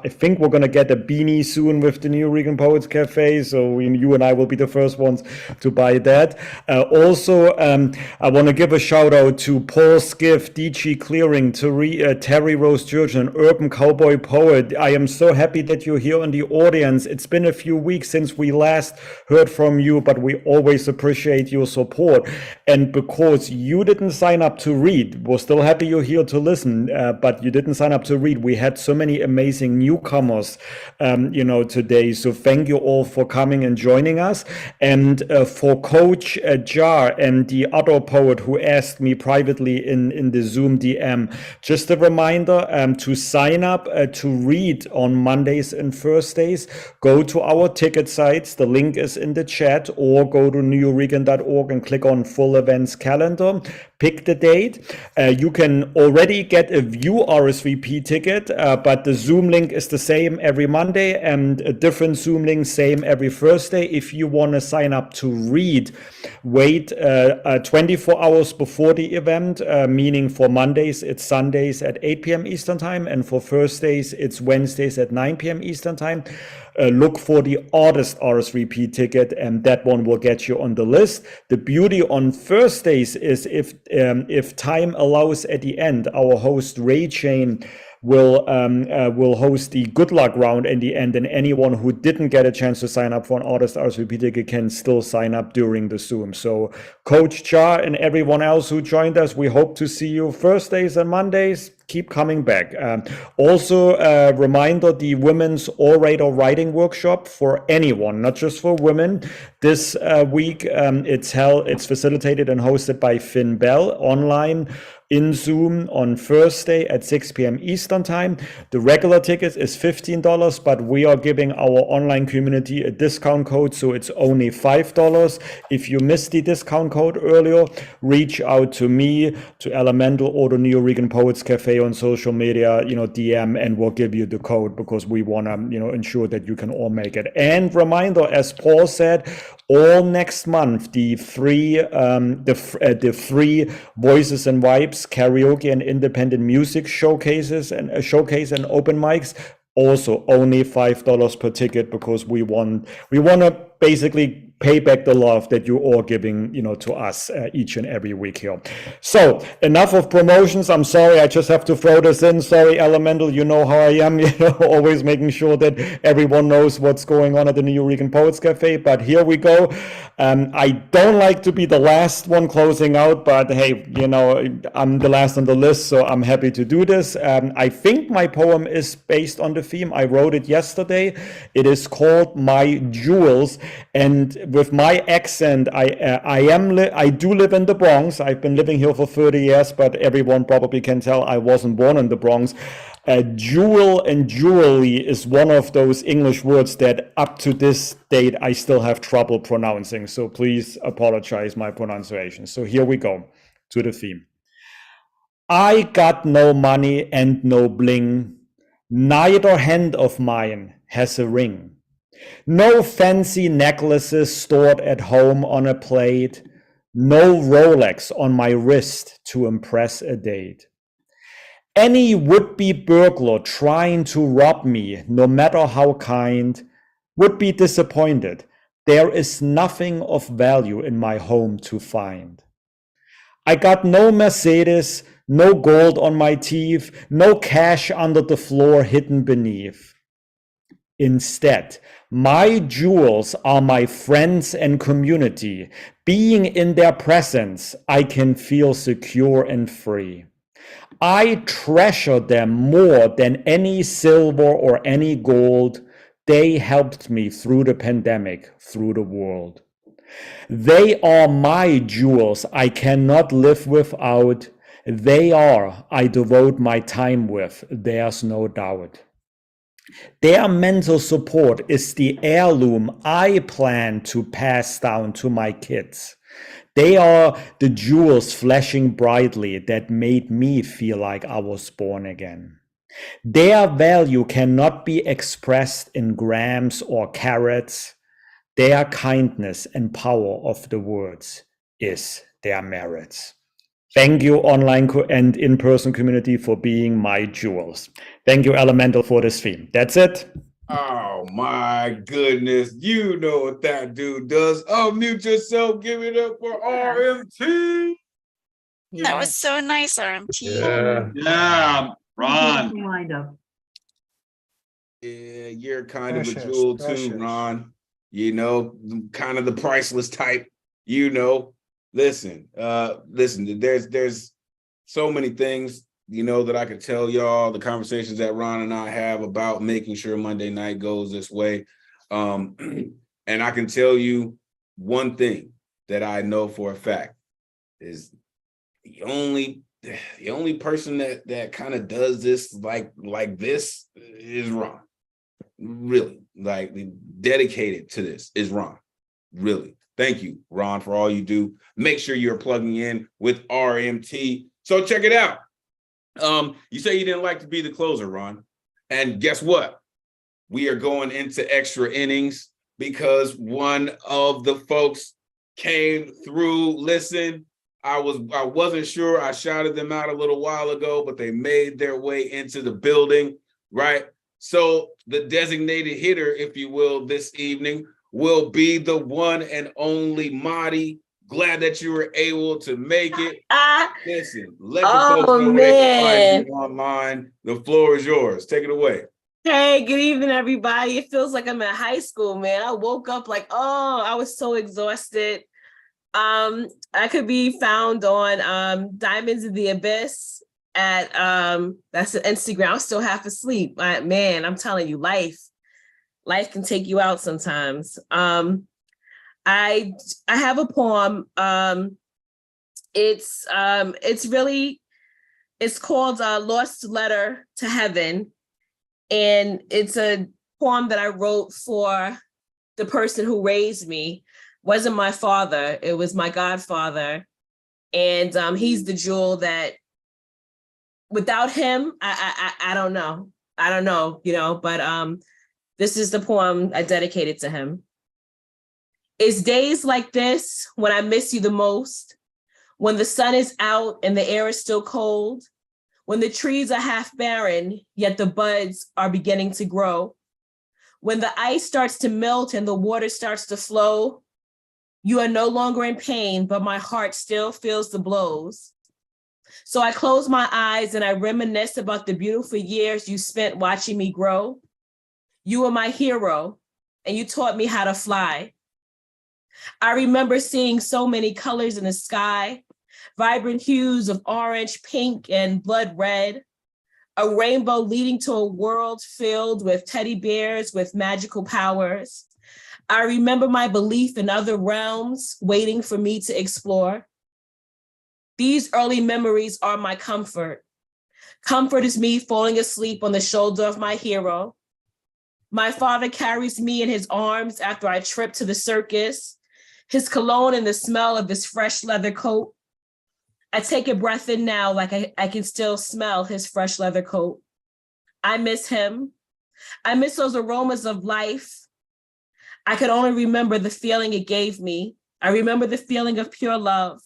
I think we're gonna get a beanie soon with the New Regan Poets Cafe, so you and I will be the first ones to buy that. Also, also, I want to give a shout out to Paul Skiff, DG Clearing, Terry Rose Jurgen, Urban Cowboy Poet. I am so happy that you're here in the audience. It's been a few weeks since we last heard from you, but we always appreciate your support. And because you didn't sign up to read, we're still happy you're here to listen, but you didn't sign up to read. We had so many amazing newcomers, today. So thank you all for coming and joining us. And for Coach Jar and the other poet who asked me privately in the Zoom DM, just a reminder to sign up to read on Mondays and Thursdays. Go to our ticket sites. The link is in the chat, or go to newyouregan.org and click on full events calendar. Pick the date. You can already get a view RSVP ticket, but the Zoom link is the same every Monday and a different Zoom link, same every Thursday. If you want to sign up to read, wait 24 hours before the event, meaning for Mondays, it's Sundays at 8 p.m. Eastern Time, and for Thursdays, it's Wednesdays at 9 p.m. Eastern Time. Look for the artist RSVP ticket, and that one will get you on the list. The beauty on Thursdays is if time allows at the end, our host Ray Chain will host the good luck round in the end, and anyone who didn't get a chance to sign up for an artist RSVP ticket can still sign up during the Zoom. So Coach Cha and everyone else who joined us, we hope to see you Thursdays and Mondays. Keep coming back. Also, a reminder, the Women's Orator Writing Workshop for anyone, not just for women. This week, it's facilitated and hosted by Finn Bell online in Zoom on Thursday at 6 p.m. Eastern Time. The regular ticket is $15, but we are giving our online community a discount code, so it's only $5. If you missed the discount code earlier, reach out to me, to Elemen2al or the New Regan Poets Cafe on social media, DM, and we'll give you the code, because we want to, ensure that you can all make it. And reminder, as Paul said, all next month, the free Voices and Vibes karaoke and independent music showcase and open mics, also only $5 per ticket, because we want to basically pay back the love that you're all giving, to us each and every week here. So enough of promotions. I'm sorry, I just have to throw this in. Sorry, Elemen2al, you know how I am, always making sure that everyone knows what's going on at the New Regan Poets Cafe. But here we go. I don't like to be the last one closing out, but hey, I'm the last on the list, so I'm happy to do this. I think my poem is based on the theme. I wrote it yesterday. It is called My Jewels, and with my accent, I do live in the Bronx. I've been living here for 30 years, but everyone probably can tell I wasn't born in the Bronx. Jewel and jewelry is one of those English words that up to this date I still have trouble pronouncing. So please apologize my pronunciation. So here we go to the theme. I got no money and no bling. Neither hand of mine has a ring. No fancy necklaces stored at home on a plate. No Rolex on my wrist to impress a date. Any would-be burglar trying to rob me, no matter how kind, would be disappointed. There is nothing of value in my home to find. I got no Mercedes, no gold on my teeth, no cash under the floor hidden beneath. Instead, my jewels are my friends and community. Being in their presence, I can feel secure and free. I treasure them more than any silver or any gold. They helped me through the pandemic, through the world. They are my jewels I cannot live without. They are I devote my time with, there's no doubt. Their mental support is the heirloom I plan to pass down to my kids. They are the jewels flashing brightly that made me feel like I was born again. Their value cannot be expressed in grams or carats. Their kindness and power of the words is their merits. Thank you, online and in-person community, for being my jewels. Thank you, Elemen2al, for this theme. That's it. Oh my goodness. You know what that dude does. Unmute yourself. Give it up for RMT. That was so nice, RMT. Yeah, Ron. Wind up. Yeah, you're kind of a Precious, jewel too, precious. Ron. You know, kind of the priceless type, you know. Listen, there's so many things, you know, that I could tell y'all, the conversations that Ron and I have about making sure Monday night goes this way. And I can tell you one thing that I know for a fact is the only person that kind of does this like this is Ron. Really, like dedicated to this is Ron. Really. Thank you, Ron, for all you do. Make sure you're plugging in with RMT. So check it out. You say you didn't like to be the closer, Ron. And guess what? We are going into extra innings because one of the folks came through. Listen, I wasn't sure. I shouted them out a little while ago, but they made their way into the building, right? So the designated hitter, if you will, this evening will be the one and only Marty. Glad that you were able to make it. Listen, let the folks know where they can find you online. The floor is yours. Take it away. Hey, good evening, everybody. It feels like I'm in high school, man. I woke up like, oh, I was so exhausted. I could be found on Diamonds in the Abyss at that's an Instagram. I'm still half asleep. Man, I'm telling you, life can take you out sometimes. I have a poem. It's called Lost Letter to Heaven. And it's a poem that I wrote for the person who raised me. Wasn't my father, it was my godfather. And he's the jewel that without him, I don't know. I don't know, you know, but this is the poem I dedicated to him. It's days like this when I miss you the most, when the sun is out and the air is still cold, when the trees are half barren, yet the buds are beginning to grow, when the ice starts to melt and the water starts to flow, you are no longer in pain, but my heart still feels the blows. So I close my eyes and I reminisce about the beautiful years you spent watching me grow. You were my hero, and you taught me how to fly. I remember seeing so many colors in the sky, vibrant hues of orange, pink, and blood red, a rainbow leading to a world filled with teddy bears with magical powers. I remember my belief in other realms waiting for me to explore. These early memories are my comfort. Comfort is me falling asleep on the shoulder of my hero. My father carries me in his arms after I trip to the circus, his cologne and the smell of his fresh leather coat. I take a breath in now like I can still smell his fresh leather coat. I miss him. I miss those aromas of life. I could only remember the feeling it gave me. I remember the feeling of pure love.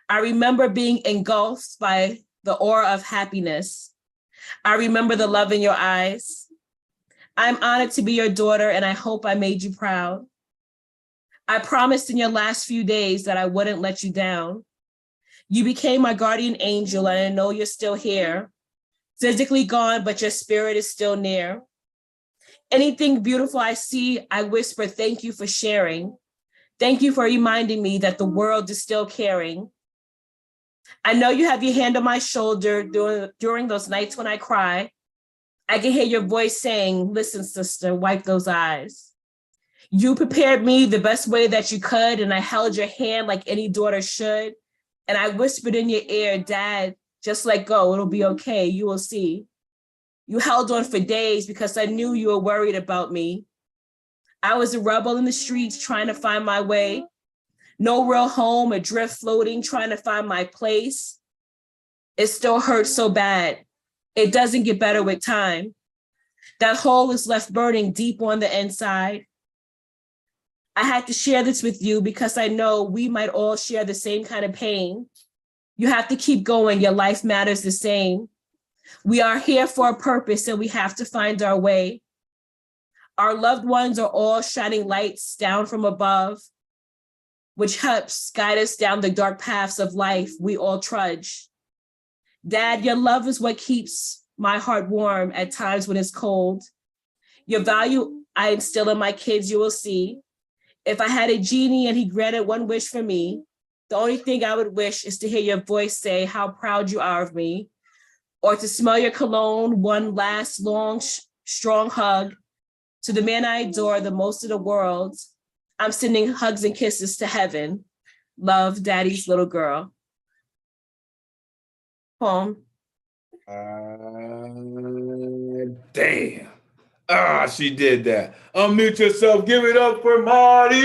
I remember being engulfed by the aura of happiness. I remember the love in your eyes. I'm honored to be your daughter, and I hope I made you proud. I promised in your last few days that I wouldn't let you down. You became my guardian angel, and I know you're still here. Physically gone, but your spirit is still near. Anything beautiful I see, I whisper, thank you for sharing. Thank you for reminding me that the world is still caring. I know you have your hand on my shoulder during those nights when I cry. I can hear your voice saying, listen, sister, wipe those eyes. You prepared me the best way that you could, and I held your hand like any daughter should. And I whispered in your ear, Dad, just let go, it'll be okay, you will see. You held on for days because I knew you were worried about me. I was a rebel in the streets trying to find my way. No real home, adrift floating, trying to find my place. It still hurts so bad. It doesn't get better with time. That hole is left burning deep on the inside. I had to share this with you because I know we might all share the same kind of pain. You have to keep going. Your life matters the same. We are here for a purpose and we have to find our way. Our loved ones are all shining lights down from above, which helps guide us down the dark paths of life we all trudge. Dad, your love is what keeps my heart warm at times when it's cold. Your value I instill in my kids, you will see. If I had a genie and he granted one wish for me, the only thing I would wish is to hear your voice say how proud you are of me, or to smell your cologne, one last long, strong hug. To the man I adore the most of the world, I'm sending hugs and kisses to heaven. Love, Daddy's little girl. Poem. Damn. Ah, she did that. Unmute yourself. Give it up for Marty.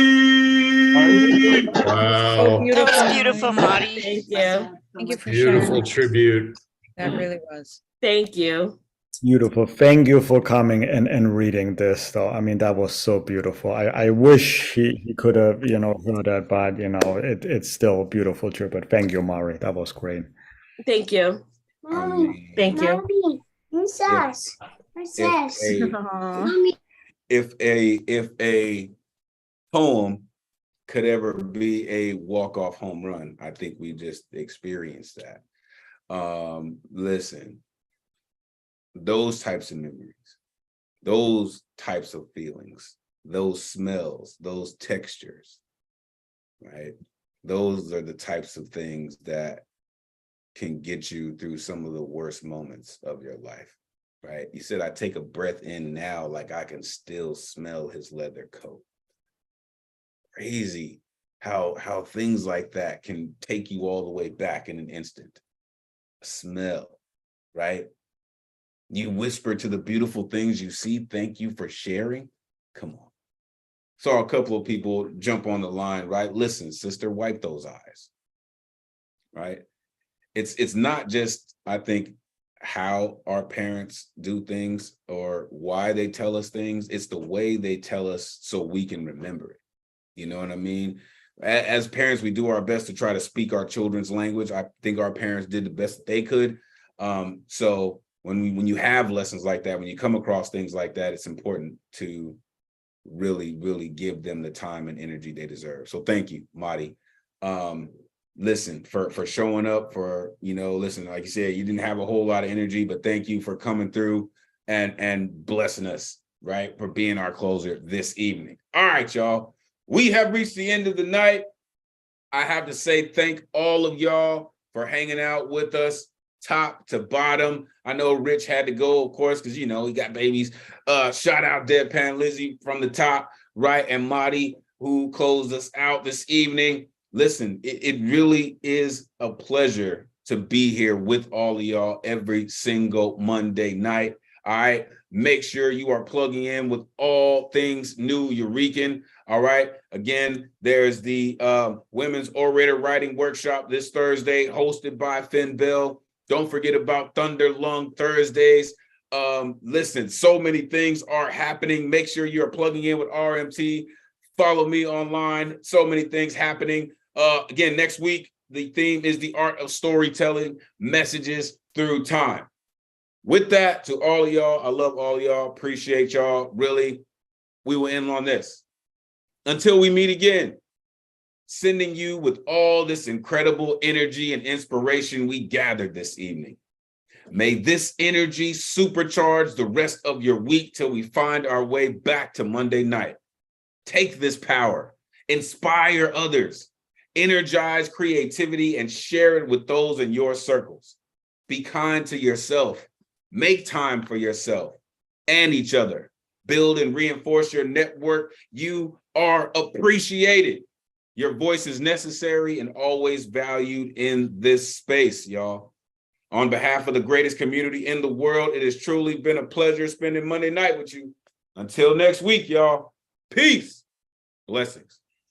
Wow. That was beautiful, Marty. Thank you. Thank you for Beautiful sharing. tribute. That really was. Thank you. Beautiful. Thank you for coming and reading this, though. I mean, that was so beautiful. I wish he could have, heard that, but, it's still a beautiful tribute. Thank you, Mari. That was great. Thank you. Thank you. If a poem could ever be a walk-off home run, I think we just experienced that. Listen, those types of memories, those types of feelings, those smells, those textures, right? Those are the types of things that can get you through some of the worst moments of your life, right? You said, I take a breath in now, like I can still smell his leather coat. Crazy how things like that can take you all the way back in an instant. A smell, right? You whisper to the beautiful things you see, thank you for sharing. Come on. Saw a couple of people jump on the line, right? Listen, sister, wipe those eyes, right? It's not just, I think, how our parents do things or why they tell us things. It's the way they tell us so we can remember it. You know what I mean? As parents, we do our best to try to speak our children's language. I think our parents did the best that they could. So when you have lessons like that, when you come across things like that, it's important to really, really give them the time and energy they deserve. So thank you, Madi. Listen, for showing up, for, listen, like you said, you didn't have a whole lot of energy, but thank you for coming through and blessing us, right? For being our closer this evening. All right, y'all. We have reached the end of the night. I have to say thank all of y'all for hanging out with us, top to bottom. I know Rich had to go, of course, because, he got babies. Shout out Deadpan Lizzie from the top, right? And Madi, who closed us out this evening. Listen, it really is a pleasure to be here with all of y'all every single Monday night. All right. Make sure you are plugging in with all things New Eurekan. All right. Again, there's the Women's Orator Writing Workshop this Thursday, hosted by Finn Bell. Don't forget about Thunder Lung Thursdays. Listen, so many things are happening. Make sure you're plugging in with RMT. Follow me online. So many things happening. Again, next week, the theme is the art of storytelling, messages through time. With that, to all of y'all, I love all of y'all. Appreciate y'all. Really, we will end on this. Until we meet again, sending you with all this incredible energy and inspiration we gathered this evening. May this energy supercharge the rest of your week till we find our way back to Monday night. Take this power, inspire others, energize creativity, and share it with those in your circles. Be kind to yourself. Make time for yourself and each other. Build and reinforce your network. You are appreciated. Your voice is necessary and always valued in this space, y'all. On behalf of the greatest community in the world, it has truly been a pleasure spending Monday night with you. Until next week, y'all. Peace. Blessings.